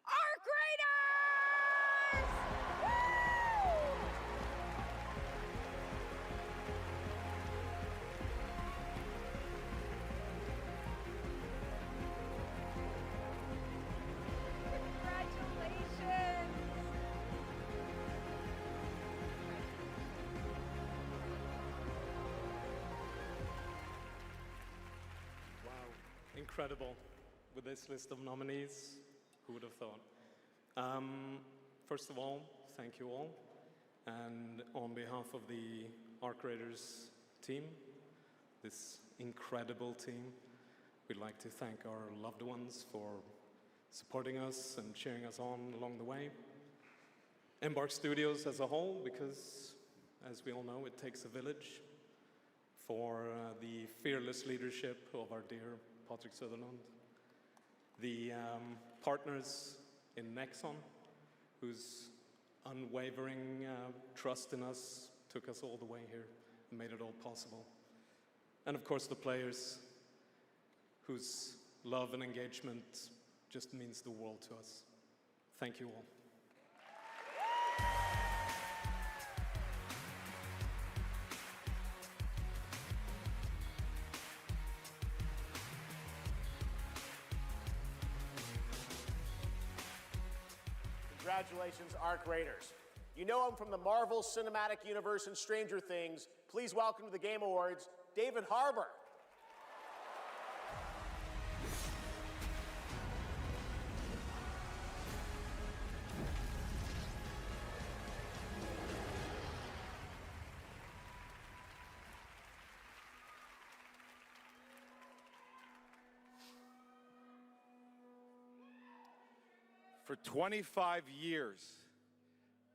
Arc Raiders! Woo! Congratulations!
Incredible with this list of nominees. Who would have thought? First of all, thank you all. And on behalf of the Arc Raiders team, this incredible team, we'd like to thank our loved ones for supporting us and cheering us on along the way. Embark Studios as a whole, because as we all know, it takes a village, for the fearless leadership of our dear Patrick Sutherland, the partners in Nexon, whose unwavering trust in us took us all the way here and made it all possible. And of course the players, whose love and engagement just means the world to us. Thank you all.
Congratulations, Arc Raiders. You know him from the Marvel Cinematic Universe and Stranger Things. Please welcome to the Game Awards, David Harbour.
For 25 years,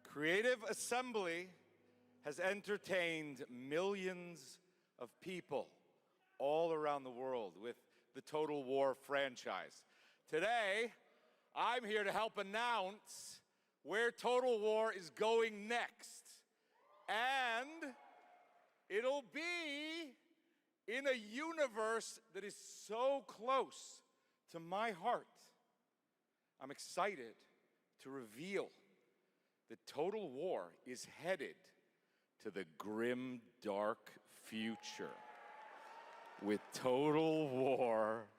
Creative Assembly has entertained millions of people all around the world with the Total War franchise. Today, I'm here to help announce where Total War is going next. And it'll be in a universe that is so close to my heart. I'm excited to reveal that Total War is headed to the grim, dark future with Total War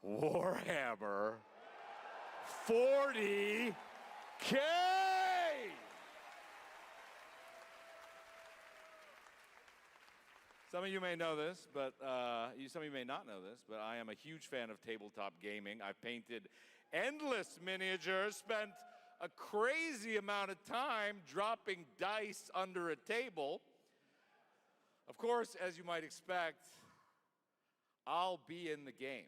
Warhammer 40K! Some of you may know this, but some of you may not know this, but I am a huge fan of tabletop gaming. I've painted endless miniatures, spent a crazy amount of time dropping dice under a table. Of course, as you might expect, I'll be in the game.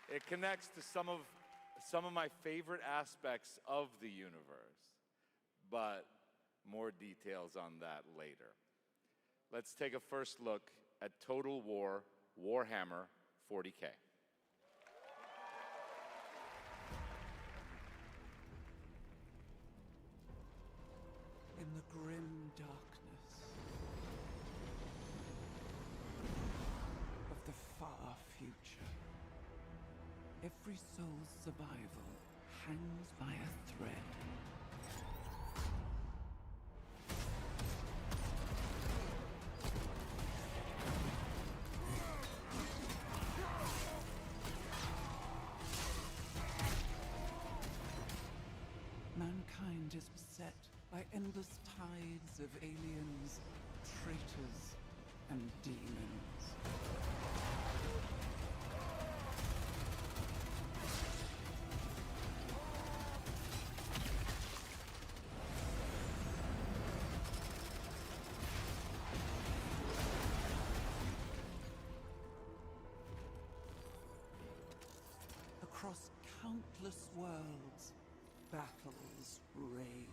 It connects to some of my favorite aspects of the universe, but more details on that later. Let's take a first look at Total War Warhammer 40K.
In the grim darkness of the far future, every soul's survival hangs by a thread. Mankind is beset by endless tides of aliens, traitors, and demons. Across countless worlds, battles rage.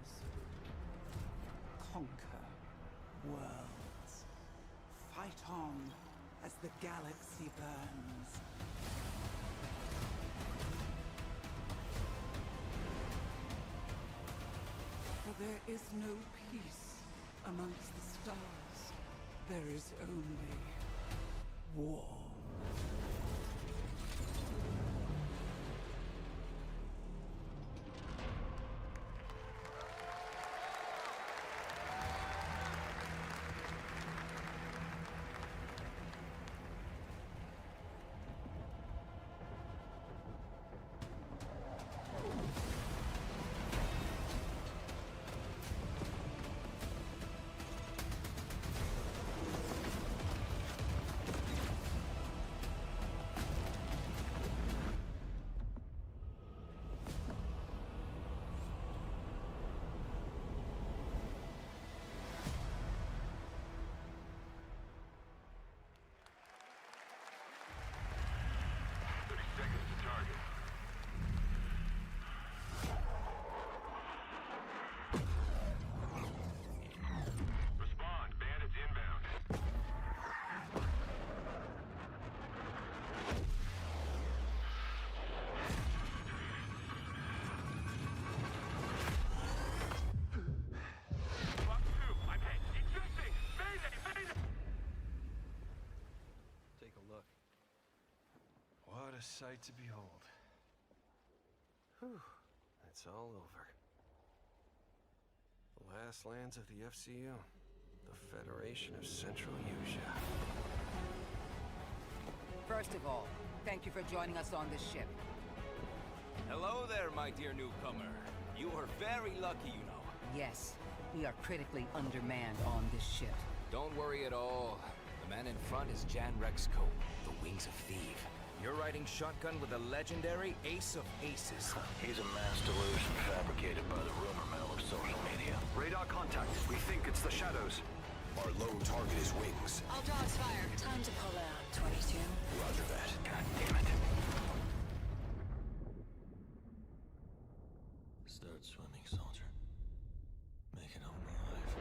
is conquer worlds. Fight on as the galaxy burns. For there is no peace amongst the stars. There is only war.
What a sight to behold. Whew, it's all over. The last lands of the FCU, the Federation of Central Usia.
First of all, thank you for joining us on this ship.
Hello there, my dear newcomer. You are very lucky, you know.
Yes, we are critically undermanned on this ship.
Don't worry at all. The man in front is Jan Rexco, the Wings of Thief. You're riding shotgun with the legendary Ace of Aces.
He's a mass delusion fabricated by the rumor mill of social media.
Radar contact. We think it's the shadows.
Our lone target is Wings.
All dogs fire. Time to pull out. 22.
Roger that.
God damn it.
Start swimming, soldier. Make it home alive.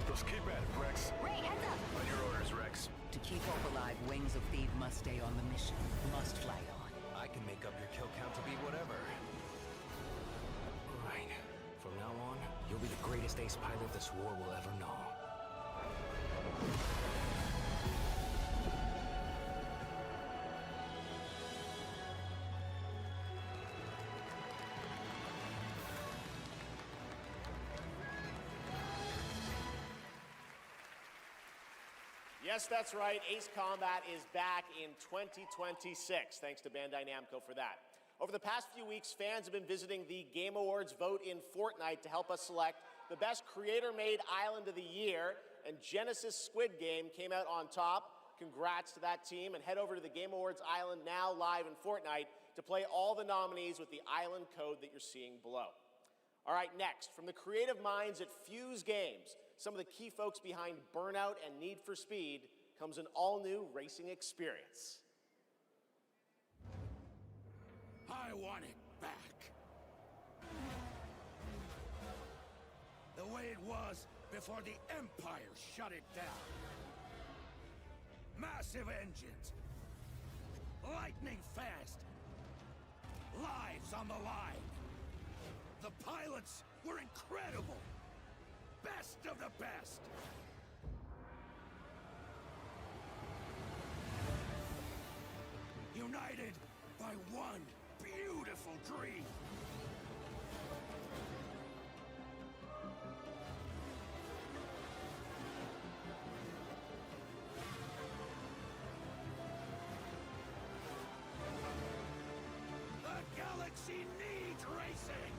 Let's keep at it, Rex.
Ray, heads up!
On your orders, Rex.
To keep hope alive, Wings of Thief must stay on the mission. Must fly on.
I can make up your kill count to be whatever. Right. From now on, you'll be the greatest ace pilot this war will ever know.
Yes, that's right. Ace Combat is back in 2026. Thanks to Bandai Namco for that. Over the past few weeks, fans have been visiting the Game Awards vote in Fortnite to help us select the best creator-made island of the year, and Genesis Squid Game came out on top. Congrats to that team, and head over to the Game Awards island now live in Fortnite to play all the nominees with the island code that you're seeing below. All right, next, from the creative minds at Fuse Games, some of the key folks behind Burnout and Need for Speed, comes an all-new racing experience.
I want it back. The way it was before the Empire shut it down. Massive engines. Lightning fast. Lives on the line. The pilots were incredible. Best of the best. United by one beautiful dream. The galaxy needs racing.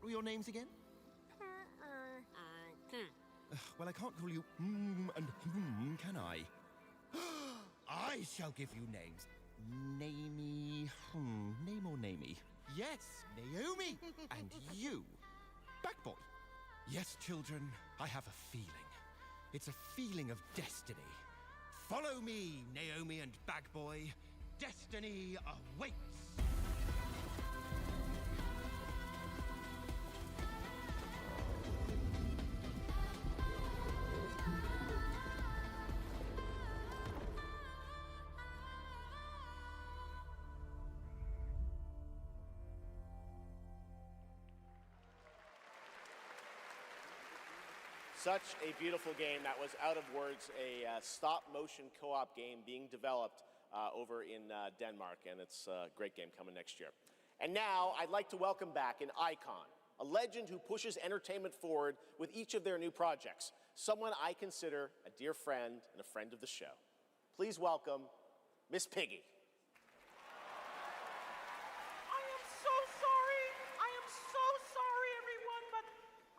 were your names again? Well, I can't call you and can I? I shall give you names. Namey. Name or namey? Yes, Naomi. And you, Backboy. Yes, children, I have a feeling. It's a feeling of destiny. Follow me, Naomi and Bagboy. Destiny awaits.
Such a beautiful game. That was Out of Words, a stop-motion co-op game being developed over in Denmark, and it's a great game coming next year. And now, I'd like to welcome back an icon, a legend who pushes entertainment forward with each of their new projects, someone I consider a dear friend and a friend of the show. Please welcome Miss Piggy.
I am so sorry. I am so sorry, everyone, but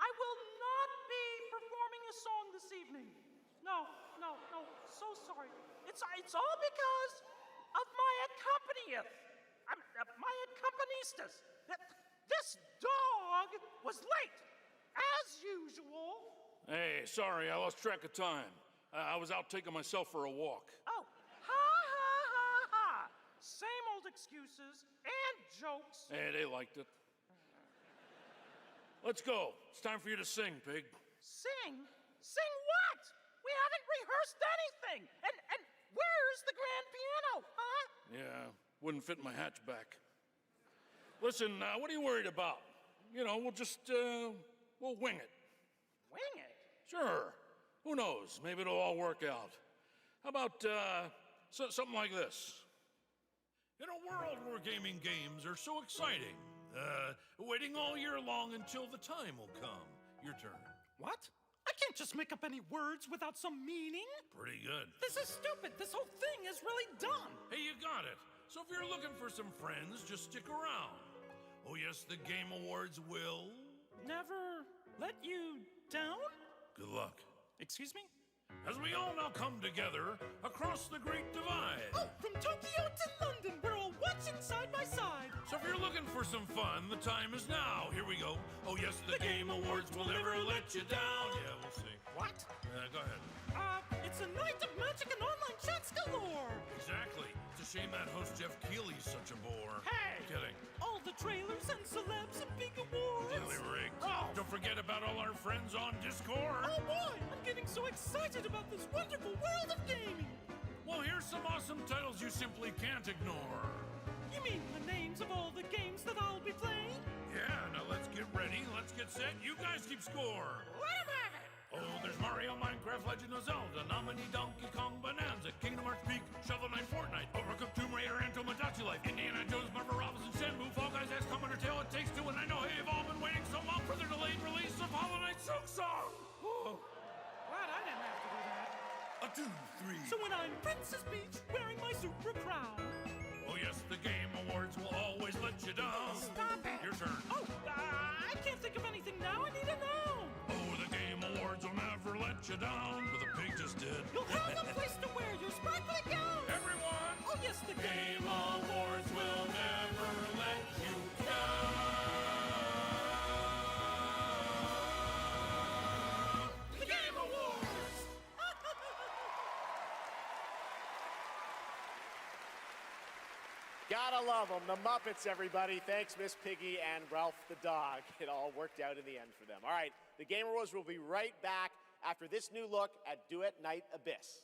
I will not be performing a song this evening. No, so sorry. It's all because of my my accompanist. This dog was late, as usual.
Hey, sorry, I lost track of time. I was out taking myself for a walk.
Oh, ha. Same old excuses and jokes.
Hey, they liked it. Let's go. It's time for you to sing, Pig.
Sing? Sing what? We haven't rehearsed anything. And where's the grand piano, huh?
Yeah, wouldn't fit in my hatchback. Listen, what are you worried about? You know, we'll just, we'll wing it.
Wing it?
Sure. Who knows? Maybe it'll all work out. How about, something like this? In a world where gaming games are so exciting, waiting all year long until the time will come. Your turn.
What? I can't just make up any words without some meaning.
Pretty good.
This is stupid. This whole thing is really dumb.
Hey, you got it. So if you're looking for some friends, just stick around. Oh yes, the Game Awards will...
Never let you down?
Good luck.
Excuse me?
As we all now come together across the Great Divide.
Oh, from Tokyo to London, we're all watching side by side.
So if you're looking for some fun, the time is now. Here we go. Oh yes, the Game Awards will never let you down. Yeah, we'll see.
What?
Go ahead.
It's a night of magic and online chats galore.
Exactly. It's a shame that host Jeff Keighley's such a bore.
Hey!
Kidding.
All the trailers and celebs and big awards.
Completely rigged.
Oh.
Don't forget about all our friends on Discord.
Oh boy, I'm getting so excited about this wonderful world of gaming.
Well, here's some awesome titles you simply can't ignore.
You mean the names of all the games that I'll be playing?
Yeah, now let's get ready, let's get set, you guys keep score.
Let 'em have it!
Oh, there's Mario, Minecraft, Legend of Zelda, Nominee, Donkey Kong, Bonanza, Kingdom Hearts Peak, Shovel Knight, Fortnite, Overcooked, Tomb Raider, and Tomodachi Life, Indiana Jones, Marvel Robinson, Shenmue, Fall Guys, XCOM, Undertale, It Takes Two, and I know you've all been waiting so long for the delayed release of Hollow Knight Silksong.
Oh, glad I didn't have to do that.
1, 2, 3.
So when I'm Princess Peach wearing my super crown.
Oh yes, the Game Awards will always let you down.
Stop it!
Your turn.
Oh, I can't think of anything now. I need to know.
Oh, the Game Awards will never let you down. But the pig just did.
You'll have a place to wear your sparkly gown.
Everyone!
Oh yes, the
Game Awards will never let you down.
The Game Awards!
Gotta love them, the Muppets, everybody. Thanks, Miss Piggy and Ralph the dog. It all worked out in the end for them. All right, the Game Awards will be right back after this new look at Duet Night Abyss.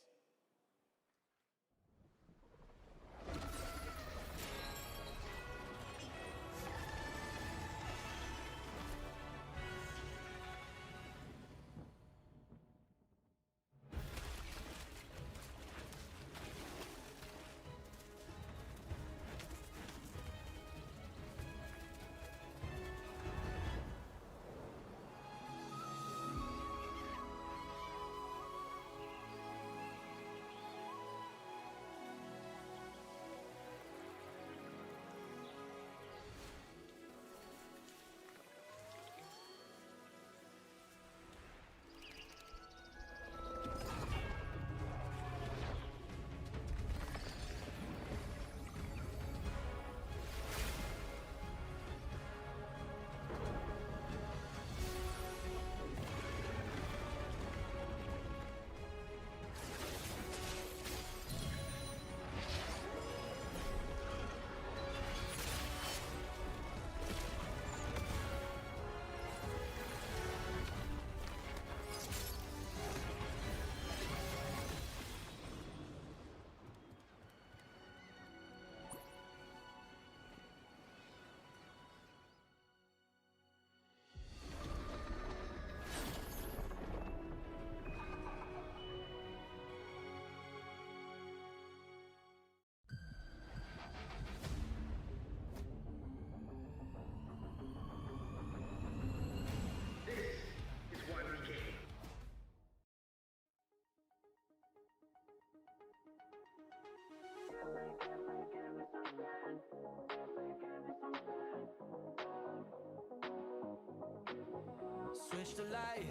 Switch the light,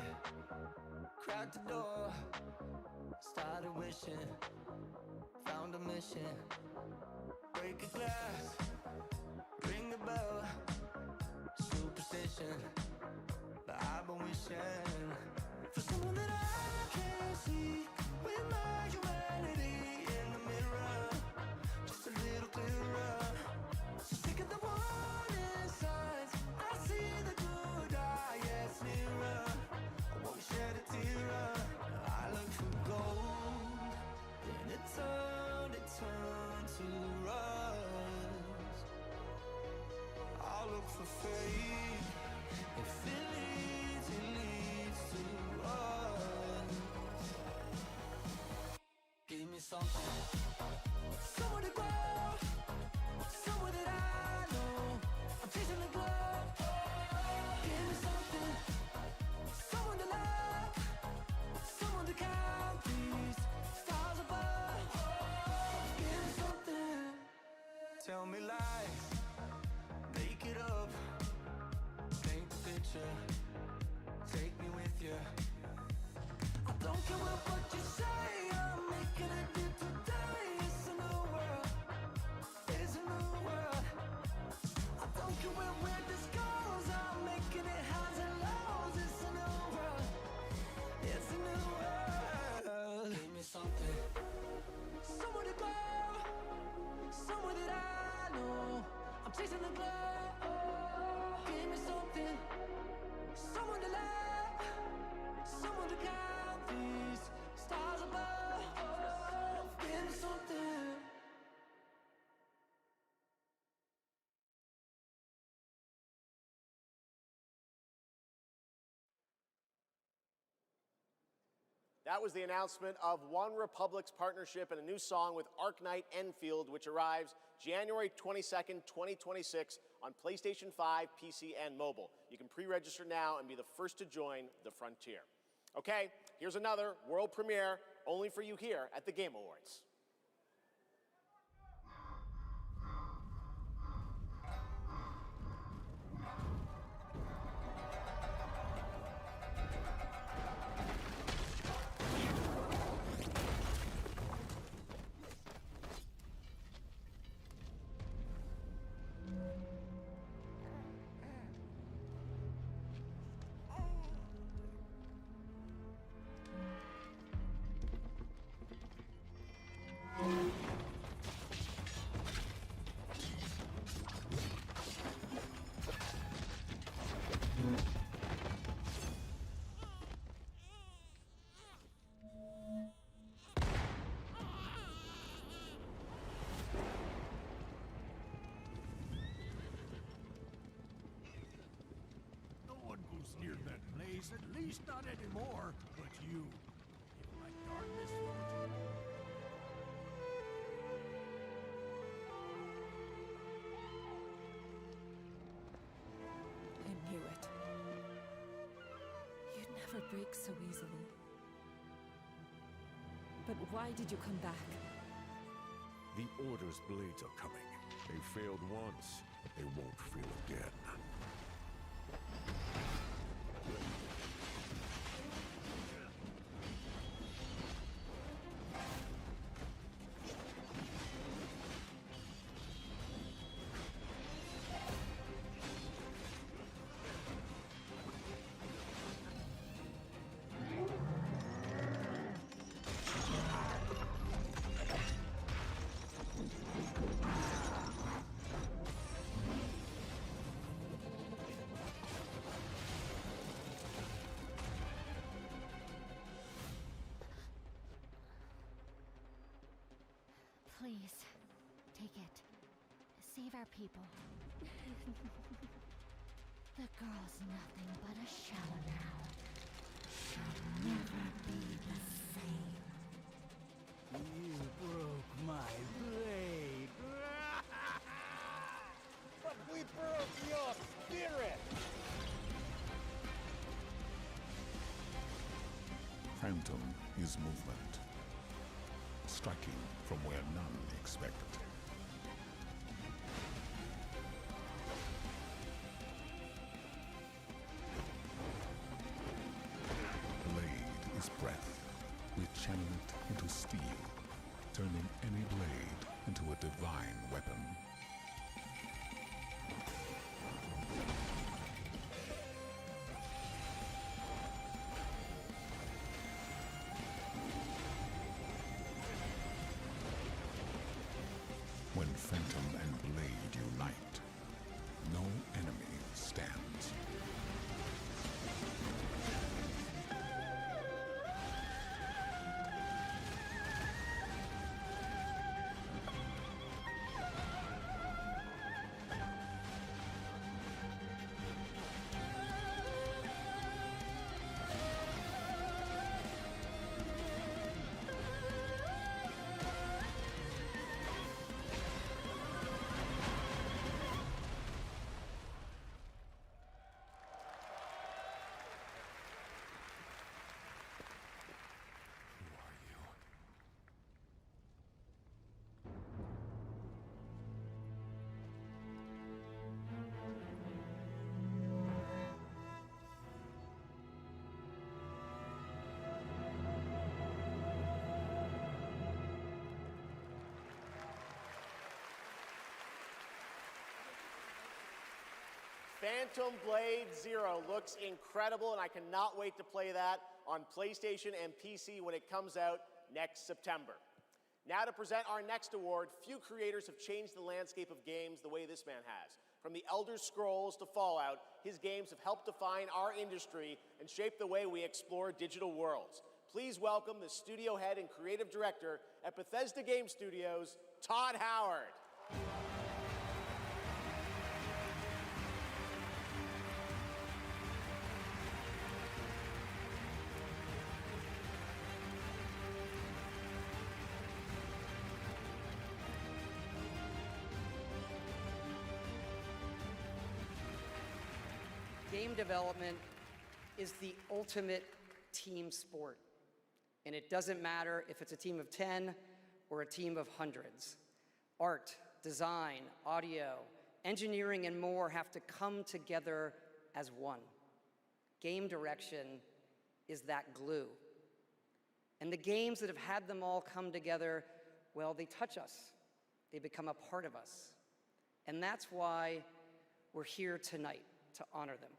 crack the door, started wishing, found a mission. Break a glass, ring a bell, superstition. But I've been wishing for someone that I can't see, with my humanity in the mirror, just a little clearer. So sick of the warning signs, I see the good eye, yes, nearer. I won't shed a tear. I look for gold, then it turned to rust. I'll look for faith, if it leads to us. Give me something, somewhere to go, somewhere that I know. I'm chasing the glow. Give me something, someone to love, someone to count these stars above. Give me something, tell me lies, make it up, paint the picture, take me with you. I don't care what you say, I'm making it new today. It's a new world, it's a new world. I don't care where this goes, I'm making it highs and lows. It's a new world, it's a new world. Give me something, somewhere to go, somewhere that I know. I'm chasing the glow. Give me something, someone to love, someone to count these stars above. Give me something.
That was the announcement of One Republic's partnership and a new song with Arknight Enfield, which arrives January 22nd, 2026 on PlayStation 5, PC, and mobile. You can pre-register now and be the first to join the frontier. Okay, here's another world premiere only for you here at the Game Awards.
No one goes near that place, at least not anymore. But you, if my darkness
I knew it. You'd never break so easily. But why did you come back?
The Order's blades are coming. They failed once, they won't fail again.
Please, take it. Save our people. The girl's nothing but a shell now. She'll never be the same.
You broke my blade.
But we broke your spirit!
Phantom is movement, striking from where none expect. turning any blade into a divine weapon. When Phantom and Blade unite, no enemy stands.
Phantom Blade Zero looks incredible, and I cannot wait to play that on PlayStation and PC when it comes out next September. Now to present our next award, few creators have changed the landscape of games the way this man has. From the Elder Scrolls to Fallout, his games have helped define our industry and shape the way we explore digital worlds. Please welcome the studio head and creative director at Bethesda Game Studios, Todd Howard.
Game development is the ultimate team sport. And it doesn't matter if it's a team of 10 or a team of hundreds. Art, design, audio, engineering, and more have to come together as one. Game direction is that glue. And the games that have had them all come together, well, they touch us. They become a part of us. And that's why we're here tonight, to honor them.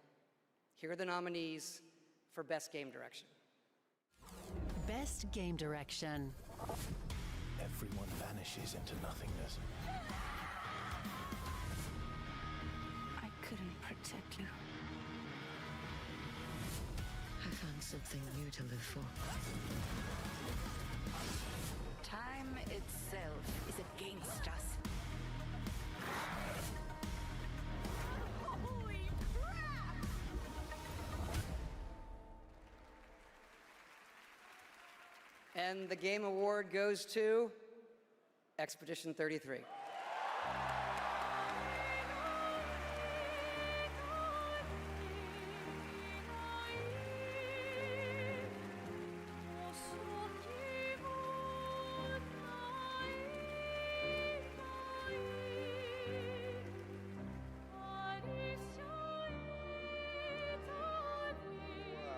Here are the nominees for Best Game Direction.
Best Game Direction.
Everyone vanishes into nothingness.
I couldn't protect you. I found something new to live for.
Time itself is against us.
And the Game Award goes to Expedition 33.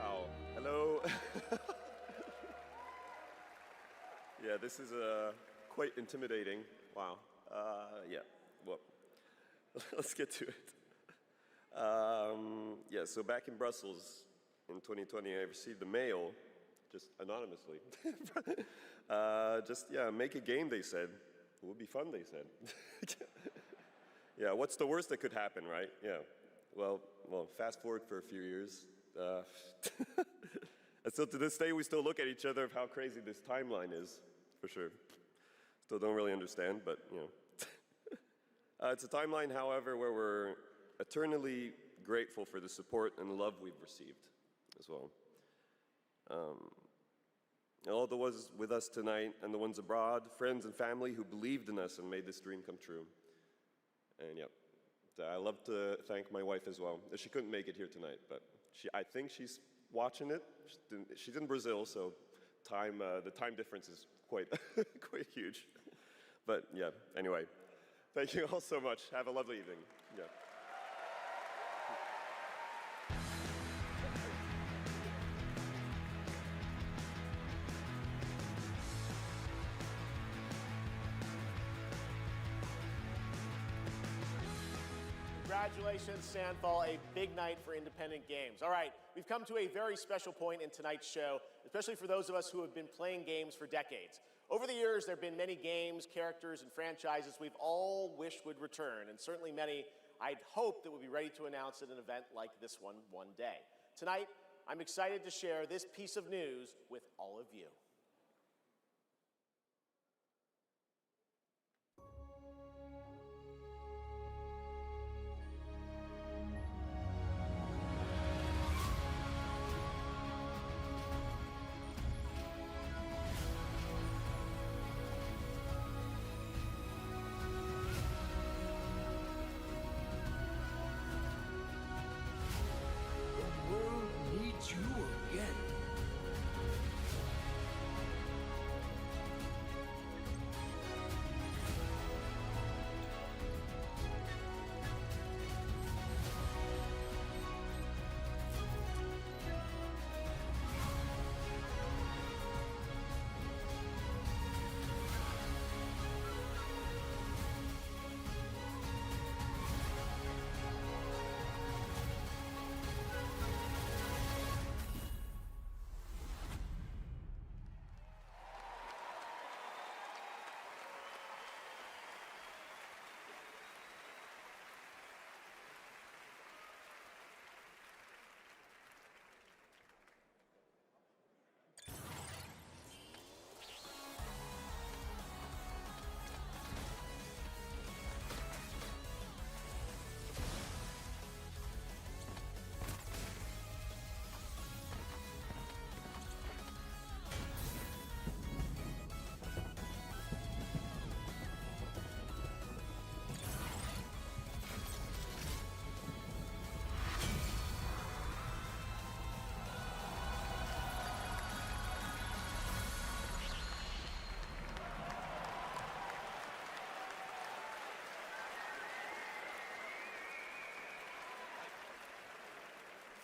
Wow. Hello. Yeah, this is quite intimidating. Wow. Yeah, well, let's get to it. Yeah, so back in Brussels in 2020, I received a mail, just anonymously. Make a game, they said. It would be fun, they said. Yeah, what's the worst that could happen, right? Yeah. Well, fast forward for a few years. And so to this day, we still look at each other of how crazy this timeline is, for sure. Still don't really understand, but, you know. It's a timeline, however, where we're eternally grateful for the support and love we've received as well. And all the ones with us tonight and the ones abroad, friends and family who believed in us and made this dream come true. And yep, I love to thank my wife as well. She couldn't make it here tonight, but I think she's watching it. She's in Brazil, so the time difference is quite, quite huge. But yeah, anyway, thank you all so much. Have a lovely evening. Yeah.
Congratulations, Sandfall. A big night for independent games. All right, we've come to a very special point in tonight's show, especially for those of us who have been playing games for decades. Over the years, there have been many games, characters, and franchises we've all wished would return, and certainly many I'd hoped that would be ready to announce at an event like this one day. Tonight, I'm excited to share this piece of news with all of you.
The world needs you again.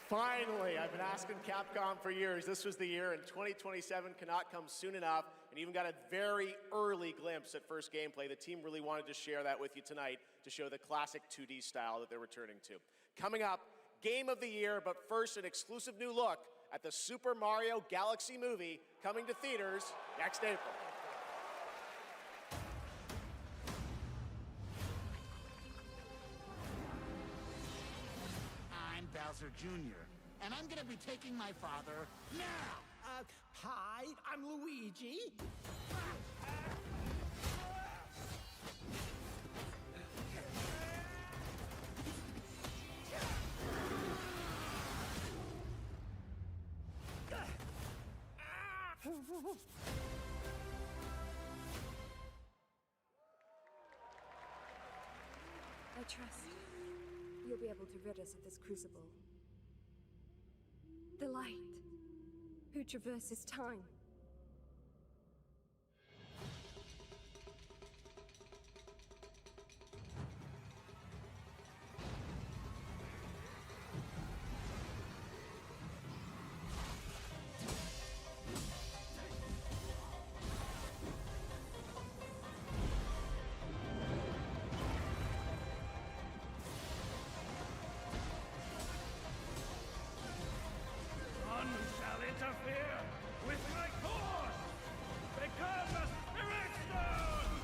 Finally, I've been asking Capcom for years. This was the year, and 2027 cannot come soon enough, and even got a very early glimpse at first gameplay. The team really wanted to share that with you tonight to show the classic 2D style that they're returning to. Coming up, Game of the Year, but first an exclusive new look at the Super Mario Galaxy movie coming to theaters next April.
I'm Bowser Jr., and I'm gonna be taking my father now!
Hi, I'm Luigi.
I trust you'll be able to rid us of this crucible. The light, who traverses time.
None shall interfere with my course! Become the Spirit Stone!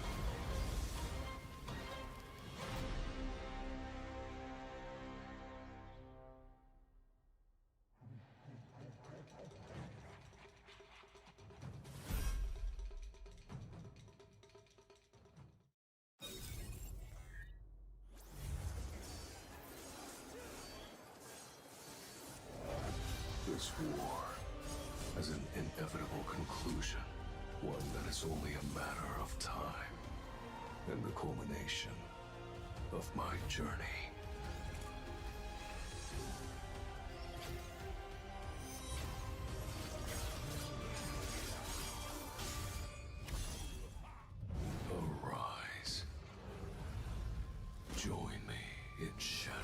This war has an inevitable conclusion, one that is only a matter of time, and the culmination of my journey. Arise. Join me in shadow.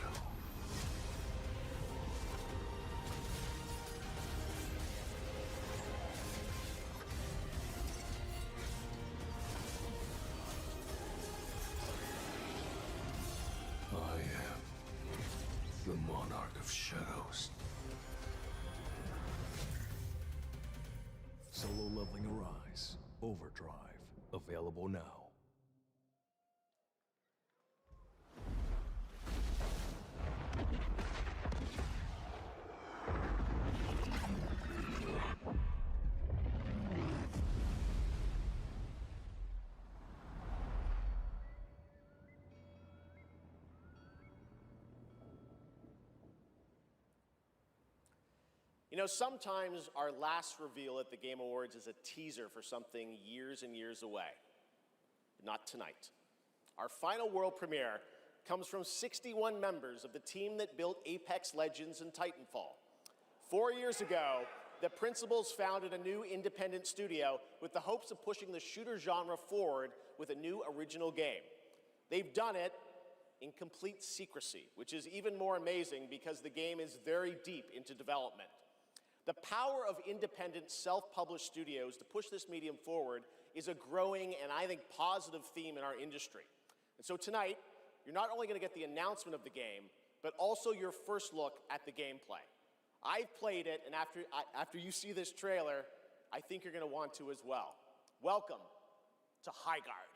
I shadows. Solo Leveling Arise. Overdrive. Available now.
You know, sometimes our last reveal at the Game Awards is a teaser for something years and years away. But not tonight. Our final world premiere comes from 61 members of the team that built Apex Legends and Titanfall. 4 years ago, the principals founded a new independent studio with the hopes of pushing the shooter genre forward with a new original game. They've done it in complete secrecy, which is even more amazing because the game is very deep into development. The power of independent, self-published studios to push this medium forward is a growing and, I think, positive theme in our industry. And so tonight, you're not only going to get the announcement of the game, but also your first look at the gameplay. I've played it, and after you see this trailer, I think you're going to want to as well. Welcome to Highguard.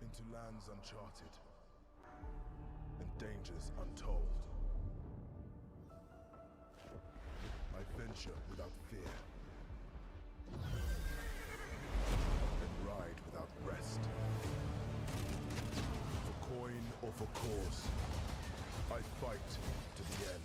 Into lands uncharted and dangers untold. I venture without fear and ride without rest. For coin or for cause, I fight to the end.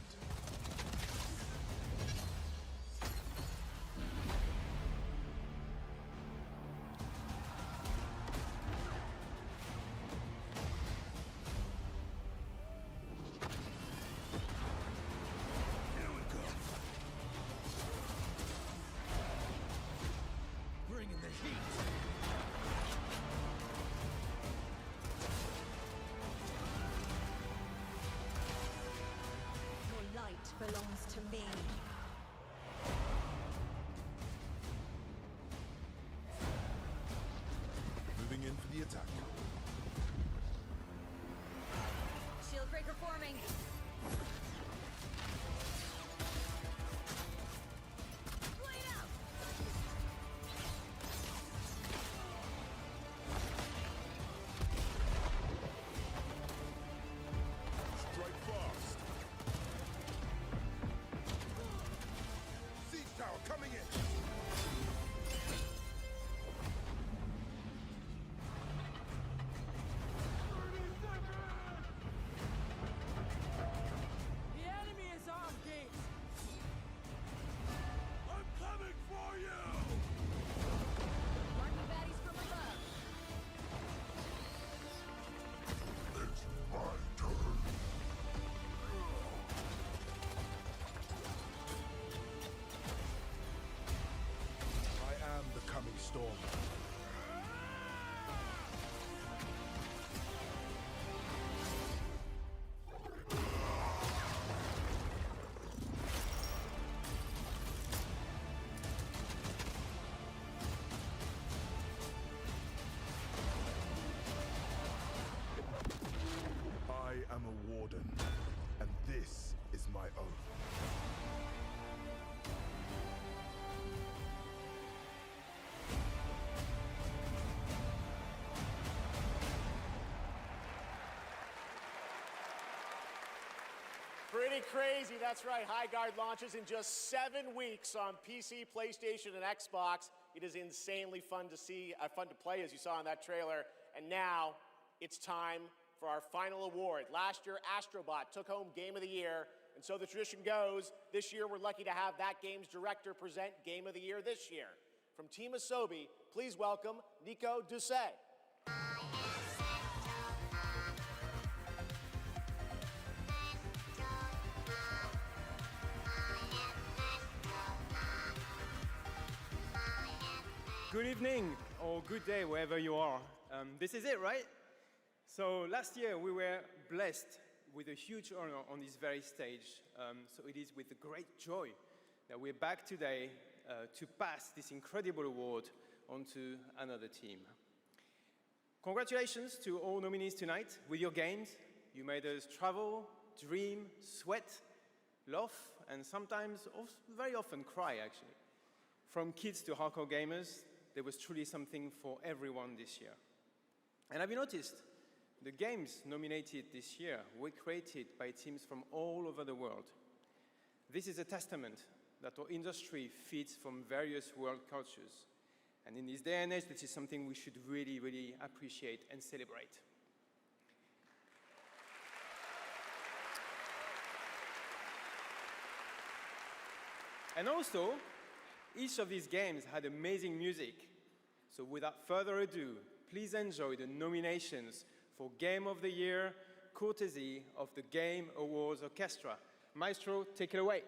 Belongs to me.
Moving in for the attack.
Shield breaker forming. Blade out.
Strike fast. Siege tower coming in.
The enemy is on gate. I'm coming for you.
Marking baddies from above.
It's my turn. I am the coming storm. I am a warden, and this is my oath.
Pretty crazy, that's right. Highguard launches in just 7 weeks on PC, PlayStation, and Xbox. It is insanely fun to see, fun to play, as you saw in that trailer. And now, it's time for our final award. Last year, Astrobot took home Game of the Year, and so the tradition goes, this year we're lucky to have that game's director present Game of the Year this year. From Team Asobi, please welcome Nico Doucet.
Good evening, or good day, wherever you are. This is it, right? So last year we were blessed with a huge honor on this very stage. So it is with great joy that we're back today to pass this incredible award on to another team. Congratulations to all nominees tonight with your games. You made us travel, dream, sweat, laugh, and sometimes, very often, cry, actually. From kids to hardcore gamers, there was truly something for everyone this year. And have you noticed? The games nominated this year were created by teams from all over the world. This is a testament that our industry feeds from various world cultures. And in this day and age, this is something we should really, really appreciate and celebrate. And also, each of these games had amazing music. So without further ado, please enjoy the nominations for Game of the Year, courtesy of the Game Awards Orchestra. Maestro, take it away.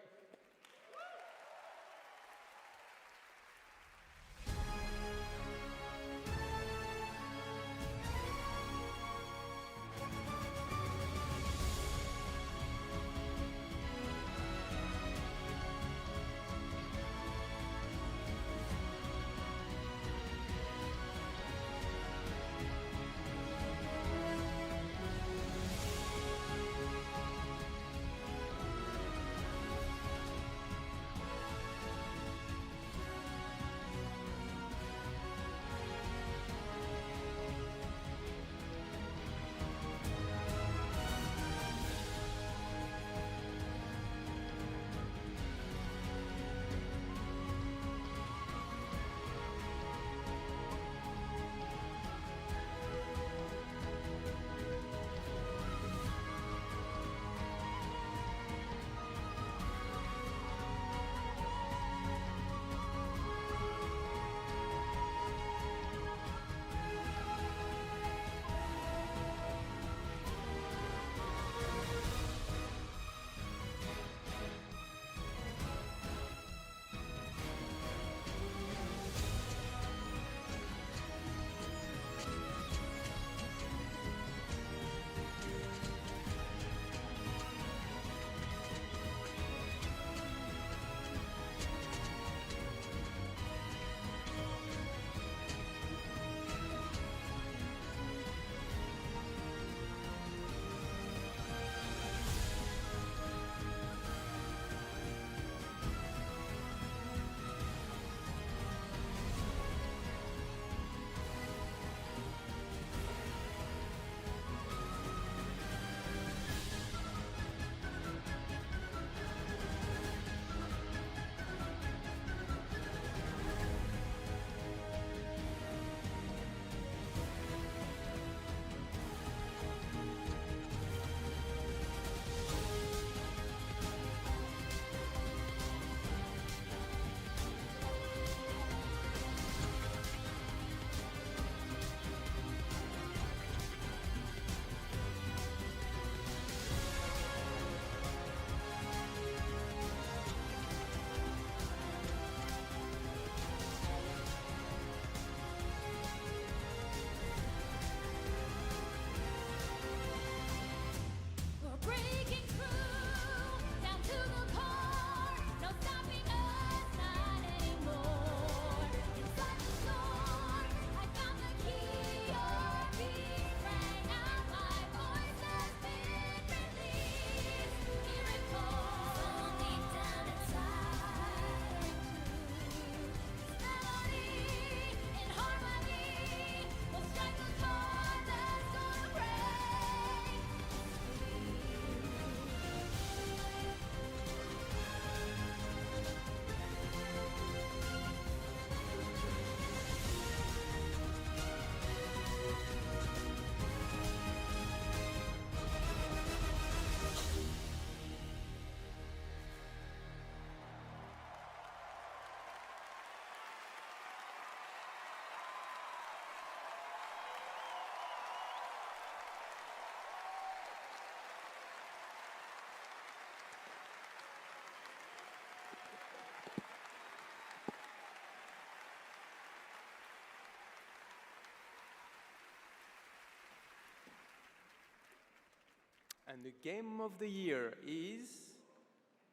And the game of the year is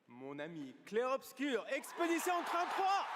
mon ami Clair Obscur, Expédition 33.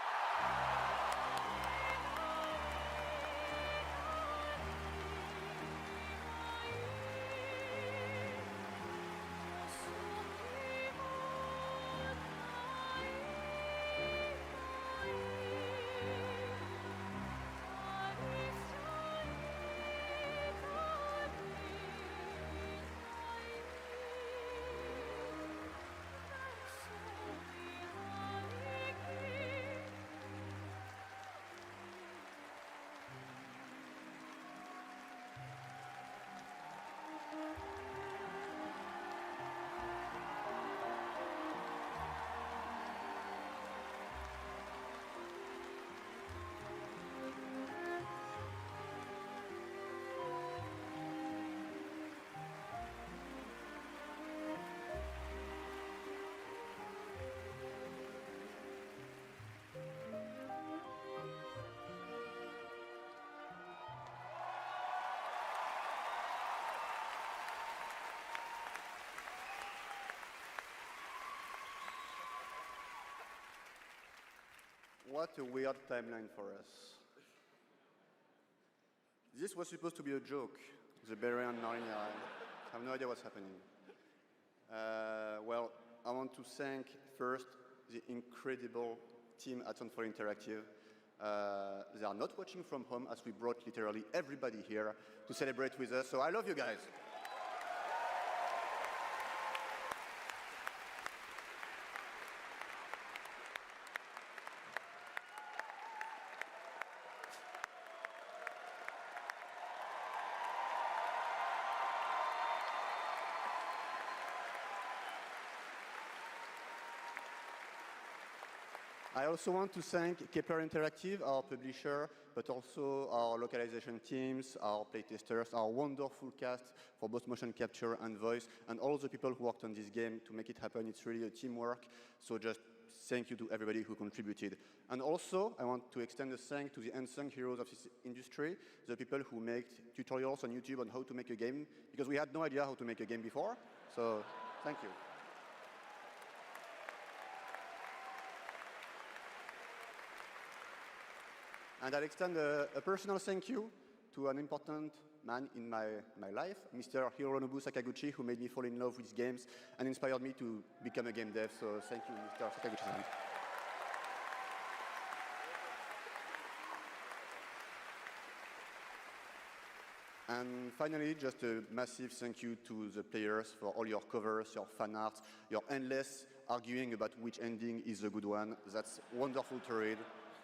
What a weird timeline for us. This was supposed to be a joke, the Berian Narnia. I have no idea what's happening. Well, I want to thank first the incredible team at Soundfall Interactive. They are not watching from home as we brought literally everybody here to celebrate with us, so I love you guys. I also want to thank Kepler Interactive, our publisher, but also our localization teams, our playtesters, our wonderful cast for both motion capture and voice, and all the people who worked on this game to make it happen. It's really a teamwork, so just thank you to everybody who contributed. And also, I want to extend a thank to the unsung heroes of this industry, the people who make tutorials on YouTube on how to make a game, because we had no idea how to make a game before, so thank you. And I'll extend a personal thank you to an important man in my life, Mr. Hironobu Sakaguchi, who made me fall in love with games and inspired me to become a game dev. So thank you, Mr. Sakaguchi-san. And finally, just a massive thank you to the players for all your covers, your fan art, your endless arguing about which ending is the good one. That's wonderful to read.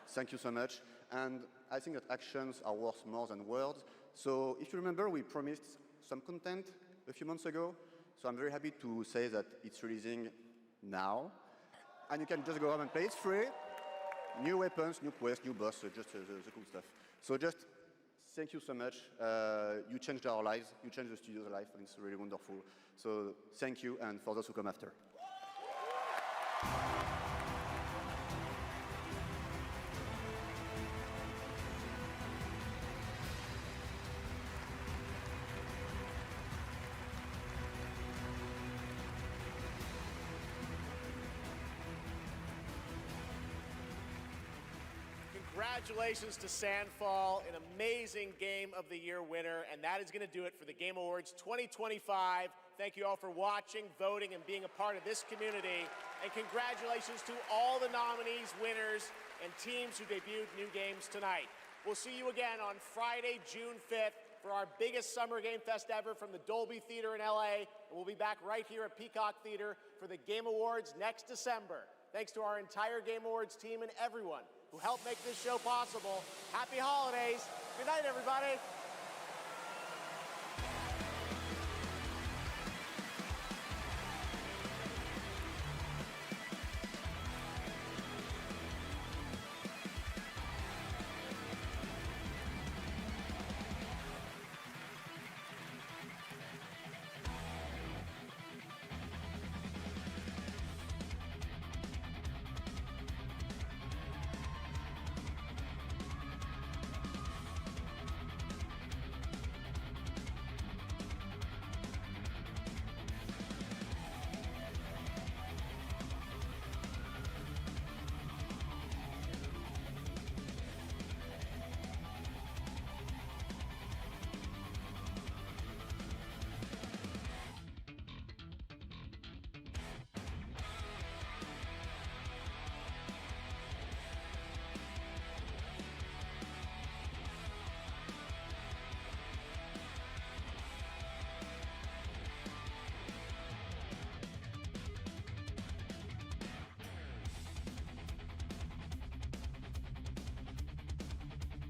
Thank you so much. And I think that actions are worth more than words. So if you remember, we promised some content a few months ago. So I'm very happy to say that it's releasing now. And you can just go home and play. It's free. New weapons, new quests, new boss, so just the cool stuff. So just thank you so much. You changed our lives. You changed the studio's life, and it's really wonderful. So thank you, and for those who come after.
Congratulations to Sandfall, an amazing Game of the Year winner, and that is going to do it for the Game Awards 2025. Thank you all for watching, voting, and being a part of this community. And congratulations to all the nominees, winners, and teams who debuted new games tonight. We'll see you again on Friday, June 5th for our biggest summer game fest ever from the Dolby Theater in LA. And we'll be back right here at Peacock Theater for the Game Awards next December. Thanks to our entire Game Awards team and everyone who helped make this show possible. Happy holidays. Good night, everybody.